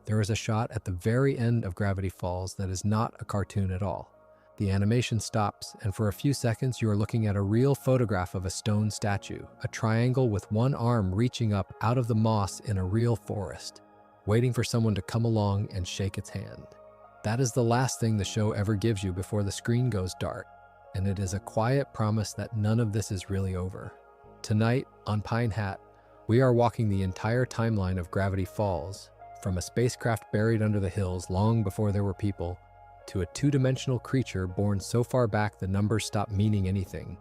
There is a shot at the very end of Gravity Falls that is not a cartoon at all. The animation stops, and for a few seconds you are looking at a real photograph of a stone statue, a triangle with one arm reaching up out of the moss in a real forest, waiting for someone to come along and shake its hand. That is the last thing the show ever gives you before the screen goes dark, and it is a quiet promise that none of this is really over. Tonight, on Pine Hat, we are walking the entire timeline of Gravity Falls, from a spacecraft buried under the hills long before there were people, to a two-dimensional creature born so far back the numbers stop meaning anything,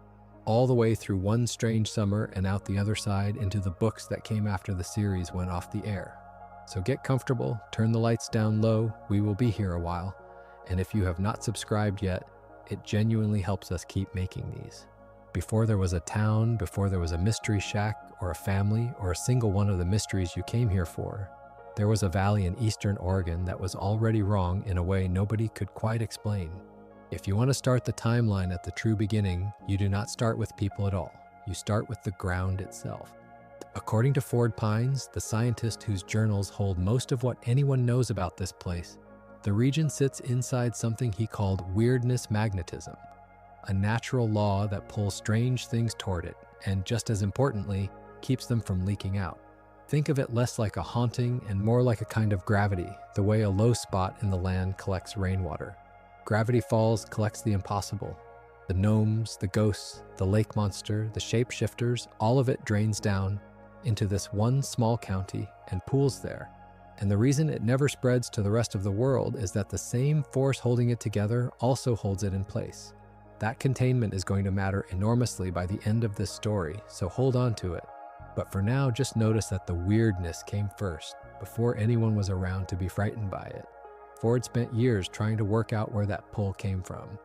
all the way through one strange summer and out the other side into the books that came after the series went off the air. So get comfortable, turn the lights down low, we will be here a while, and if you have not subscribed yet, it genuinely helps us keep making these. Before there was a town, before there was a mystery shack, or a family, or a single one of the mysteries you came here for, there was a valley in eastern Oregon that was already wrong in a way nobody could quite explain. If you want to start the timeline at the true beginning, you do not start with people at all. You start with the ground itself. According to Ford Pines, the scientist whose journals hold most of what anyone knows about this place, the region sits inside something he called weirdness magnetism, a natural law that pulls strange things toward it, and just as importantly, keeps them from leaking out. Think of it less like a haunting and more like a kind of gravity, the way a low spot in the land collects rainwater. Gravity Falls collects the impossible. The gnomes, the ghosts, the lake monster, the shapeshifters, all of it drains down into this one small county and pools there. And the reason it never spreads to the rest of the world is that the same force holding it together also holds it in place. That containment is going to matter enormously by the end of this story, so hold on to it. But for now, just notice that the weirdness came first, before anyone was around to be frightened by it. Ford spent years trying to work out where that pull came from,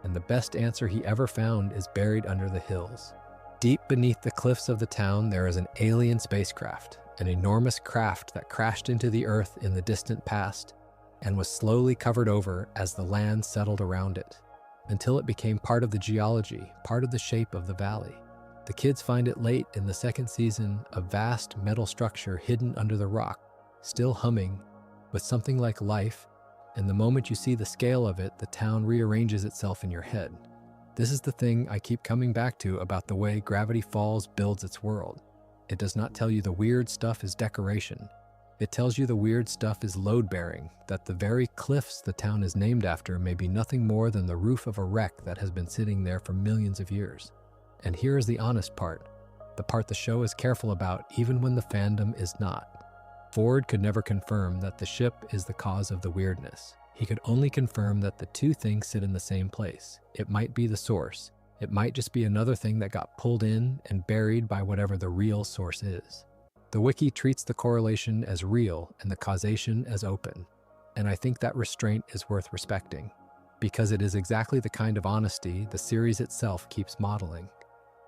and the best answer he ever found is buried under the hills. Deep beneath the cliffs of the town, there is an alien spacecraft, an enormous craft that crashed into the Earth in the distant past and was slowly covered over as the land settled around it, until it became part of the geology, part of the shape of the valley. The kids find it late in the second season, a vast metal structure hidden under the rock, still humming, with something like life, and the moment you see the scale of it, the town rearranges itself in your head. This is the thing I keep coming back to about the way Gravity Falls builds its world. It does not tell you the weird stuff is decoration. It tells you the weird stuff is load-bearing, that the very cliffs the town is named after may be nothing more than the roof of a wreck that has been sitting there for millions of years. And here is the honest part, the part the show is careful about even when the fandom is not. Ford could never confirm that the ship is the cause of the weirdness. He could only confirm that the two things sit in the same place. It might be the source. It might just be another thing that got pulled in and buried by whatever the real source is. The wiki treats the correlation as real and the causation as open. And I think that restraint is worth respecting, because it is exactly the kind of honesty the series itself keeps modeling.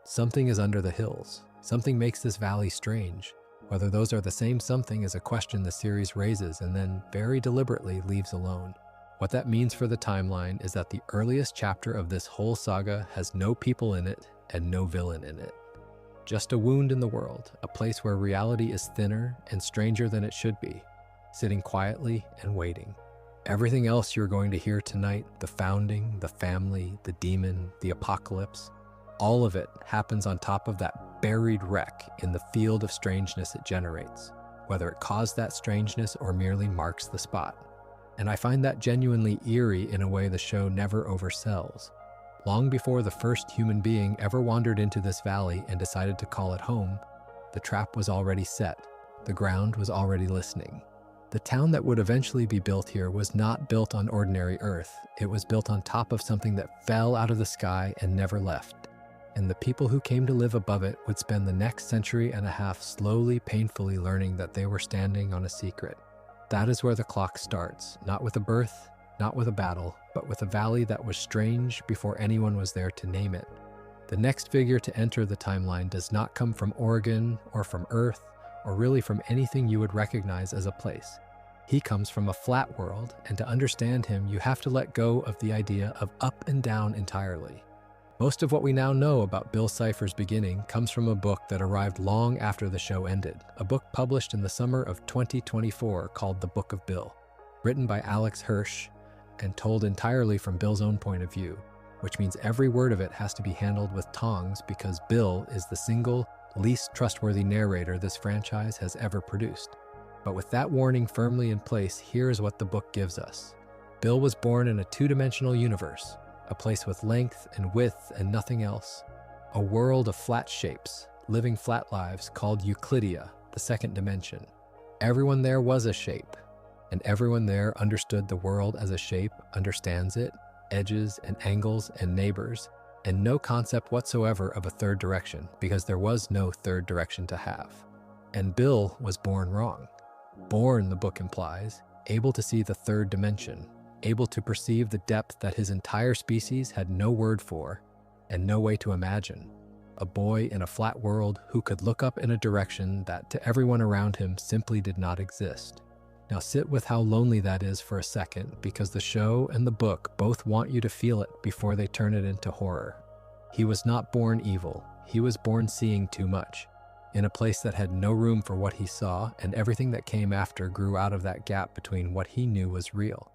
Something is under the hills. Something makes this valley strange. Whether those are the same something is a question the series raises and then very deliberately leaves alone. What that means for the timeline is that the earliest chapter of this whole saga has no people in it and no villain in it. Just a wound in the world, a place where reality is thinner and stranger than it should be, sitting quietly and waiting. Everything else you're going to hear tonight, the founding, the family, the demon, the apocalypse, all of it happens on top of that buried wreck in the field of strangeness it generates, whether it caused that strangeness or merely marks the spot. And I find that genuinely eerie in a way the show never oversells. Long before the first human being ever wandered into this valley and decided to call it home, the trap was already set. The ground was already listening. The town that would eventually be built here was not built on ordinary earth. It was built on top of something that fell out of the sky and never left. And the people who came to live above it would spend the next century and a half slowly, painfully learning that they were standing on a secret. That is where the clock starts, not with a birth, not with a battle, but with a valley that was strange before anyone was there to name it. The next figure to enter the timeline does not come from Oregon or from Earth, or really from anything you would recognize as a place. He comes from a flat world, and to understand him, you have to let go of the idea of up and down entirely. Most of what we now know about Bill Cipher's beginning comes from a book that arrived long after the show ended, a book published in the summer of 2024 called The Book of Bill, written by Alex Hirsch and told entirely from Bill's own point of view, which means every word of it has to be handled with tongs because Bill is the single, least trustworthy narrator this franchise has ever produced. But with that warning firmly in place, here's what the book gives us. Bill was born in a two-dimensional universe, a place with length and width and nothing else. A world of flat shapes, living flat lives called Euclidia, the second dimension. Everyone there was a shape, and everyone there understood the world as a shape, understands it, edges and angles and neighbors, and no concept whatsoever of a third direction, because there was no third direction to have. And Bill was born wrong. Born, the book implies, able to see the third dimension, able to perceive the depth that his entire species had no word for and no way to imagine. A boy in a flat world who could look up in a direction that to everyone around him simply did not exist. Now sit with how lonely that is for a second, because the show and the book both want you to feel it before they turn it into horror. He was not born evil. He was born seeing too much, in a place that had no room for what he saw, and everything that came after grew out of that gap between what he knew was real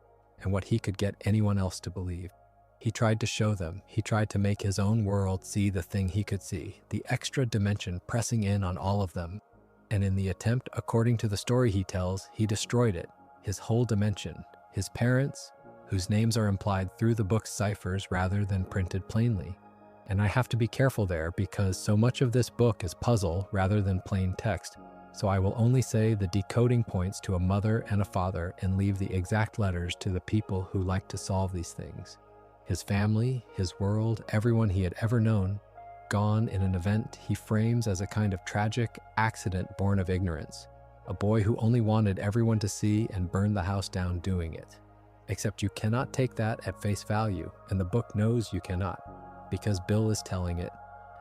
and what he could get anyone else to believe. He tried to show them. He tried to make his own world see the thing he could see, the extra dimension pressing in on all of them. And in the attempt, according to the story he tells, he destroyed it, his whole dimension, his parents, whose names are implied through the book's ciphers rather than printed plainly. And I have to be careful there because so much of this book is puzzle rather than plain text, so I will only say the decoding points to a mother and a father and leave the exact letters to the people who like to solve these things. His family, his world, everyone he had ever known, gone in an event he frames as a kind of tragic accident born of ignorance, a boy who only wanted everyone to see and burn the house down doing it. Except you cannot take that at face value, and the book knows you cannot, because Bill is telling it,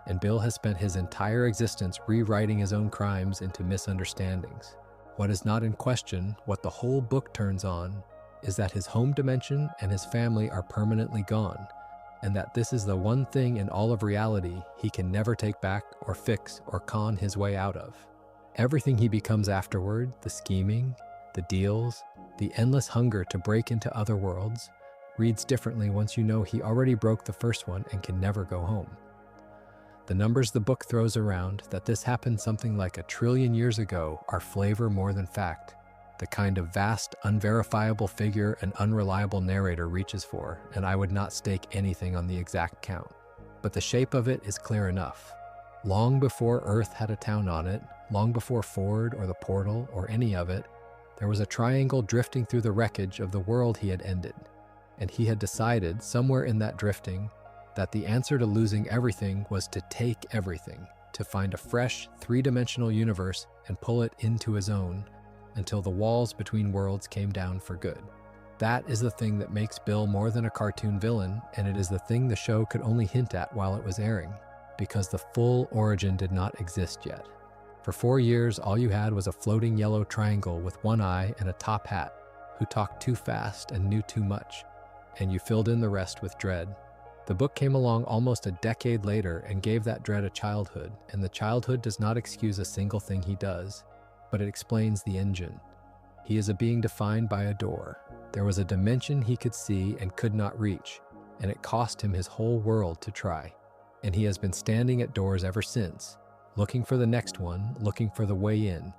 and Bill has spent his entire existence rewriting his own crimes into misunderstandings. What is not in question, what the whole book turns on, is that his home dimension and his family are permanently gone, and that this is the one thing in all of reality he can never take back or fix or con his way out of. Everything he becomes afterward, the scheming, the deals, the endless hunger to break into other worlds, reads differently once you know he already broke the first one and can never go home. The numbers the book throws around, that this happened something like 1 trillion years ago, are flavor more than fact, the kind of vast, unverifiable figure an unreliable narrator reaches for, and I would not stake anything on the exact count. But the shape of it is clear enough. Long before Earth had a town on it, long before Ford or the Portal or any of it, there was a triangle drifting through the wreckage of the world he had ended, and he had decided, somewhere in that drifting, that the answer to losing everything was to take everything, to find a fresh, three-dimensional universe and pull it into his own, until the walls between worlds came down for good. That is the thing that makes Bill more than a cartoon villain, and it is the thing the show could only hint at while it was airing, because the full origin did not exist yet. For 4 years, all you had was a floating yellow triangle with one eye and a top hat, who talked too fast and knew too much, and you filled in the rest with dread. The book came along almost a decade later and gave that dread a childhood, and the childhood does not excuse a single thing he does, but it explains the engine. He is a being defined by a door. There was a dimension he could see and could not reach, and it cost him his whole world to try. And he has been standing at doors ever since, looking for the next one, looking for the way in.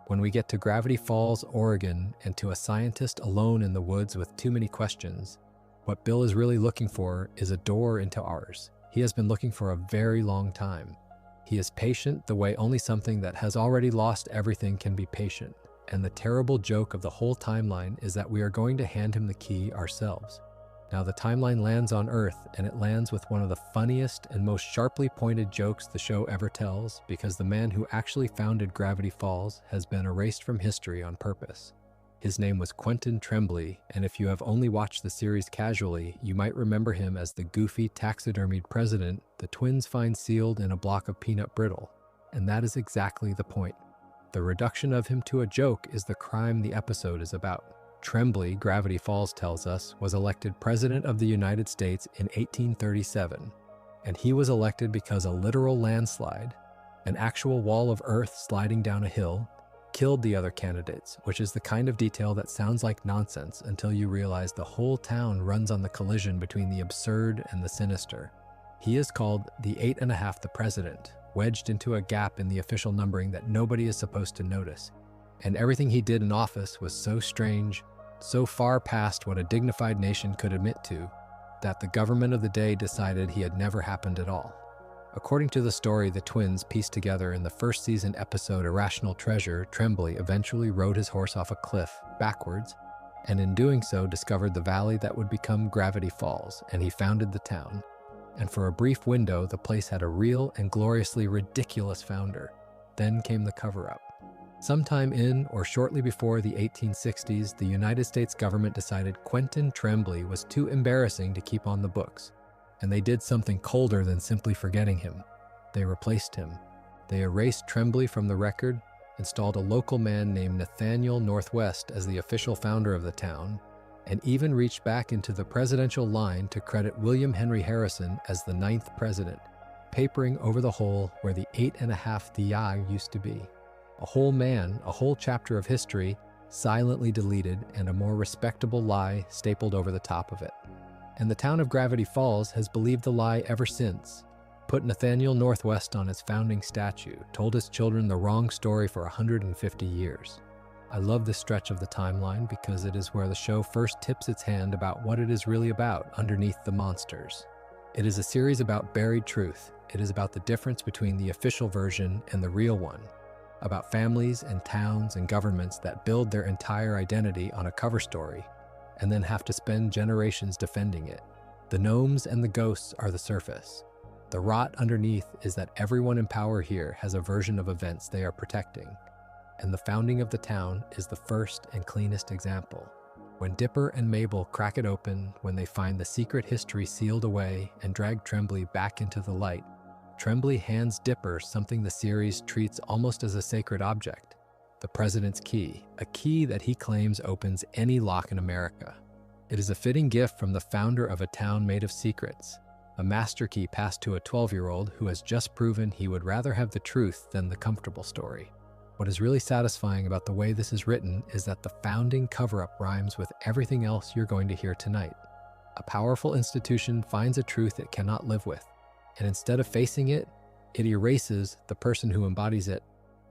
When we get to Gravity Falls, Oregon, and to a scientist alone in the woods with too many questions, what Bill is really looking for is a door into ours. He has been looking for a very long time. He is patient the way only something that has already lost everything can be patient. And the terrible joke of the whole timeline is that we are going to hand him the key ourselves. Now the timeline lands on Earth, and it lands with one of the funniest and most sharply pointed jokes the show ever tells, because the man who actually founded Gravity Falls has been erased from history on purpose. His name was Quentin Tremblay, and if you have only watched the series casually, you might remember him as the goofy taxidermied president the twins find sealed in a block of peanut brittle. And that is exactly the point. The reduction of him to a joke is the crime the episode is about. Tremblay, Gravity Falls tells us, was elected President of the United States in 1837. And he was elected because a literal landslide, an actual wall of earth sliding down a hill, killed the other candidates, which is the kind of detail that sounds like nonsense until you realize the whole town runs on the collision between the absurd and the sinister. He is called the 8.5 the President, wedged into a gap in the official numbering that nobody is supposed to notice. And everything he did in office was so strange, so far past what a dignified nation could admit to, that the government of the day decided he had never happened at all. According to the story the twins pieced together in the first season episode Irrational Treasure, Tremblay eventually rode his horse off a cliff, backwards, and in doing so discovered the valley that would become Gravity Falls, and he founded the town. And for a brief window, the place had a real and gloriously ridiculous founder. Then came the cover-up. Sometime in or shortly before the 1860s, the United States government decided Quentin Tremblay was too embarrassing to keep on the books. And they did something colder than simply forgetting him. They replaced him. They erased Tremblay from the record, installed a local man named Nathaniel Northwest as the official founder of the town, and even reached back into the presidential line to credit William Henry Harrison as the 9th president, papering over the hole where the 8.5 the I used to be. A whole man, a whole chapter of history, silently deleted, and a more respectable lie stapled over the top of it. And the town of Gravity Falls has believed the lie ever since, put Nathaniel Northwest on its founding statue, told his children the wrong story for 150 years. I love this stretch of the timeline because it is where the show first tips its hand about what it is really about underneath the monsters. It is a series about buried truth. It is about the difference between the official version and the real one, about families and towns and governments that build their entire identity on a cover story and then have to spend generations defending it. The gnomes and the ghosts are the surface. The rot underneath is that everyone in power here has a version of events they are protecting, and the founding of the town is the first and cleanest example. When Dipper and Mabel crack it open, when they find the secret history sealed away and drag Tremblay back into the light, Tremblay hands Dipper something the series treats almost as a sacred object, the president's key, a key that he claims opens any lock in America. It is a fitting gift from the founder of a town made of secrets, a master key passed to a 12-year-old who has just proven he would rather have the truth than the comfortable story. What is really satisfying about the way this is written is that the founding cover-up rhymes with everything else you're going to hear tonight. A powerful institution finds a truth it cannot live with, and instead of facing it, it erases the person who embodies it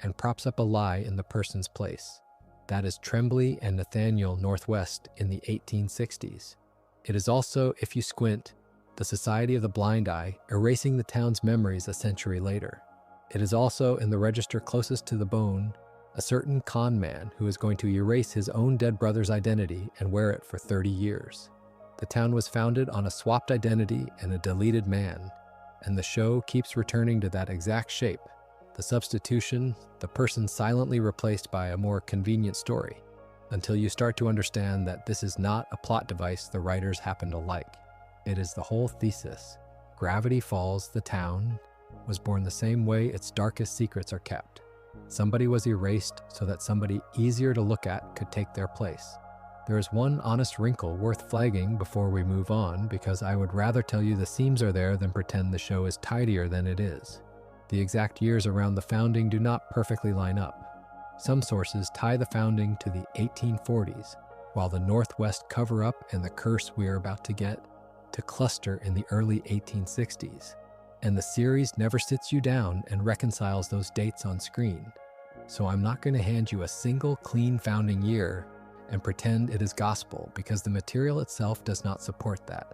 and props up a lie in the person's place. That is Tremblay and Nathaniel Northwest in the 1860s. It is also, if you squint, the Society of the Blind Eye erasing the town's memories a century later. It is also, in the register closest to the bone, a certain con man who is going to erase his own dead brother's identity and wear it for 30 years. The town was founded on a swapped identity and a deleted man, and the show keeps returning to that exact shape. The substitution, the person silently replaced by a more convenient story, until you start to understand that this is not a plot device the writers happen to like. It is the whole thesis. Gravity Falls, the town, was born the same way its darkest secrets are kept. Somebody was erased so that somebody easier to look at could take their place. There is one honest wrinkle worth flagging before we move on, because I would rather tell you the seams are there than pretend the show is tidier than it is. The exact years around the founding do not perfectly line up. Some sources tie the founding to the 1840s, while the Northwest cover-up and the curse we are about to get to cluster in the early 1860s. And the series never sits you down and reconciles those dates on screen. So I'm not going to hand you a single clean founding year and pretend it is gospel, because the material itself does not support that.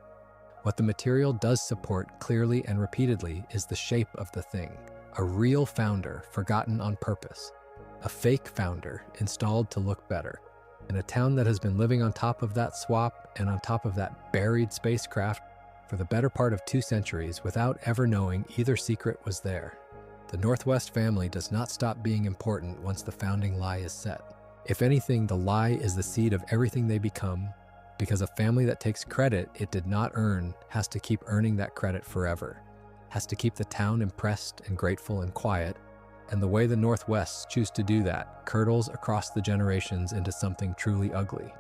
What the material does support clearly and repeatedly is the shape of the thing. A real founder forgotten on purpose. A fake founder installed to look better. In a town that has been living on top of that swap and on top of that buried spacecraft for the better part of 2 centuries without ever knowing either secret was there. The Northwest family does not stop being important once the founding lie is set. If anything, the lie is the seed of everything they become, because a family that takes credit it did not earn has to keep earning that credit forever, has to keep the town impressed and grateful and quiet, and the way the Northwests choose to do that curdles across the generations into something truly ugly.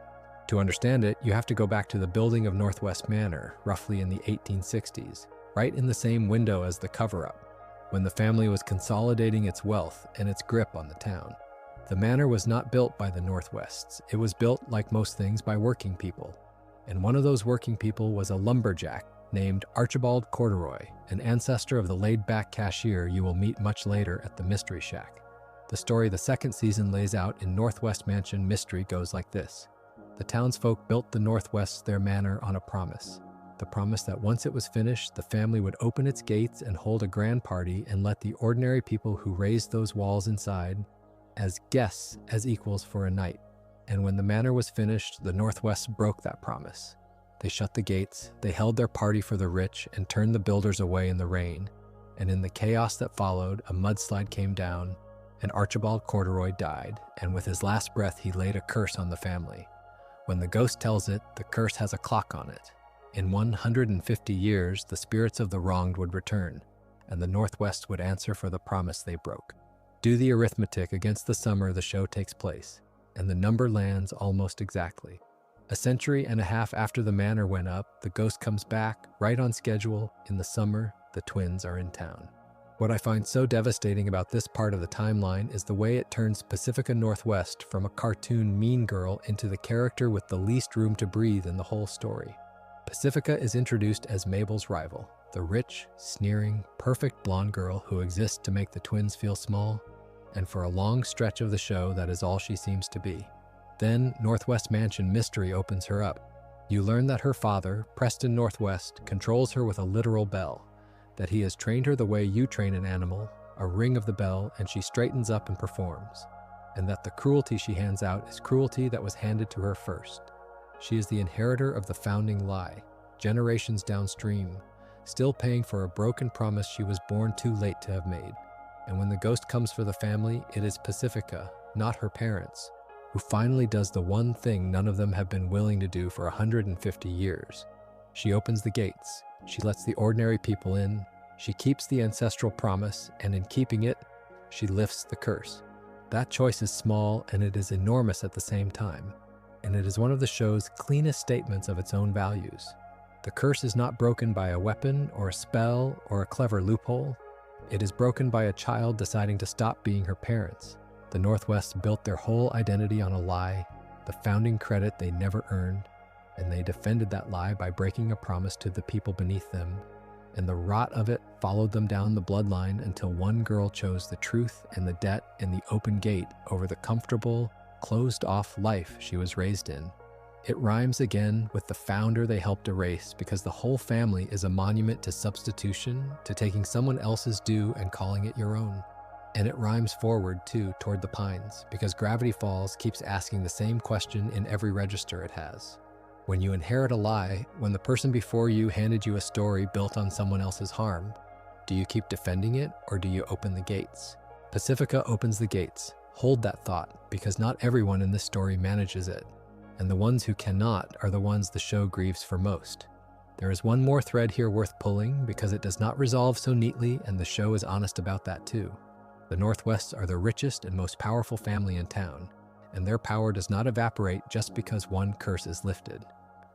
To understand it, you have to go back to the building of Northwest Manor, roughly in the 1860s, right in the same window as the cover-up, when the family was consolidating its wealth and its grip on the town. The manor was not built by the Northwests. It was built, like most things, by working people. And one of those working people was a lumberjack named Archibald Corduroy, an ancestor of the laid-back cashier you will meet much later at the Mystery Shack. The story the second season lays out in Northwest Mansion Mystery goes like this. The townsfolk built the Northwests their manor on a promise. The promise that once it was finished, the family would open its gates and hold a grand party and let the ordinary people who raised those walls inside as guests as equals for a night. And when the manor was finished, the Northwests broke that promise. They shut the gates, they held their party for the rich and turned the builders away in the rain. And in the chaos that followed, a mudslide came down, and Archibald Corduroy died, and with his last breath he laid a curse on the family. When the ghost tells it, the curse has a clock on it. In 150 years, the spirits of the wronged would return, and the Northwest would answer for the promise they broke. Do the arithmetic against the summer the show takes place, and the number lands almost exactly. A century and a half after the manor went up, the ghost comes back, right on schedule. In the summer, the twins are in town. What I find so devastating about this part of the timeline is the way it turns Pacifica Northwest from a cartoon mean girl into the character with the least room to breathe in the whole story. Pacifica is introduced as Mabel's rival, the rich, sneering, perfect blonde girl who exists to make the twins feel small, and for a long stretch of the show that is all she seems to be. Then, Northwest Mansion Mystery opens her up. You learn that her father, Preston Northwest, controls her with a literal bell, that he has trained her the way you train an animal, a ring of the bell, and she straightens up and performs, and that the cruelty she hands out is cruelty that was handed to her first. She is the inheritor of the founding lie, generations downstream, still paying for a broken promise she was born too late to have made. And when the ghost comes for the family, it is Pacifica, not her parents, who finally does the one thing none of them have been willing to do for 150 years. She opens the gates, she lets the ordinary people in, she keeps the ancestral promise, and in keeping it, she lifts the curse. That choice is small, and it is enormous at the same time, and it is one of the show's cleanest statements of its own values. The curse is not broken by a weapon or a spell or a clever loophole. It is broken by a child deciding to stop being her parents. The Northwest built their whole identity on a lie, the founding credit they never earned, and they defended that lie by breaking a promise to the people beneath them. And the rot of it followed them down the bloodline until one girl chose the truth and the debt and the open gate over the comfortable, closed-off life she was raised in. It rhymes again with the founder they helped erase because the whole family is a monument to substitution, to taking someone else's due and calling it your own. And it rhymes forward, too, toward the Pines, because Gravity Falls keeps asking the same question in every register it has. When you inherit a lie, when the person before you handed you a story built on someone else's harm, do you keep defending it or do you open the gates? Pacifica opens the gates. Hold that thought, because not everyone in this story manages it. And the ones who cannot are the ones the show grieves for most. There is one more thread here worth pulling because it does not resolve so neatly, and the show is honest about that too. The Northwests are the richest and most powerful family in town, and their power does not evaporate just because one curse is lifted.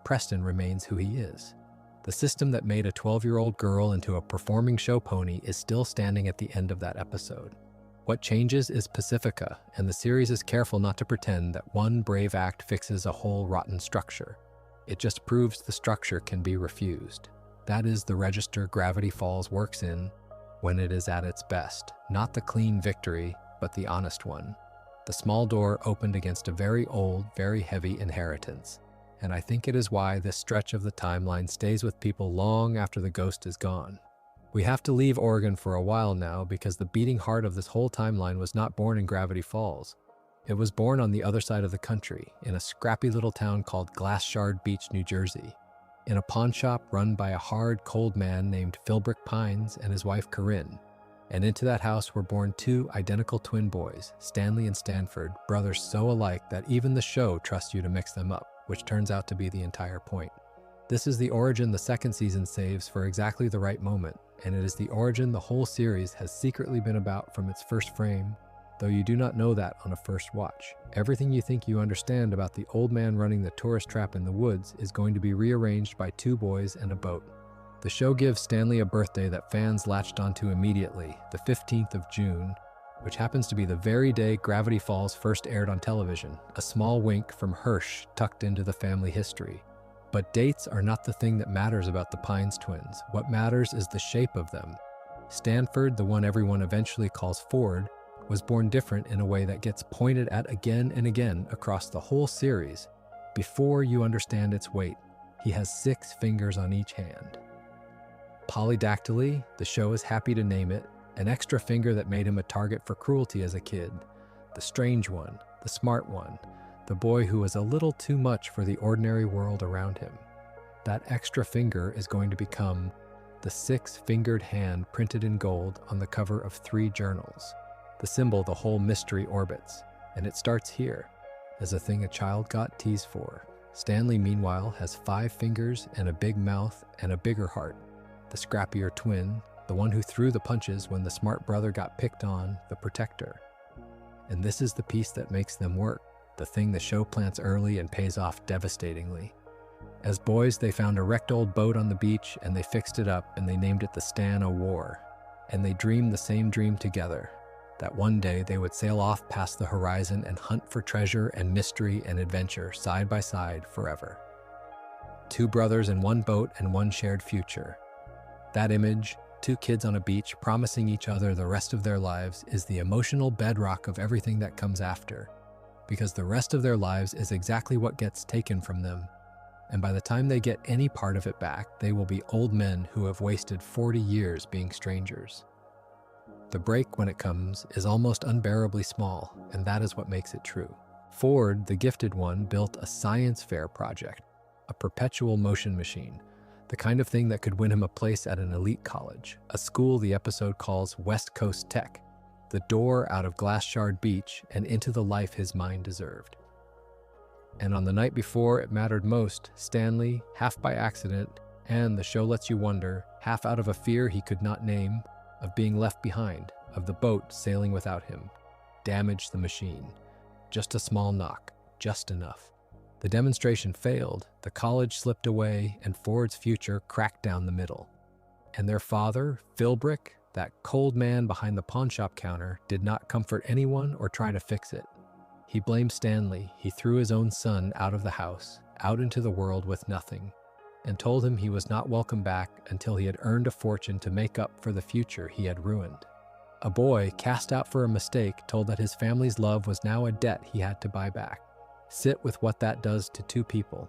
Preston remains who he is. The system that made a 12-year-old girl into a performing show pony is still standing at the end of that episode. What changes is Pacifica, and the series is careful not to pretend that one brave act fixes a whole rotten structure. It just proves the structure can be refused. That is the register Gravity Falls works in when it is at its best. Not the clean victory, but the honest one. The small door opened against a very old, very heavy inheritance. And I think it is why this stretch of the timeline stays with people long after the ghost is gone. We have to leave Oregon for a while now because the beating heart of this whole timeline was not born in Gravity Falls. It was born on the other side of the country, in a scrappy little town called Glass Shard Beach, New Jersey, in a pawn shop run by a hard, cold man named Philbrick Pines and his wife Corinne. And into that house were born two identical twin boys, Stanley and Stanford, brothers so alike that even the show trusts you to mix them up, which turns out to be the entire point. This is the origin the second season saves for exactly the right moment, and it is the origin the whole series has secretly been about from its first frame, though you do not know that on a first watch. Everything you think you understand about the old man running the tourist trap in the woods is going to be rearranged by two boys and a boat. The show gives Stanley a birthday that fans latched onto immediately, the 15th of June, which happens to be the very day Gravity Falls first aired on television, a small wink from Hirsch tucked into the family history. But dates are not the thing that matters about the Pines twins. What matters is the shape of them. Stanford, the one everyone eventually calls Ford, was born different in a way that gets pointed at again and again across the whole series. Before you understand its weight, he has 6 fingers on each hand. Polydactyly, the show is happy to name it, an extra finger that made him a target for cruelty as a kid. The strange one, the smart one, the boy who was a little too much for the ordinary world around him. That extra finger is going to become the 6-fingered hand printed in gold on the cover of 3 journals, the symbol the whole mystery orbits. And it starts here, as a thing a child got teased for. Stanley, meanwhile, has 5 fingers and a big mouth and a bigger heart. The scrappier twin, the one who threw the punches when the smart brother got picked on, the protector. And this is the piece that makes them work, the thing the show plants early and pays off devastatingly. As boys, they found a wrecked old boat on the beach and they fixed it up and they named it the Stan O' War. And they dreamed the same dream together, that one day they would sail off past the horizon and hunt for treasure and mystery and adventure side by side forever. 2 brothers in one boat and one shared future. That image, 2 kids on a beach promising each other the rest of their lives, is the emotional bedrock of everything that comes after, because the rest of their lives is exactly what gets taken from them. And by the time they get any part of it back, they will be old men who have wasted 40 years being strangers. The break, when it comes, is almost unbearably small, and that is what makes it true. Ford, the gifted one, built a science fair project, a perpetual motion machine, the kind of thing that could win him a place at an elite college, a school the episode calls West Coast Tech, the door out of Glass Shard Beach and into the life his mind deserved. And on the night before it mattered most, Stanley, half by accident, and the show lets you wonder, half out of a fear he could not name, of being left behind, of the boat sailing without him, damaged the machine. Just a small knock, just enough. The demonstration failed, the college slipped away, and Ford's future cracked down the middle. And their father, Philbrick, that cold man behind the pawnshop counter, did not comfort anyone or try to fix it. He blamed Stanley. He threw his own son out of the house, out into the world with nothing, and told him he was not welcome back until he had earned a fortune to make up for the future he had ruined. A boy, cast out for a mistake, told that his family's love was now a debt he had to buy back. Sit with what that does to 2 people.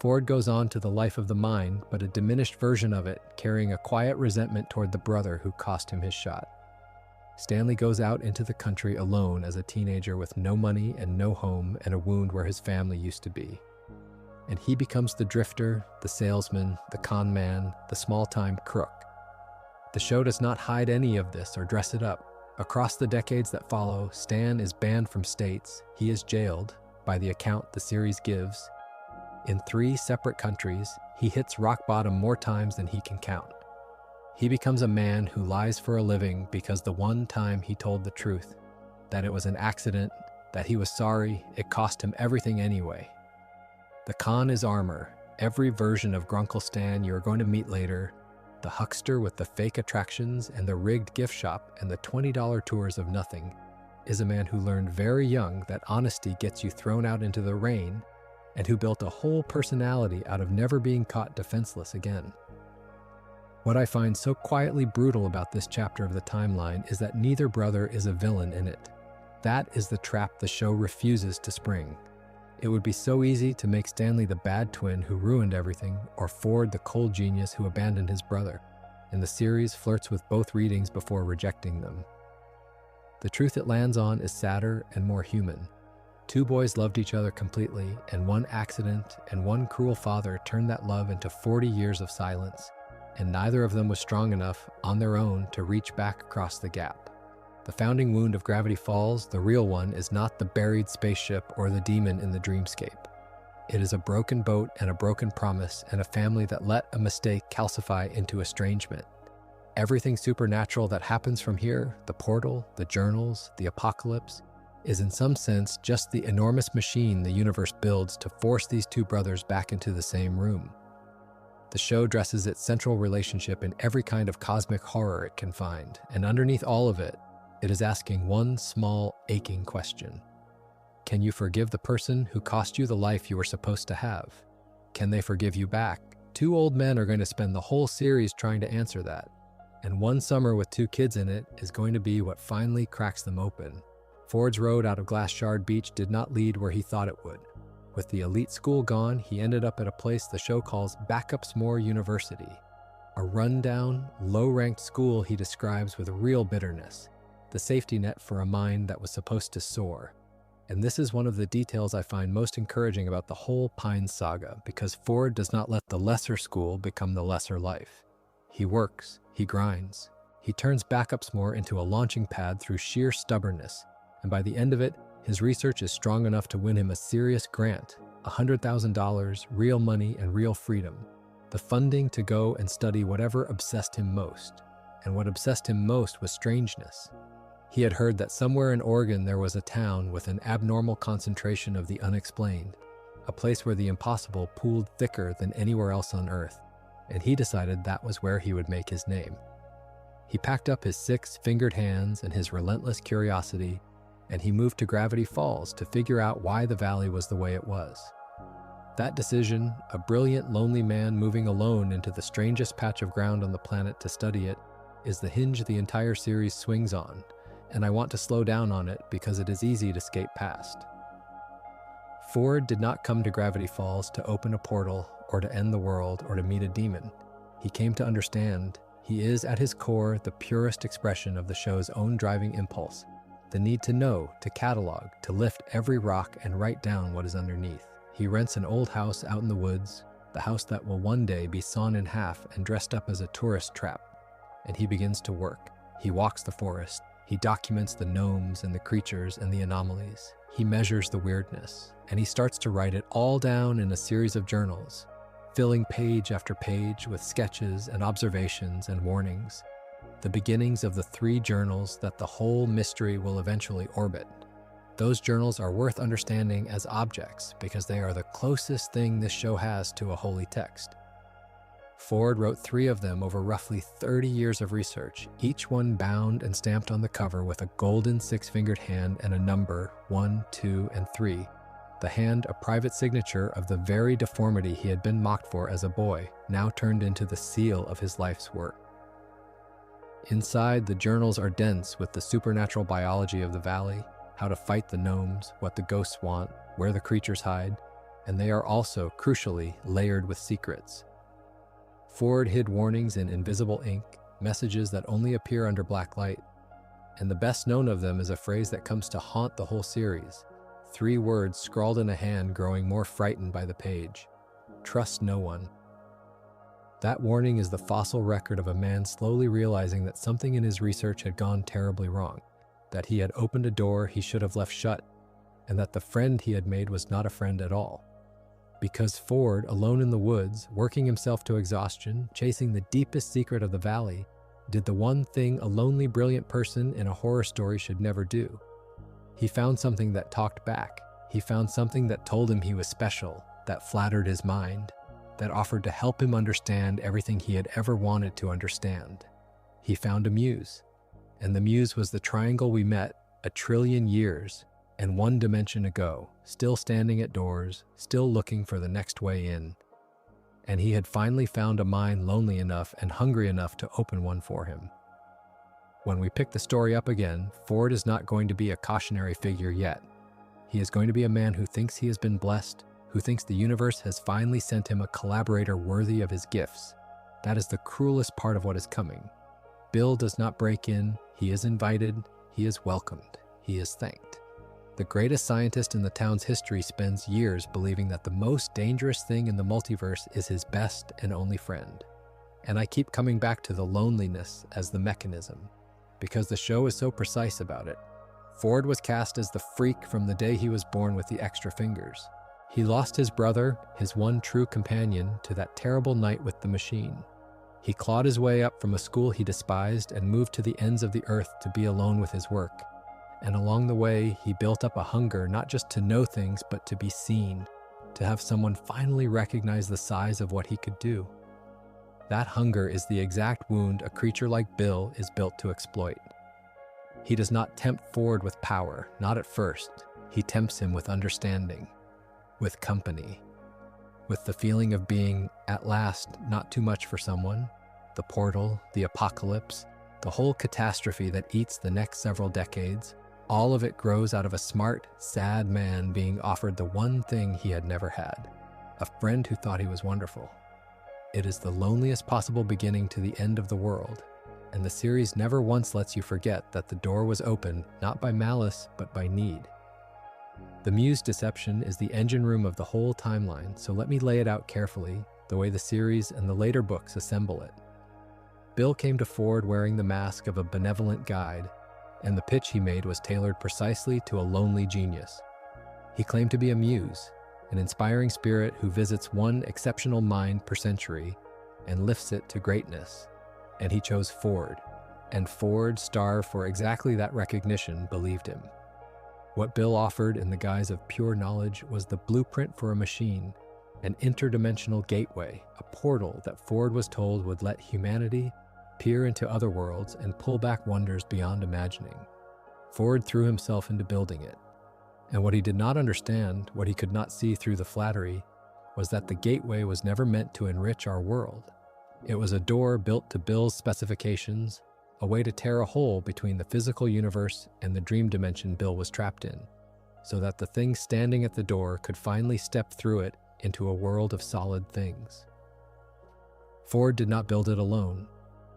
Ford goes on to the life of the mind, but a diminished version of it, carrying a quiet resentment toward the brother who cost him his shot. Stanley goes out into the country alone as a teenager with no money and no home and a wound where his family used to be. And he becomes the drifter, the salesman, the con man, the small-time crook. The show does not hide any of this or dress it up. Across the decades that follow, Stan is banned from states, he is jailed, by the account the series gives. In 3 separate countries, he hits rock bottom more times than he can count. He becomes a man who lies for a living because the one time he told the truth, that it was an accident, that he was sorry, it cost him everything anyway. The con is armor. Every version of Grunkle Stan you are going to meet later, the huckster with the fake attractions and the rigged gift shop and the $20 tours of nothing, is a man who learned very young that honesty gets you thrown out into the rain, and who built a whole personality out of never being caught defenseless again. What I find so quietly brutal about this chapter of the timeline is that neither brother is a villain in it. That is the trap the show refuses to spring. It would be so easy to make Stanley the bad twin who ruined everything, or Ford the cold genius who abandoned his brother, and the series flirts with both readings before rejecting them. The truth it lands on is sadder and more human. 2 boys loved each other completely, and one accident and one cruel father turned that love into 40 years of silence, and neither of them was strong enough on their own to reach back across the gap. The founding wound of Gravity Falls, the real one, is not the buried spaceship or the demon in the dreamscape. It is a broken boat and a broken promise and a family that let a mistake calcify into estrangement. Everything supernatural that happens from here, the portal, the journals, the apocalypse, is in some sense just the enormous machine the universe builds to force these 2 brothers back into the same room. The show dresses its central relationship in every kind of cosmic horror it can find, and underneath all of it, it is asking one small, aching question. Can you forgive the person who cost you the life you were supposed to have? Can they forgive you back? Two old men are going to spend the whole series trying to answer that, and one summer with two kids in it is going to be what finally cracks them open. Ford's road out of Glass Shard Beach did not lead where he thought it would. With the elite school gone, he ended up at a place the show calls Backups-More University, a rundown, low-ranked school he describes with real bitterness, the safety net for a mind that was supposed to soar. And this is one of the details I find most encouraging about the whole Pines saga, because Ford does not let the lesser school become the lesser life. He works, he grinds, he turns Backups-More into a launching pad through sheer stubbornness, and by the end of it, his research is strong enough to win him a serious grant, $100,000, real money, and real freedom. The funding to go and study whatever obsessed him most. And what obsessed him most was strangeness. He had heard that somewhere in Oregon there was a town with an abnormal concentration of the unexplained, a place where the impossible pooled thicker than anywhere else on Earth, and he decided that was where he would make his name. He packed up his 6-fingered hands and his relentless curiosity, and he moved to Gravity Falls to figure out why the valley was the way it was. That decision, a brilliant, lonely man moving alone into the strangest patch of ground on the planet to study it, is the hinge the entire series swings on, and I want to slow down on it because it is easy to skate past. Ford did not come to Gravity Falls to open a portal or to end the world or to meet a demon. He came to understand. He is, at his core, the purest expression of the show's own driving impulse, the need to know, to catalog, to lift every rock and write down what is underneath. He rents an old house out in the woods, the house that will one day be sawn in half and dressed up as a tourist trap. And he begins to work. He walks the forest. He documents the gnomes and the creatures and the anomalies. He measures the weirdness, and he starts to write it all down in a series of journals, filling page after page with sketches and observations and warnings. The beginnings of the 3 journals that the whole mystery will eventually orbit. Those journals are worth understanding as objects because they are the closest thing this show has to a holy text. Ford wrote 3 of them over roughly 30 years of research, each one bound and stamped on the cover with a golden 6-fingered hand and a number 1, 2, and 3. The hand a private signature of the very deformity he had been mocked for as a boy, now turned into the seal of his life's work. Inside, the journals are dense with the supernatural biology of the valley, how to fight the gnomes, what the ghosts want, where the creatures hide, and they are also, crucially, layered with secrets. Ford hid warnings in invisible ink, messages that only appear under black light, and the best known of them is a phrase that comes to haunt the whole series. 3 words scrawled in a hand growing more frightened by the page. Trust no one. That warning is the fossil record of a man slowly realizing that something in his research had gone terribly wrong, that he had opened a door he should have left shut, and that the friend he had made was not a friend at all. Because Ford, alone in the woods, working himself to exhaustion, chasing the deepest secret of the valley, did the one thing a lonely, brilliant person in a horror story should never do. He found something that talked back. He found something that told him he was special, that flattered his mind, that offered to help him understand everything he had ever wanted to understand. He found a muse, and the muse was the triangle we met 1 trillion years and 1 dimension ago, still standing at doors, still looking for the next way in. And he had finally found a mind lonely enough and hungry enough to open one for him. When we pick the story up again, Ford is not going to be a cautionary figure yet. He is going to be a man who thinks he has been blessed, who thinks the universe has finally sent him a collaborator worthy of his gifts. That is the cruelest part of what is coming. Bill does not break in, he is invited, he is welcomed, he is thanked. The greatest scientist in the town's history spends years believing that the most dangerous thing in the multiverse is his best and only friend. And I keep coming back to the loneliness as the mechanism, because the show is so precise about it. Ford was cast as the freak from the day he was born with the extra fingers. He lost his brother, his one true companion, to that terrible night with the machine. He clawed his way up from a school he despised and moved to the ends of the earth to be alone with his work. And along the way, he built up a hunger not just to know things, but to be seen, to have someone finally recognize the size of what he could do. That hunger is the exact wound a creature like Bill is built to exploit. He does not tempt Ford with power, not at first. He tempts him with understanding, with company, with the feeling of being, at last, not too much for someone, the portal, the apocalypse, the whole catastrophe that eats the next several decades. All of it grows out of a smart, sad man being offered the one thing he had never had, a friend who thought he was wonderful. It is the loneliest possible beginning to the end of the world, and the series never once lets you forget that the door was opened not by malice, but by need. The Muse deception is the engine room of the whole timeline, so let me lay it out carefully, the way the series and the later books assemble it. Bill came to Ford wearing the mask of a benevolent guide, and the pitch he made was tailored precisely to a lonely genius. He claimed to be a muse, an inspiring spirit who visits one exceptional mind per century and lifts it to greatness. And he chose Ford, and Ford, starved for exactly that recognition, believed him. What Bill offered in the guise of pure knowledge was the blueprint for a machine, an interdimensional gateway, a portal that Ford was told would let humanity peer into other worlds and pull back wonders beyond imagining. Ford threw himself into building it. And what he did not understand, what he could not see through the flattery, was that the gateway was never meant to enrich our world. It was a door built to Bill's specifications, a way to tear a hole between the physical universe and the dream dimension Bill was trapped in, so that the thing standing at the door could finally step through it into a world of solid things. Ford did not build it alone.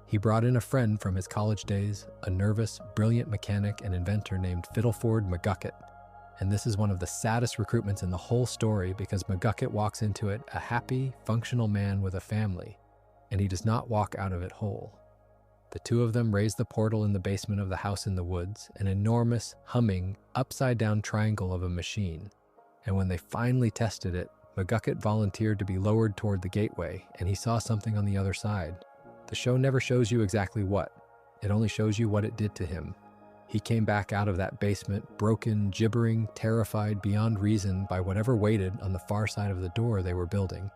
He brought in a friend from his college days, a nervous, brilliant mechanic and inventor named Fiddleford McGucket. And this is one of the saddest recruitments in the whole story because McGucket walks into it a happy, functional man with a family, and he does not walk out of it whole. The two of them raise the portal in the basement of the house in the woods, an enormous, humming, upside-down triangle of a machine. And when they finally tested it, McGucket volunteered to be lowered toward the gateway, and he saw something on the other side. The show never shows you exactly what. It only shows you what it did to him. He came back out of that basement, broken, gibbering, terrified beyond reason by whatever waited on the far side of the door they were building.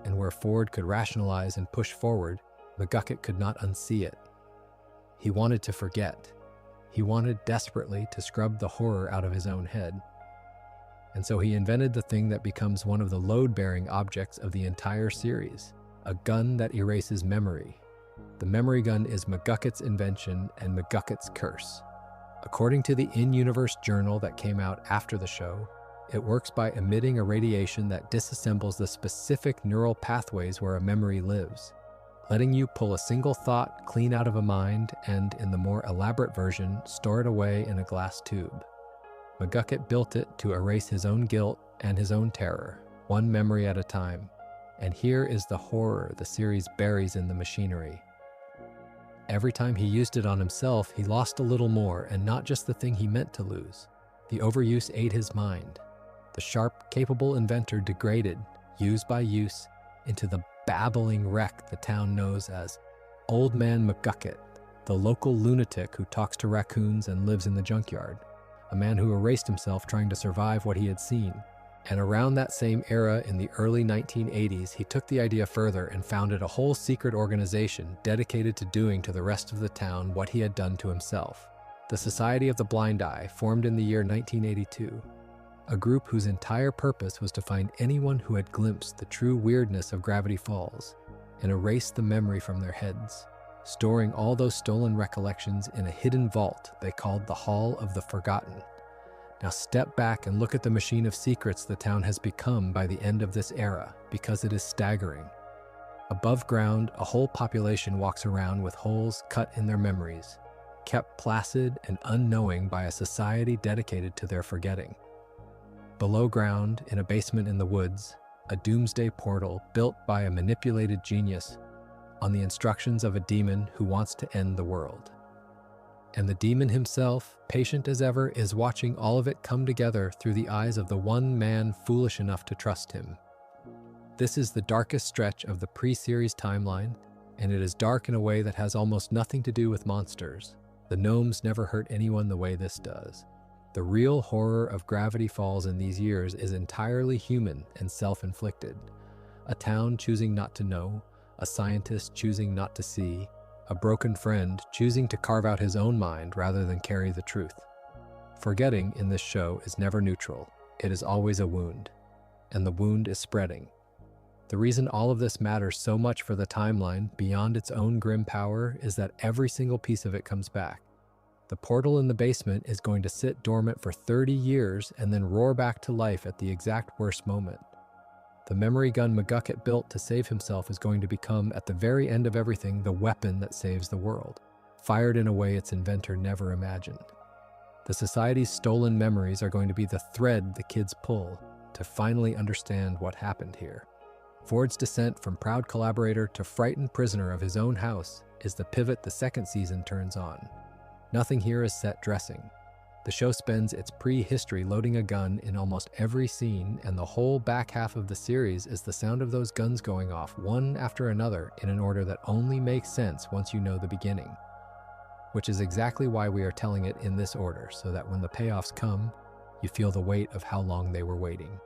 And where Ford could rationalize and push forward, McGucket could not unsee it. He wanted to forget. He wanted desperately to scrub the horror out of his own head. And so he invented the thing that becomes one of the load-bearing objects of the entire series, a gun that erases memory. The memory gun is McGucket's invention and McGucket's curse. According to the in-universe journal that came out after the show, it works by emitting a radiation that disassembles the specific neural pathways where a memory lives, letting you pull a single thought clean out of a mind and, in the more elaborate version, store it away in a glass tube. McGucket built it to erase his own guilt and his own terror, one memory at a time. And here is the horror the series buries in the machinery. Every time he used it on himself, he lost a little more, and not just the thing he meant to lose. The overuse ate his mind. The sharp, capable inventor degraded, use by use, into the babbling wreck the town knows as Old Man McGucket, the local lunatic who talks to raccoons and lives in the junkyard, a man who erased himself trying to survive what he had seen. And around that same era in the early 1980s, he took the idea further and founded a whole secret organization dedicated to doing to the rest of the town what he had done to himself. The Society of the Blind Eye, formed in the year 1982. A group whose entire purpose was to find anyone who had glimpsed the true weirdness of Gravity Falls and erase the memory from their heads, storing all those stolen recollections in a hidden vault they called the Hall of the Forgotten. Now step back and look at the machine of secrets the town has become by the end of this era, because it is staggering. Above ground, a whole population walks around with holes cut in their memories, kept placid and unknowing by a society dedicated to their forgetting. Below ground, in a basement in the woods, a doomsday portal built by a manipulated genius on the instructions of a demon who wants to end the world. And the demon himself, patient as ever, is watching all of it come together through the eyes of the one man foolish enough to trust him. This is the darkest stretch of the pre-series timeline, and it is dark in a way that has almost nothing to do with monsters. The gnomes never hurt anyone the way this does. The real horror of Gravity Falls in these years is entirely human and self-inflicted. A town choosing not to know, a scientist choosing not to see, a broken friend choosing to carve out his own mind rather than carry the truth. Forgetting in this show is never neutral. It is always a wound, and the wound is spreading. The reason all of this matters so much for the timeline beyond its own grim power is that every single piece of it comes back. The portal in the basement is going to sit dormant for 30 years and then roar back to life at the exact worst moment. The memory gun McGucket built to save himself is going to become, at the very end of everything, the weapon that saves the world, fired in a way its inventor never imagined. The society's stolen memories are going to be the thread the kids pull to finally understand what happened here. Ford's descent from proud collaborator to frightened prisoner of his own house is the pivot the second season turns on. Nothing here is set dressing. The show spends its prehistory loading a gun in almost every scene, and the whole back half of the series is the sound of those guns going off one after another in an order that only makes sense once you know the beginning. Which is exactly why we are telling it in this order, so that when the payoffs come, you feel the weight of how long they were waiting.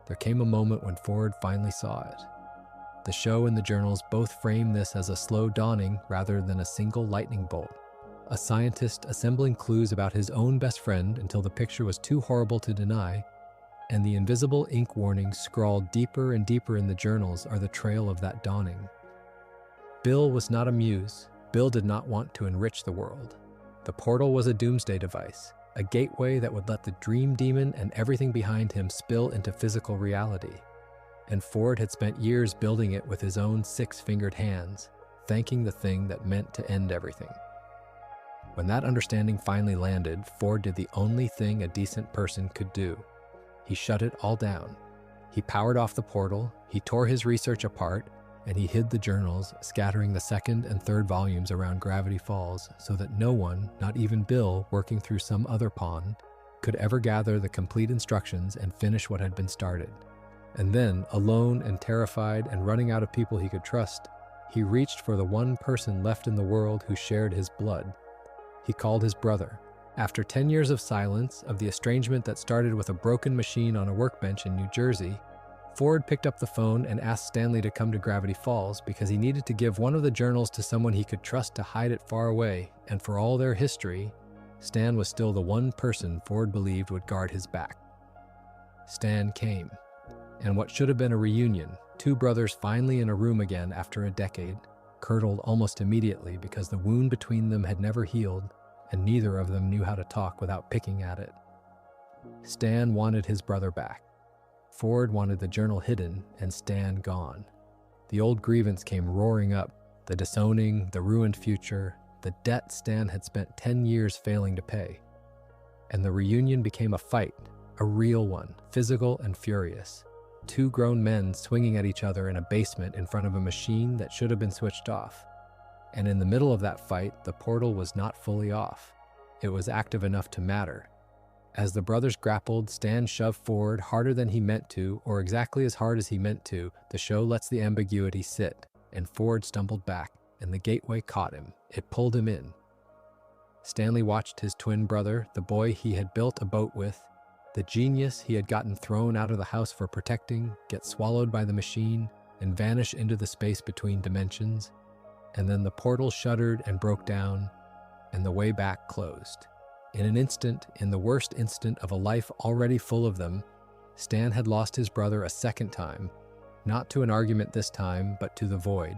There came a moment when Ford finally saw it. The show and the journals both frame this as a slow dawning rather than a single lightning bolt. A scientist assembling clues about his own best friend until the picture was too horrible to deny, and the invisible ink warnings scrawled deeper and deeper in the journals are the trail of that dawning. Bill was not a muse. Bill did not want to enrich the world. The portal was a doomsday device, a gateway that would let the dream demon and everything behind him spill into physical reality. And Ford had spent years building it with his own six-fingered hands, thanking the thing that meant to end everything. When that understanding finally landed, Ford did the only thing a decent person could do. He shut it all down. He powered off the portal, he tore his research apart, and he hid the journals, scattering the second and third volumes around Gravity Falls so that no one, not even Bill working through some other pond, could ever gather the complete instructions and finish what had been started. And then, alone and terrified and running out of people he could trust, he reached for the one person left in the world who shared his blood. He called his brother. After 10 years of silence, of the estrangement that started with a broken machine on a workbench in New Jersey, Ford picked up the phone and asked Stanley to come to Gravity Falls because he needed to give one of the journals to someone he could trust to hide it far away, and for all their history, Stan was still the one person Ford believed would guard his back. Stan came, and what should have been a reunion, two brothers finally in a room again after a decade, curdled almost immediately because the wound between them had never healed, and neither of them knew how to talk without picking at it. Stan wanted his brother back. Ford wanted the journal hidden and Stan gone. The old grievance came roaring up, the disowning, the ruined future, the debt Stan had spent 10 years failing to pay. And the reunion became a fight, a real one, physical and furious. Two grown men swinging at each other in a basement in front of a machine that should have been switched off. And in the middle of that fight, the portal was not fully off. It was active enough to matter. As the brothers grappled, Stan shoved Ford harder than he meant to, or exactly as hard as he meant to. The show lets the ambiguity sit, and Ford stumbled back, and the gateway caught him. It pulled him in. Stanley watched his twin brother, the boy he had built a boat with, the genius he had gotten thrown out of the house for protecting, get swallowed by the machine and vanish into the space between dimensions. And then the portal shuddered and broke down, and the way back closed. In an instant, in the worst instant of a life already full of them, Stan had lost his brother a second time, not to an argument this time, but to the void.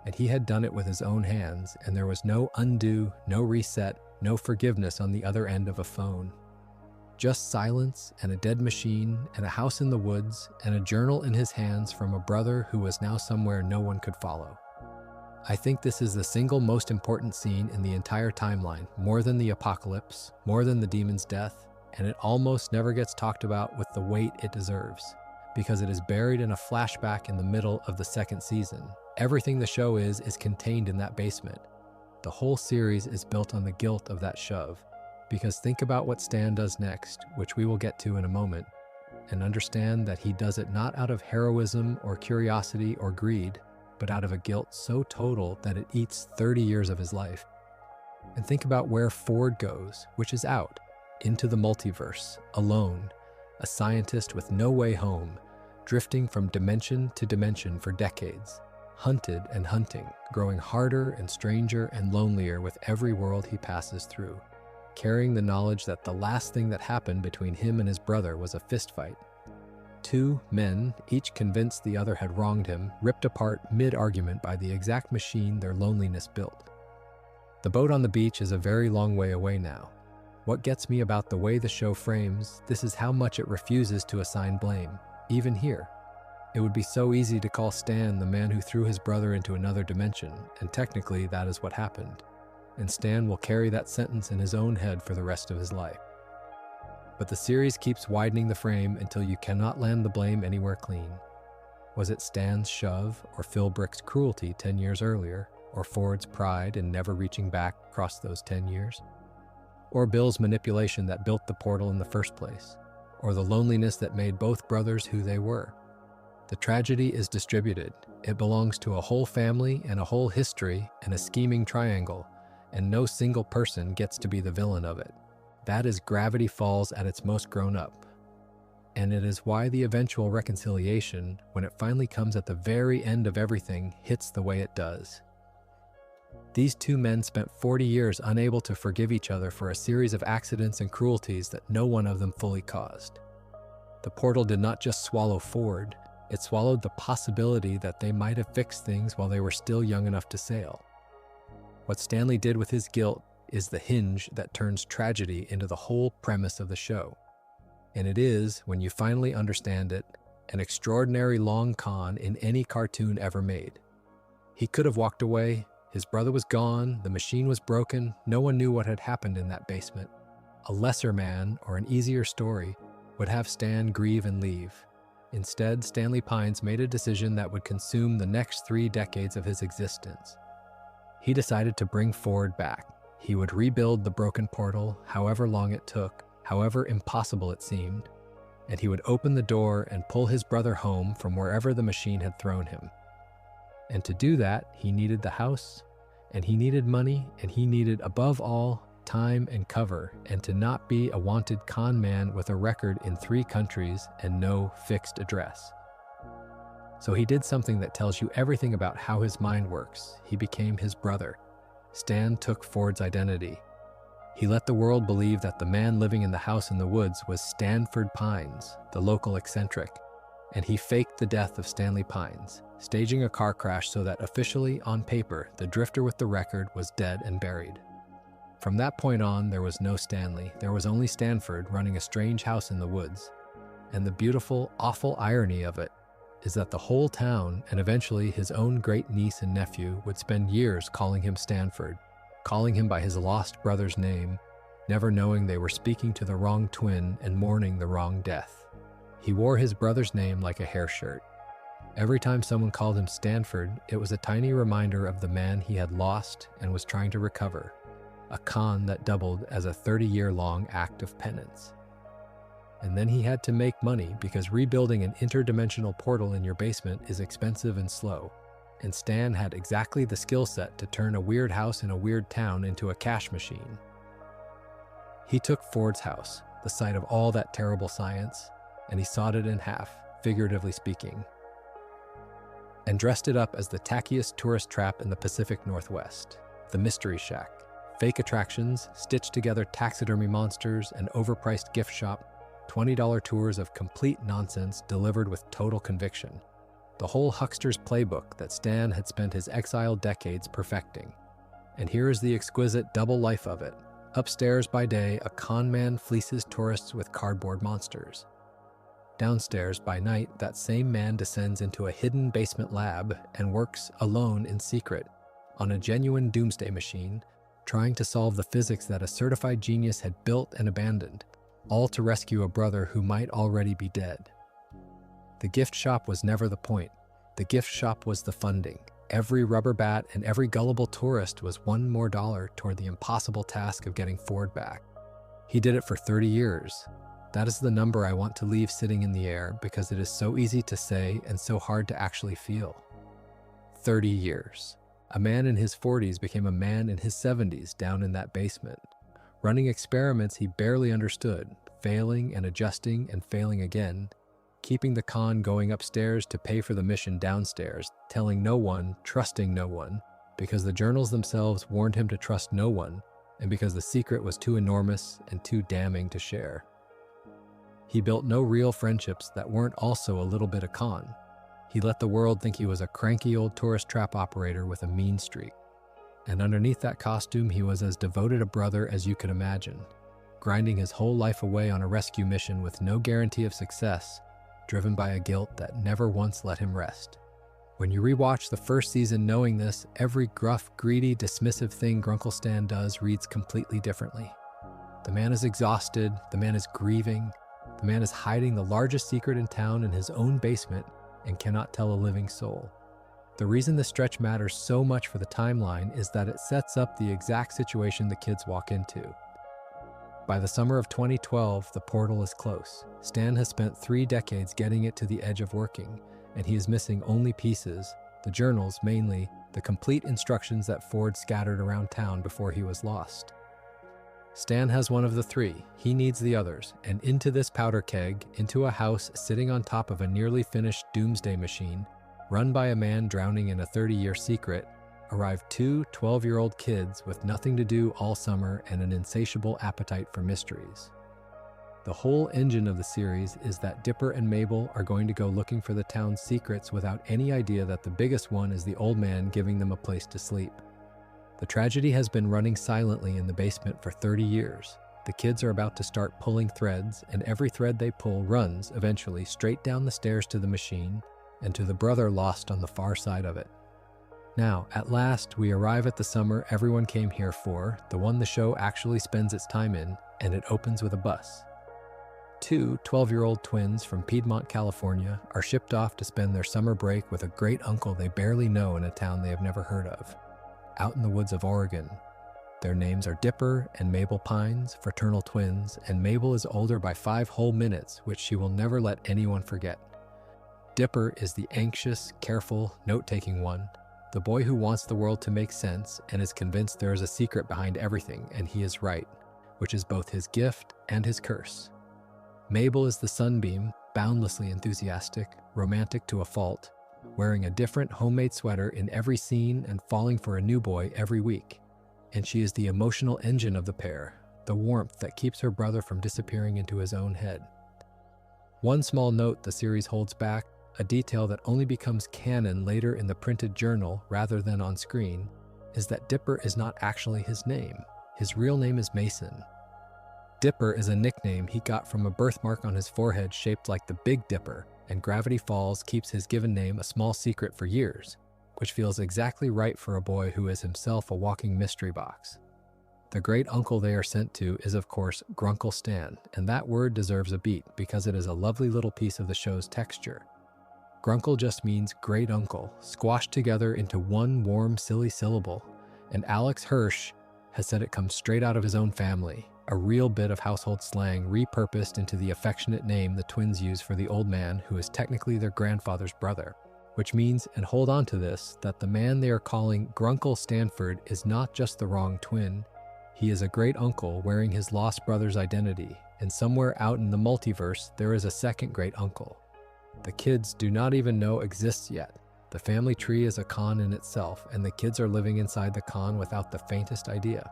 And he had done it with his own hands, and there was no undo, no reset, no forgiveness on the other end of a phone. Just silence and a dead machine and a house in the woods and a journal in his hands from a brother who was now somewhere no one could follow. I think this is the single most important scene in the entire timeline, more than the apocalypse, more than the demon's death, and it almost never gets talked about with the weight it deserves, because it is buried in a flashback in the middle of the second season. Everything the show is contained in that basement. The whole series is built on the guilt of that shove, because think about what Stan does next, which we will get to in a moment, and understand that he does it not out of heroism or curiosity or greed, but out of a guilt so total that it eats 30 years of his life. And think about where Ford goes, which is out, into the multiverse, alone, a scientist with no way home, drifting from dimension to dimension for decades. hunted and hunting, growing harder and stranger and lonelier with every world he passes through, carrying the knowledge that the last thing that happened between him and his brother was a fistfight. Two men, each convinced the other had wronged him, ripped apart mid-argument by the exact machine their loneliness built. The boat on the beach is a very long way away now. What gets me about the way the show frames this is how much it refuses to assign blame, even here. It would be so easy to call Stan the man who threw his brother into another dimension, and technically that is what happened. And Stan will carry that sentence in his own head for the rest of his life. But the series keeps widening the frame until you cannot land the blame anywhere clean. Was it Stan's shove or Phil Brick's cruelty 10 years earlier, or Ford's pride in never reaching back across those 10 years? Or Bill's manipulation that built the portal in the first place, or the loneliness that made both brothers who they were? The tragedy is distributed. It belongs to a whole family and a whole history and a scheming triangle, and no single person gets to be the villain of it. That is Gravity Falls at its most grown up. And it is why the eventual reconciliation, when it finally comes at the very end of everything, hits the way it does. These two men spent 40 years unable to forgive each other for a series of accidents and cruelties that no one of them fully caused. The portal did not just swallow Ford, it swallowed the possibility that they might have fixed things while they were still young enough to sail. What Stanley did with his guilt is the hinge that turns tragedy into the whole premise of the show. And it is, when you finally understand it, an extraordinary long con in any cartoon ever made. He could have walked away. His brother was gone, the machine was broken, no one knew what had happened in that basement. A lesser man, or an easier story, would have Stan grieve and leave. Instead, Stanley Pines made a decision that would consume the next 3 decades of his existence. He decided to bring Ford back. He would rebuild the broken portal, however long it took, however impossible it seemed, and he would open the door and pull his brother home from wherever the machine had thrown him. And to do that, he needed the house, and he needed money, and he needed, above all, time and cover, and to not be a wanted con man with a record in 3 countries and no fixed address. So he did something that tells you everything about how his mind works. He became his brother. Stan took Ford's identity. He let the world believe that the man living in the house in the woods was Stanford Pines, the local eccentric, and he faked the death of Stanley Pines, staging a car crash so that officially, on paper, the drifter with the record was dead and buried. From that point on, there was no Stanley. There was only Stanford running a strange house in the woods. And the beautiful, awful irony of it is that the whole town, and eventually his own great niece and nephew, would spend years calling him Stanford, calling him by his lost brother's name, never knowing they were speaking to the wrong twin and mourning the wrong death. He wore his brother's name like a hair shirt. Every time someone called him Stanford, it was a tiny reminder of the man he had lost and was trying to recover, a con that doubled as a 30-year-long act of penance. And then he had to make money because rebuilding an interdimensional portal in your basement is expensive and slow, and Stan had exactly the skill set to turn a weird house in a weird town into a cash machine. He took Ford's house, the site of all that terrible science, and he sawed it in half, figuratively speaking, and dressed it up as the tackiest tourist trap in the Pacific Northwest, the Mystery Shack. Fake attractions, stitched-together taxidermy monsters, and overpriced gift shop, $20 tours of complete nonsense delivered with total conviction. The whole huckster's playbook that Stan had spent his exiled decades perfecting. And here is the exquisite double life of it. Upstairs by day, a con man fleeces tourists with cardboard monsters. Downstairs by night, that same man descends into a hidden basement lab and works alone in secret on a genuine doomsday machine, trying to solve the physics that a certified genius had built and abandoned, all to rescue a brother who might already be dead. The gift shop was never the point. The gift shop was the funding. Every rubber bat and every gullible tourist was $1 more toward the impossible task of getting Ford back. He did it for 30 years. That is the number I want to leave sitting in the air because it is so easy to say and so hard to actually feel. 30 years. A man in his 40s became a man in his 70s down in that basement, running experiments he barely understood, failing and adjusting and failing again, keeping the con going upstairs to pay for the mission downstairs, telling no one, trusting no one, because the journals themselves warned him to trust no one, and because the secret was too enormous and too damning to share. He built no real friendships that weren't also a little bit a con. He let the world think he was a cranky old tourist trap operator with a mean streak. And underneath that costume, he was as devoted a brother as you could imagine, grinding his whole life away on a rescue mission with no guarantee of success, driven by a guilt that never once let him rest. When you rewatch the first season knowing this, every gruff, greedy, dismissive thing Grunkle Stan does reads completely differently. The man is exhausted, the man is grieving, the man is hiding the largest secret in town in his own basement and cannot tell a living soul. The reason this stretch matters so much for the timeline is that it sets up the exact situation the kids walk into. By the summer of 2012, the portal is close. Stan has spent 3 decades getting it to the edge of working, and he is missing only pieces, the journals mainly, the complete instructions that Ford scattered around town before he was lost. Stan has one of the 3, he needs the others, and into this powder keg, into a house sitting on top of a nearly finished doomsday machine, run by a man drowning in a 30-year secret, arrived 2 12-year-old kids with nothing to do all summer and an insatiable appetite for mysteries. The whole engine of the series is that Dipper and Mabel are going to go looking for the town's secrets without any idea that the biggest one is the old man giving them a place to sleep. The tragedy has been running silently in the basement for 30 years. The kids are about to start pulling threads, and every thread they pull runs, eventually, straight down the stairs to the machine and to the brother lost on the far side of it. Now, at last, we arrive at the summer everyone came here for, the one the show actually spends its time in, and it opens with a bus. 2 12-year-old twins from Piedmont, California, are shipped off to spend their summer break with a great uncle they barely know in a town they have never heard of, out in the woods of Oregon. Their names are Dipper and Mabel Pines, fraternal twins, and Mabel is older by 5 whole minutes, which she will never let anyone forget. Dipper is the anxious, careful, note-taking one, the boy who wants the world to make sense and is convinced there is a secret behind everything, and he is right, which is both his gift and his curse. Mabel is the sunbeam, boundlessly enthusiastic, romantic to a fault, wearing a different homemade sweater in every scene and falling for a new boy every week. And she is the emotional engine of the pair, the warmth that keeps her brother from disappearing into his own head. One small note the series holds back, a detail that only becomes canon later in the printed journal rather than on screen, is that Dipper is not actually his name. His real name is Mason. Dipper is a nickname he got from a birthmark on his forehead shaped like the Big Dipper, and Gravity Falls keeps his given name a small secret for years, which feels exactly right for a boy who is himself a walking mystery box. The great uncle they are sent to is, of course, Grunkle Stan, and that word deserves a beat because it is a lovely little piece of the show's texture. Grunkle just means great uncle, squashed together into one warm, silly syllable, and Alex Hirsch has said it comes straight out of his own family, a real bit of household slang repurposed into the affectionate name the twins use for the old man who is technically their grandfather's brother, which means, and hold on to this, that the man they are calling Grunkle Stanford is not just the wrong twin. He is a great uncle wearing his lost brother's identity, and somewhere out in the multiverse there is a second great uncle. The kids do not even know exists yet. The family tree is a con in itself, and the kids are living inside the con without the faintest idea.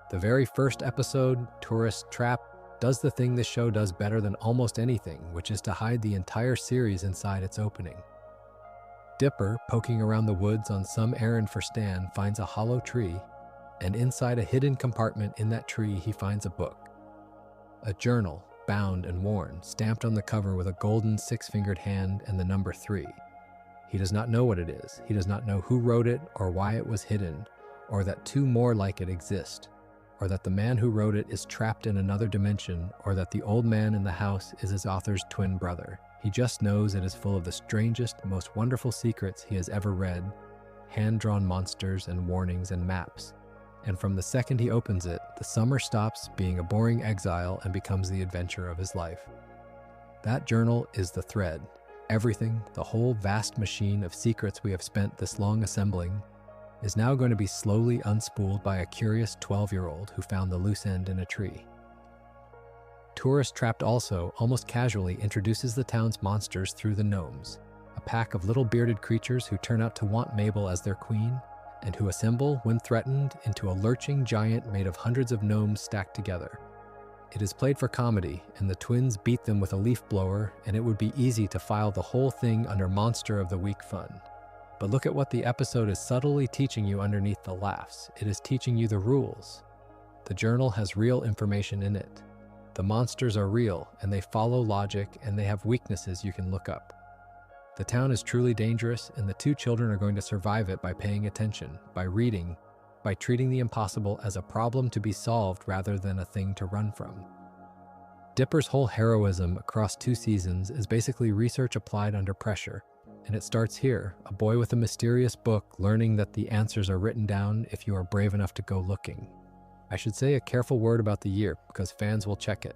The very first episode, Tourist Trap, does the thing this show does better than almost anything, which is to hide the entire series inside its opening. Dipper, poking around the woods on some errand for Stan, finds a hollow tree, and inside a hidden compartment in that tree he finds a book. A journal, bound and worn, stamped on the cover with a golden 6-fingered hand and the number 3. He does not know what it is. He does not know who wrote it or why it was hidden, or that 2 more like it exist, or that the man who wrote it is trapped in another dimension, or that the old man in the house is his author's twin brother. He just knows it is full of the strangest, most wonderful secrets he has ever read, hand-drawn monsters and warnings and maps. And from the second he opens it, the summer stops being a boring exile and becomes the adventure of his life. That journal is the thread. Everything, the whole vast machine of secrets we have spent this long assembling, is now going to be slowly unspooled by a curious 12-year-old who found the loose end in a tree. Tourist Trapped also, almost casually, introduces the town's monsters through the gnomes, a pack of little bearded creatures who turn out to want Mabel as their queen, and who assemble, when threatened, into a lurching giant made of hundreds of gnomes stacked together. It is played for comedy, and the twins beat them with a leaf blower, and it would be easy to file the whole thing under Monster of the Week fun. But look at what the episode is subtly teaching you underneath the laughs. It is teaching you the rules. The journal has real information in it. The monsters are real, and they follow logic, and they have weaknesses you can look up. The town is truly dangerous, and the two children are going to survive it by paying attention, by reading, by treating the impossible as a problem to be solved rather than a thing to run from. Dipper's whole heroism across 2 seasons is basically research applied under pressure, and it starts here, a boy with a mysterious book learning that the answers are written down if you are brave enough to go looking. I should say a careful word about the year, because fans will check it.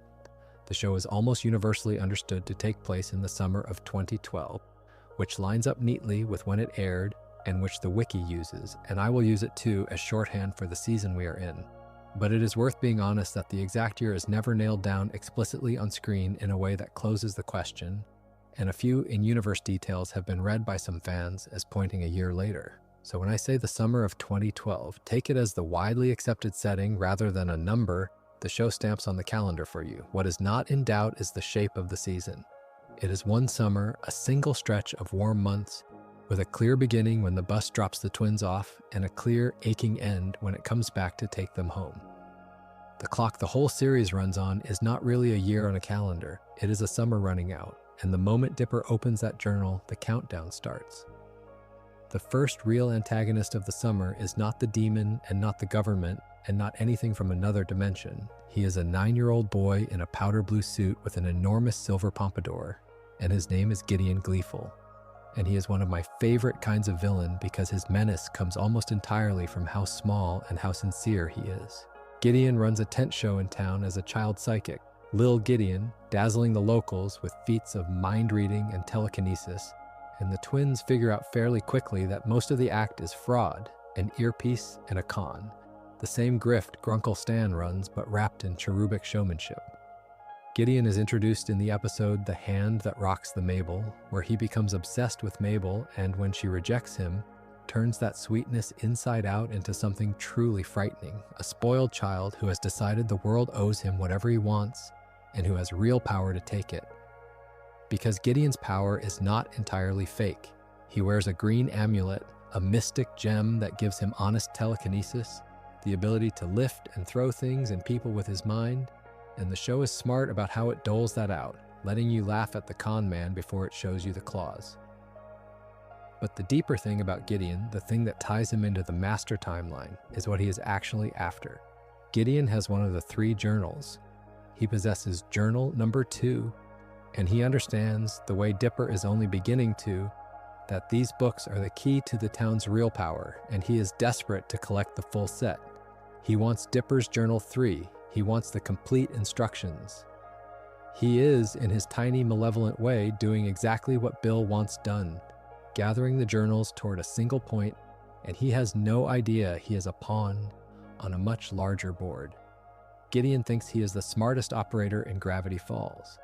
The show is almost universally understood to take place in the summer of 2012, which lines up neatly with when it aired and which the wiki uses, and I will use it too as shorthand for the season we are in. But it is worth being honest that the exact year is never nailed down explicitly on screen in a way that closes the question, and a few in-universe details have been read by some fans as pointing a year later. So when I say the summer of 2012, take it as the widely accepted setting rather than a number the show stamps on the calendar for you. What is not in doubt is the shape of the season. It is one summer, a single stretch of warm months, with a clear beginning when the bus drops the twins off, and a clear, aching end when it comes back to take them home. The clock the whole series runs on is not really a year on a calendar, it is a summer running out, and the moment Dipper opens that journal, the countdown starts. The first real antagonist of the summer is not the demon and not the government and not anything from another dimension. He is a 9-year-old boy in a powder blue suit with an enormous silver pompadour, and his name is Gideon Gleeful. And he is one of my favorite kinds of villain because his menace comes almost entirely from how small and how sincere he is. Gideon runs a tent show in town as a child psychic, Lil Gideon, dazzling the locals with feats of mind reading and telekinesis, and the twins figure out fairly quickly that most of the act is fraud, an earpiece, and a con. The same grift Grunkle Stan runs, but wrapped in cherubic showmanship. Gideon is introduced in the episode The Hand That Rocks the Mabel, where he becomes obsessed with Mabel and, when she rejects him, turns that sweetness inside out into something truly frightening, a spoiled child who has decided the world owes him whatever he wants and who has real power to take it. Because Gideon's power is not entirely fake. He wears a green amulet, a mystic gem that gives him honest telekinesis, the ability to lift and throw things and people with his mind, and the show is smart about how it doles that out, letting you laugh at the con man before it shows you the claws. But the deeper thing about Gideon, the thing that ties him into the master timeline, is what he is actually after. Gideon has one of the 3 journals. He possesses journal number 2, and he understands, the way Dipper is only beginning to, that these books are the key to the town's real power, and he is desperate to collect the full set. He wants Dipper's Journal 3. He wants the complete instructions. He is, in his tiny, malevolent way, doing exactly what Bill wants done, gathering the journals toward a single point, and he has no idea he is a pawn on a much larger board. Gideon thinks he is the smartest operator in Gravity Falls.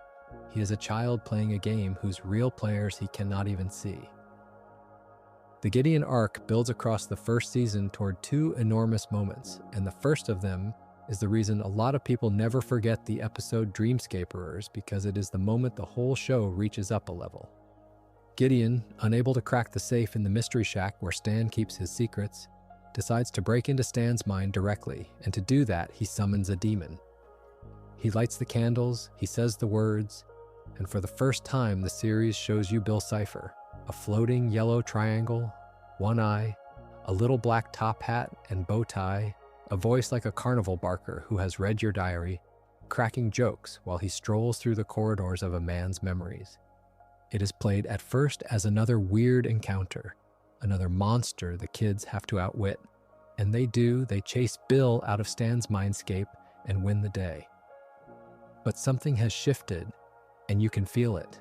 He is a child playing a game whose real players he cannot even see. The Gideon arc builds across the first season toward 2 enormous moments, and the first of them is the reason a lot of people never forget the episode Dreamscaperers, because it is the moment the whole show reaches up a level. Gideon, unable to crack the safe in the Mystery Shack where Stan keeps his secrets, decides to break into Stan's mind directly, and to do that he summons a demon. He lights the candles, he says the words, and for the first time the series shows you Bill Cipher, a floating yellow triangle, one eye, a little black top hat and bow tie, a voice like a carnival barker who has read your diary, cracking jokes while he strolls through the corridors of a man's memories. It is played at first as another weird encounter, another monster the kids have to outwit, and they do. They chase Bill out of Stan's mindscape and win the day. But something has shifted, and you can feel it.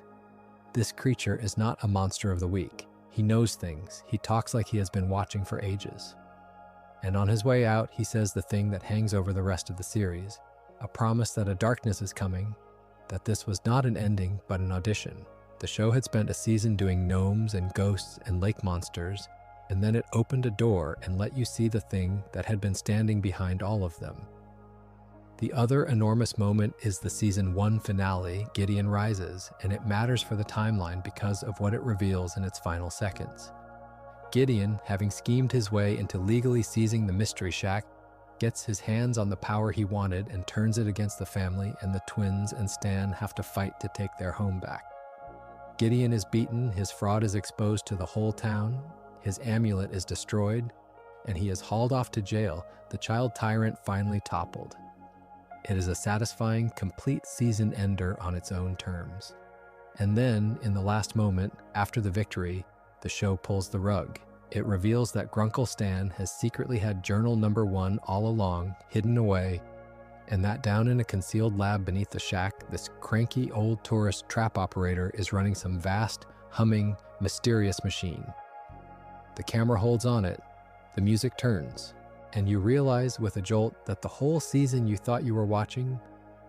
This creature is not a monster of the week. He knows things. He talks like he has been watching for ages. And on his way out, he says the thing that hangs over the rest of the series, a promise that a darkness is coming, that this was not an ending but an audition. The show had spent a season doing gnomes and ghosts and lake monsters, and then it opened a door and let you see the thing that had been standing behind all of them. The other enormous moment is the season 1 finale, Gideon Rises, and it matters for the timeline because of what it reveals in its final seconds. Gideon, having schemed his way into legally seizing the Mystery Shack, gets his hands on the power he wanted and turns it against the family, and the twins and Stan have to fight to take their home back. Gideon is beaten, his fraud is exposed to the whole town, his amulet is destroyed, and he is hauled off to jail, the child tyrant finally toppled. It is a satisfying, complete season ender on its own terms. And then, in the last moment, after the victory, the show pulls the rug. It reveals that Grunkle Stan has secretly had journal number 1 all along, hidden away, and that down in a concealed lab beneath the shack, this cranky old tourist trap operator is running some vast, humming, mysterious machine. The camera holds on it, the music turns, and you realize with a jolt that the whole season you thought you were watching,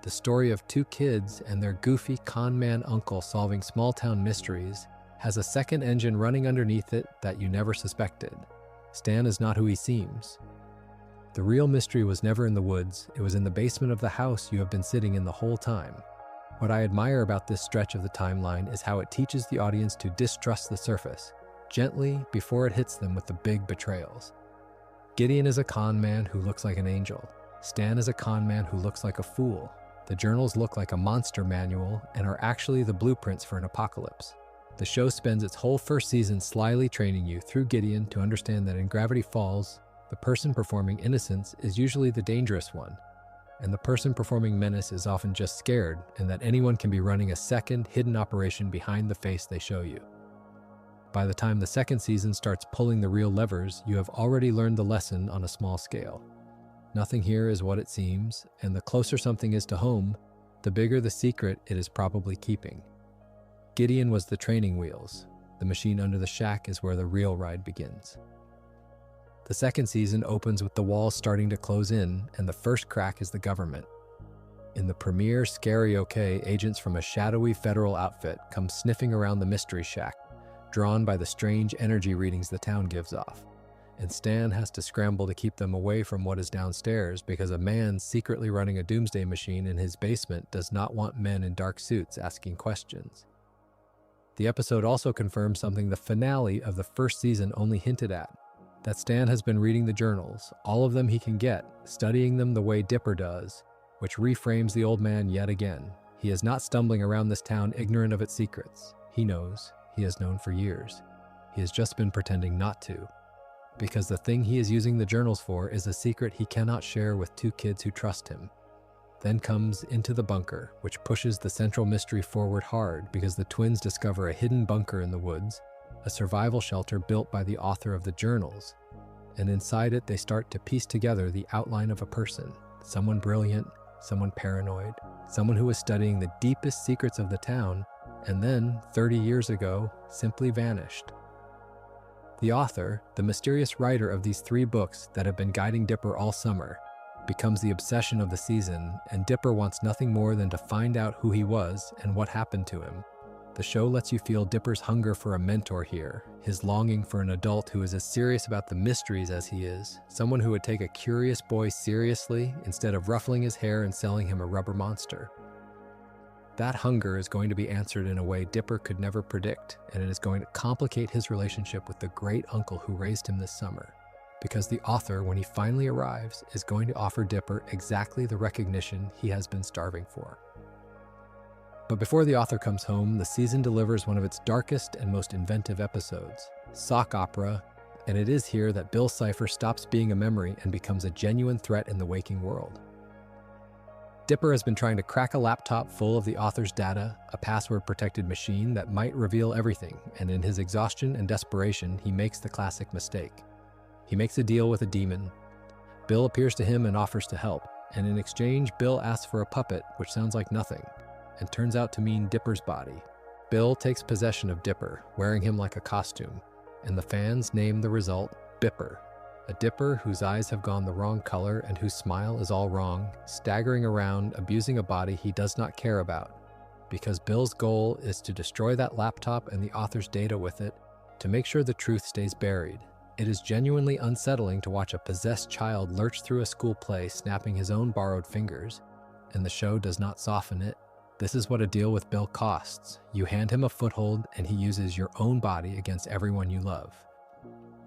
the story of 2 kids and their goofy con man uncle solving small-town mysteries, has a second engine running underneath it that you never suspected. Stan is not who he seems. The real mystery was never in the woods, it was in the basement of the house you have been sitting in the whole time. What I admire about this stretch of the timeline is how it teaches the audience to distrust the surface, gently before it hits them with the big betrayals. Gideon is a con man who looks like an angel. Stan is a con man who looks like a fool. The journals look like a monster manual and are actually the blueprints for an apocalypse. The show spends its whole first season slyly training you through Gideon to understand that in Gravity Falls, the person performing innocence is usually the dangerous one, and the person performing menace is often just scared, and that anyone can be running a second, hidden operation behind the face they show you. By the time the second season starts pulling the real levers, you have already learned the lesson on a small scale. Nothing here is what it seems, and the closer something is to home, the bigger the secret it is probably keeping. Gideon was the training wheels. The machine under the shack is where the real ride begins. The second season opens with the walls starting to close in, and the first crack is the government. In the premiere Scary OK, agents from a shadowy federal outfit come sniffing around the Mystery Shack, drawn by the strange energy readings the town gives off. And Stan has to scramble to keep them away from what is downstairs because a man secretly running a doomsday machine in his basement does not want men in dark suits asking questions. The episode also confirms something the finale of the first season only hinted at, that Stan has been reading the journals, all of them he can get, studying them the way Dipper does, which reframes the old man yet again. He is not stumbling around this town ignorant of its secrets. He knows. He has known for years. He has just been pretending not to, because the thing he is using the journals for is a secret he cannot share with 2 kids who trust him. Then comes Into the Bunker, which pushes the central mystery forward hard because the twins discover a hidden bunker in the woods, a survival shelter built by the author of the journals, and inside it they start to piece together the outline of a person, someone brilliant, someone paranoid, someone who is studying the deepest secrets of the town, and then, 30 years ago, simply vanished. The author, the mysterious writer of these 3 books that have been guiding Dipper all summer, becomes the obsession of the season, and Dipper wants nothing more than to find out who he was and what happened to him. The show lets you feel Dipper's hunger for a mentor here, his longing for an adult who is as serious about the mysteries as he is, someone who would take a curious boy seriously instead of ruffling his hair and selling him a rubber monster. That hunger is going to be answered in a way Dipper could never predict, and it is going to complicate his relationship with the great uncle who raised him this summer. Because the author, when he finally arrives, is going to offer Dipper exactly the recognition he has been starving for. But before the author comes home, the season delivers one of its darkest and most inventive episodes, Sock Opera, and it is here that Bill Cipher stops being a memory and becomes a genuine threat in the waking world. Dipper has been trying to crack a laptop full of the author's data, a password-protected machine that might reveal everything, and in his exhaustion and desperation, he makes the classic mistake. He makes a deal with a demon. Bill appears to him and offers to help, and in exchange, Bill asks for a puppet, which sounds like nothing, and turns out to mean Dipper's body. Bill takes possession of Dipper, wearing him like a costume, and the fans name the result Bipper. A dipper whose eyes have gone the wrong color and whose smile is all wrong, staggering around, abusing a body he does not care about. Because Bill's goal is to destroy that laptop and the author's data with it, to make sure the truth stays buried. It is genuinely unsettling to watch a possessed child lurch through a school play snapping his own borrowed fingers, and the show does not soften it. This is what a deal with Bill costs. You hand him a foothold and he uses your own body against everyone you love.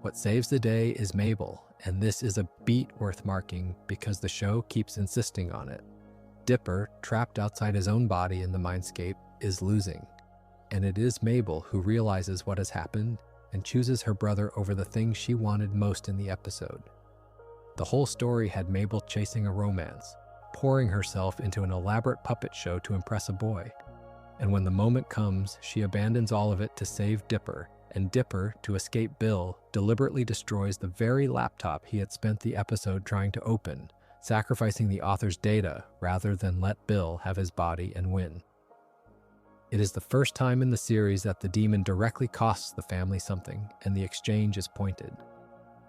What saves the day is Mabel, and this is a beat worth marking because the show keeps insisting on it. Dipper, trapped outside his own body in the mindscape, is losing, and it is Mabel who realizes what has happened and chooses her brother over the thing she wanted most in the episode. The whole story had Mabel chasing a romance, pouring herself into an elaborate puppet show to impress a boy. And when the moment comes, she abandons all of it to save Dipper, and Dipper, to escape Bill, deliberately destroys the very laptop he had spent the episode trying to open, sacrificing the author's data rather than let Bill have his body and win. It is the first time in the series that the demon directly costs the family something, and the exchange is pointed.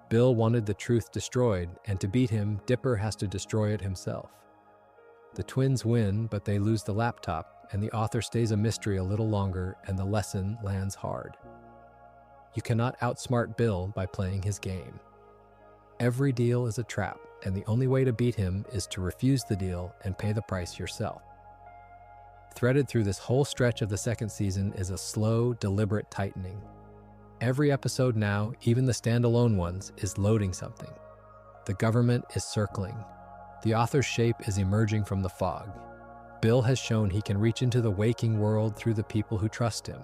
Bill wanted the truth destroyed, and to beat him, Dipper has to destroy it himself. The twins win, but they lose the laptop, and the author stays a mystery a little longer, and the lesson lands hard. You cannot outsmart Bill by playing his game. Every deal is a trap, and the only way to beat him is to refuse the deal and pay the price yourself. Threaded through this whole stretch of the second season is a slow, deliberate tightening. Every episode now, even the standalone ones, is loading something. The government is circling. The author's shape is emerging from the fog. Bill has shown he can reach into the waking world through the people who trust him.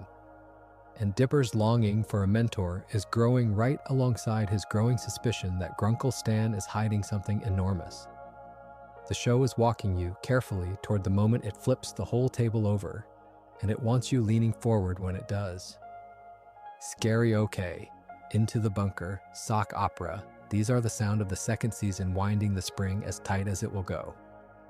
And Dipper's longing for a mentor is growing right alongside his growing suspicion that Grunkle Stan is hiding something enormous. The show is walking you carefully toward the moment it flips the whole table over, and it wants you leaning forward when it does. Scary okay, Into the Bunker, Sock Opera, these are the sound of the second season winding the spring as tight as it will go.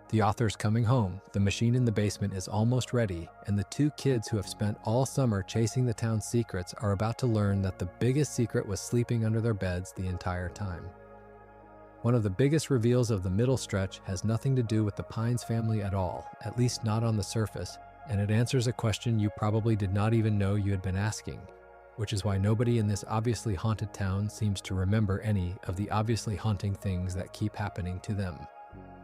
The author's coming home, the machine in the basement is almost ready, and the two kids who have spent all summer chasing the town's secrets are about to learn that the biggest secret was sleeping under their beds the entire time. One of the biggest reveals of the middle stretch has nothing to do with the Pines family at all, at least not on the surface, and it answers a question you probably did not even know you had been asking, which is why nobody in this obviously haunted town seems to remember any of the obviously haunting things that keep happening to them.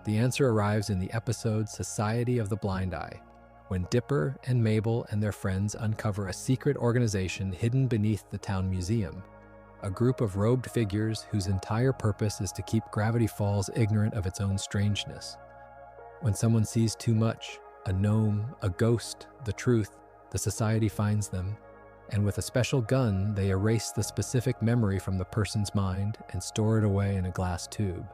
The answer arrives in the episode Society of the Blind Eye, when Dipper and Mabel and their friends uncover a secret organization hidden beneath the town museum, a group of robed figures whose entire purpose is to keep Gravity Falls ignorant of its own strangeness. When someone sees too much, a gnome, a ghost, the truth, the society finds them, and with a special gun, they erase the specific memory from the person's mind and store it away in a glass tube.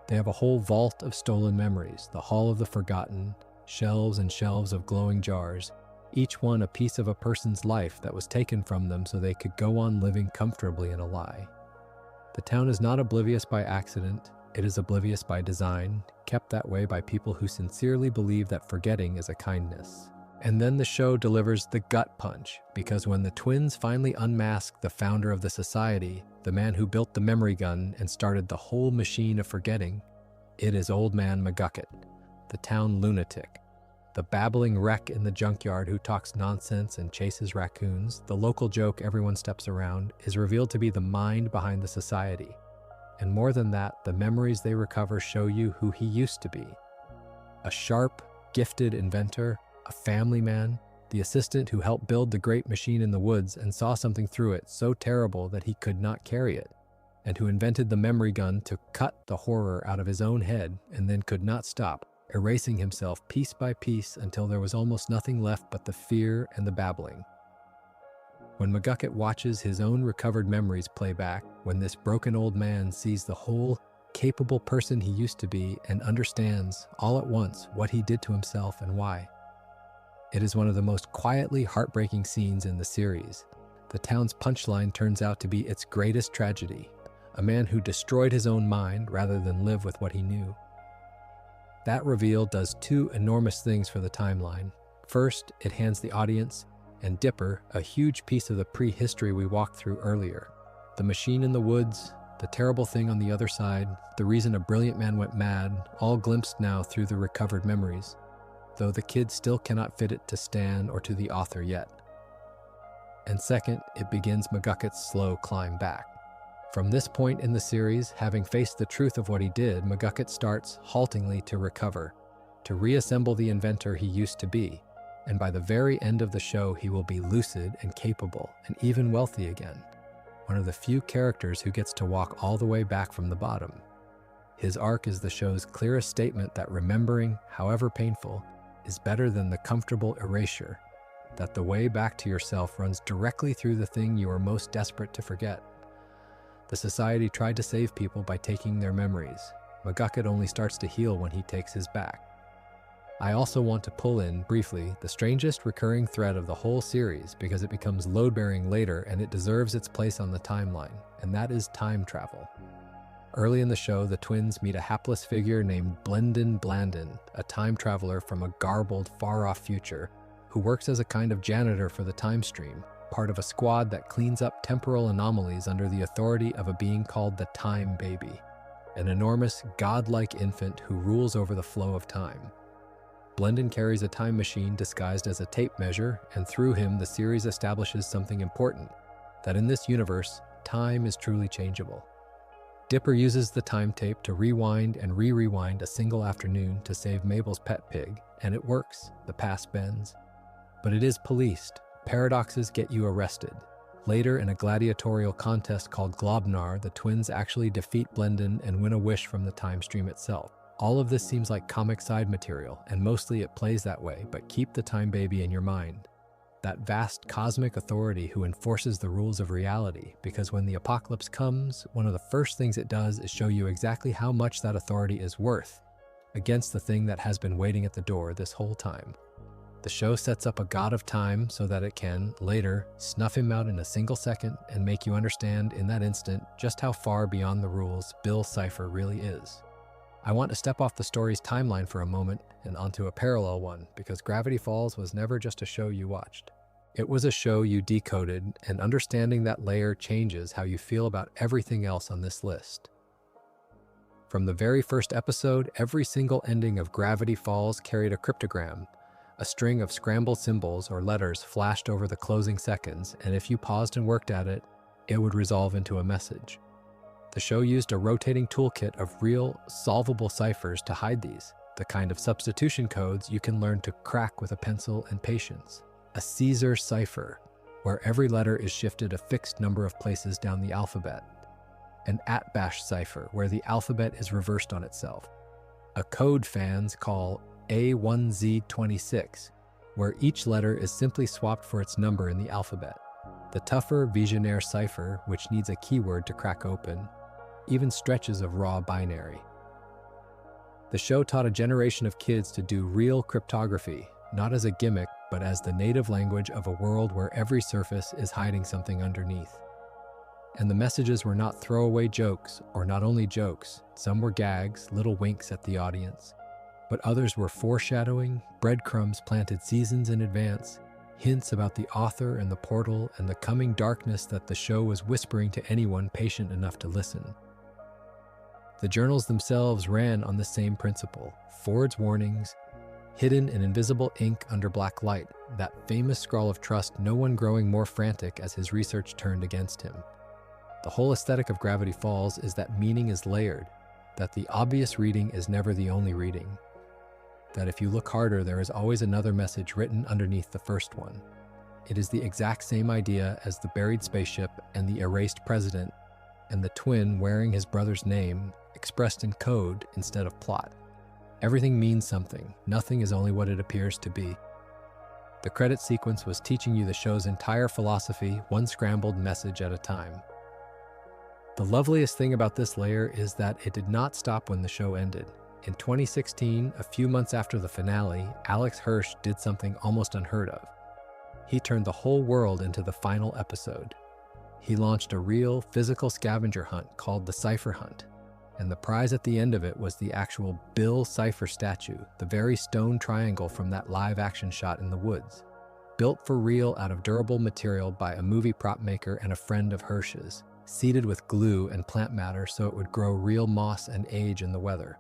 They have a whole vault of stolen memories, the Hall of the Forgotten, shelves and shelves of glowing jars, each one a piece of a person's life that was taken from them so they could go on living comfortably in a lie. The town is not oblivious by accident, it is oblivious by design, kept that way by people who sincerely believe that forgetting is a kindness. And then the show delivers the gut punch, because when the twins finally unmask the founder of the society, the man who built the memory gun and started the whole machine of forgetting, it is Old Man McGucket, the town lunatic, the babbling wreck in the junkyard who talks nonsense and chases raccoons, the local joke everyone steps around, is revealed to be the mind behind the society. And more than that, the memories they recover show you who he used to be. A sharp, gifted inventor, a family man, the assistant who helped build the great machine in the woods and saw something through it so terrible that he could not carry it, and who invented the memory gun to cut the horror out of his own head and then could not stop, erasing himself piece by piece until there was almost nothing left but the fear and the babbling. When McGucket watches his own recovered memories play back, when this broken old man sees the whole capable person he used to be and understands all at once what he did to himself and why, it is one of the most quietly heartbreaking scenes in the series. The town's punchline turns out to be its greatest tragedy, a man who destroyed his own mind rather than live with what he knew. That reveal does two enormous things for the timeline. First, it hands the audience and Dipper a huge piece of the prehistory we walked through earlier. The machine in the woods, The terrible thing on the other side, the reason a brilliant man went mad, all glimpsed now through the recovered memories, though the kid still cannot fit it to Stan or to the author yet. And second, it begins McGucket's slow climb back. From this point in the series, having faced the truth of what he did, McGucket starts, haltingly, to recover, to reassemble the inventor he used to be, and by the very end of the show he will be lucid and capable and even wealthy again. One of the few characters who gets to walk all the way back from the bottom. His arc is the show's clearest statement that remembering, however painful, is better than the comfortable erasure, that the way back to yourself runs directly through the thing you are most desperate to forget. The society tried to save people by taking their memories. McGucket only starts to heal when he takes his back. I also want to pull in, briefly, the strangest recurring thread of the whole series because it becomes load-bearing later and it deserves its place on the timeline, and that is time travel. Early in the show, the twins meet a hapless figure named Blendin Blandin, a time traveler from a garbled, far-off future, who works as a kind of janitor for the time stream, part of a squad that cleans up temporal anomalies under the authority of a being called the Time Baby, an enormous, godlike infant who rules over the flow of time. Blendin carries a time machine disguised as a tape measure, and through him the series establishes something important, that in this universe, time is truly changeable. Dipper uses the time tape to rewind and re-rewind a single afternoon to save Mabel's pet pig, and it works, the past bends. But it is policed. Paradoxes get you arrested. Later, in a gladiatorial contest called Globnar, the twins actually defeat Blendin and win a wish from the time stream itself. All of this seems like comic side material, and mostly it plays that way, but keep the Time Baby in your mind. That vast cosmic authority who enforces the rules of reality, because when the apocalypse comes, one of the first things it does is show you exactly how much that authority is worth, against the thing that has been waiting at the door this whole time. The show sets up a god of time so that it can, later, snuff him out in a single second and make you understand in that instant just how far beyond the rules Bill Cipher really is. I want to step off the story's timeline for a moment and onto a parallel one, because Gravity Falls was never just a show you watched. It was a show you decoded, and understanding that layer changes how you feel about everything else on this list. From the very first episode, every single ending of Gravity Falls carried a cryptogram, a string of scrambled symbols or letters flashed over the closing seconds, and if you paused and worked at it, it would resolve into a message. The show used a rotating toolkit of real, solvable ciphers to hide these, the kind of substitution codes you can learn to crack with a pencil and patience. A Caesar cipher, where every letter is shifted a fixed number of places down the alphabet. An Atbash cipher, where the alphabet is reversed on itself. A code fans call A1Z26, where each letter is simply swapped for its number in the alphabet. The tougher Visionaire cipher, which needs a keyword to crack open, even stretches of raw binary. The show taught a generation of kids to do real cryptography, not as a gimmick, but as the native language of a world where every surface is hiding something underneath. And the messages were not throwaway jokes, or not only jokes, some were gags, little winks at the audience, but others were foreshadowing, breadcrumbs planted seasons in advance, hints about the author and the portal and the coming darkness that the show was whispering to anyone patient enough to listen. The journals themselves ran on the same principle, Ford's warnings, hidden in invisible ink under black light, that famous scrawl of trust, no one growing more frantic as his research turned against him. The whole aesthetic of Gravity Falls is that meaning is layered, that the obvious reading is never the only reading, that if you look harder, there is always another message written underneath the first one. It is the exact same idea as the buried spaceship and the erased president, and the twin wearing his brother's name, expressed in code instead of plot. Everything means something. Nothing is only what it appears to be. The credit sequence was teaching you the show's entire philosophy, one scrambled message at a time. The loveliest thing about this layer is that it did not stop when the show ended. In 2016, a few months after the finale, Alex Hirsch did something almost unheard of. He turned the whole world into the final episode. He launched a real, physical scavenger hunt called the Cipher Hunt, and the prize at the end of it was the actual Bill Cipher statue, the very stone triangle from that live-action shot in the woods. Built for real out of durable material by a movie prop maker and a friend of Hirsch's, seeded with glue and plant matter so it would grow real moss and age in the weather.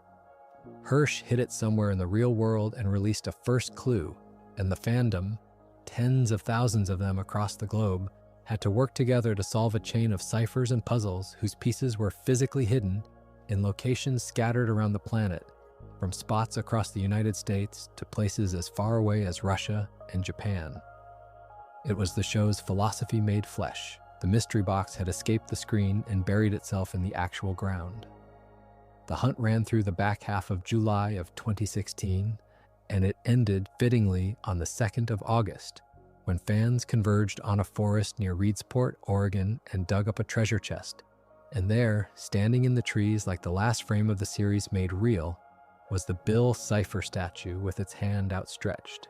Hirsch hid it somewhere in the real world and released a first clue, and the fandom, tens of thousands of them across the globe, had to work together to solve a chain of ciphers and puzzles whose pieces were physically hidden in locations scattered around the planet, from spots across the United States to places as far away as Russia and Japan. It was the show's philosophy made flesh. The mystery box had escaped the screen and buried itself in the actual ground. The hunt ran through the back half of July of 2016, and it ended fittingly on the 2nd of August, when fans converged on a forest near Reedsport, Oregon, and dug up a treasure chest. And there, standing in the trees like the last frame of the series made real, was the Bill Cipher statue with its hand outstretched.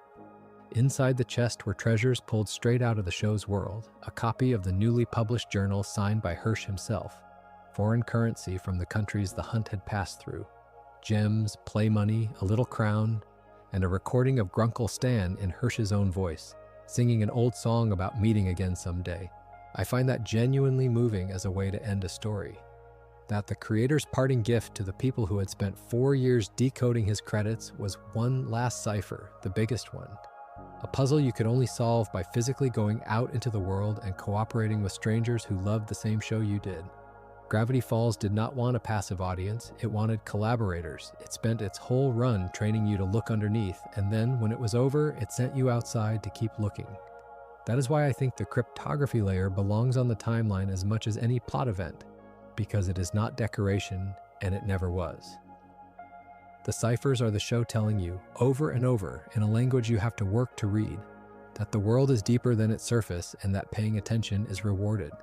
Inside the chest were treasures pulled straight out of the show's world, a copy of the newly published journal signed by Hirsch himself, foreign currency from the countries the hunt had passed through, gems, play money, a little crown, and a recording of Grunkle Stan in Hirsch's own voice, singing an old song about meeting again someday. I find that genuinely moving as a way to end a story. That the creator's parting gift to the people who had spent 4 years decoding his credits was one last cipher, the biggest one. A puzzle you could only solve by physically going out into the world and cooperating with strangers who loved the same show you did. Gravity Falls did not want a passive audience, it wanted collaborators. It spent its whole run training you to look underneath, and then, when it was over, it sent you outside to keep looking. That is why I think the cryptography layer belongs on the timeline as much as any plot event, because it is not decoration, and it never was. The ciphers are the show telling you, over and over, in a language you have to work to read, that the world is deeper than its surface and that paying attention is rewarded.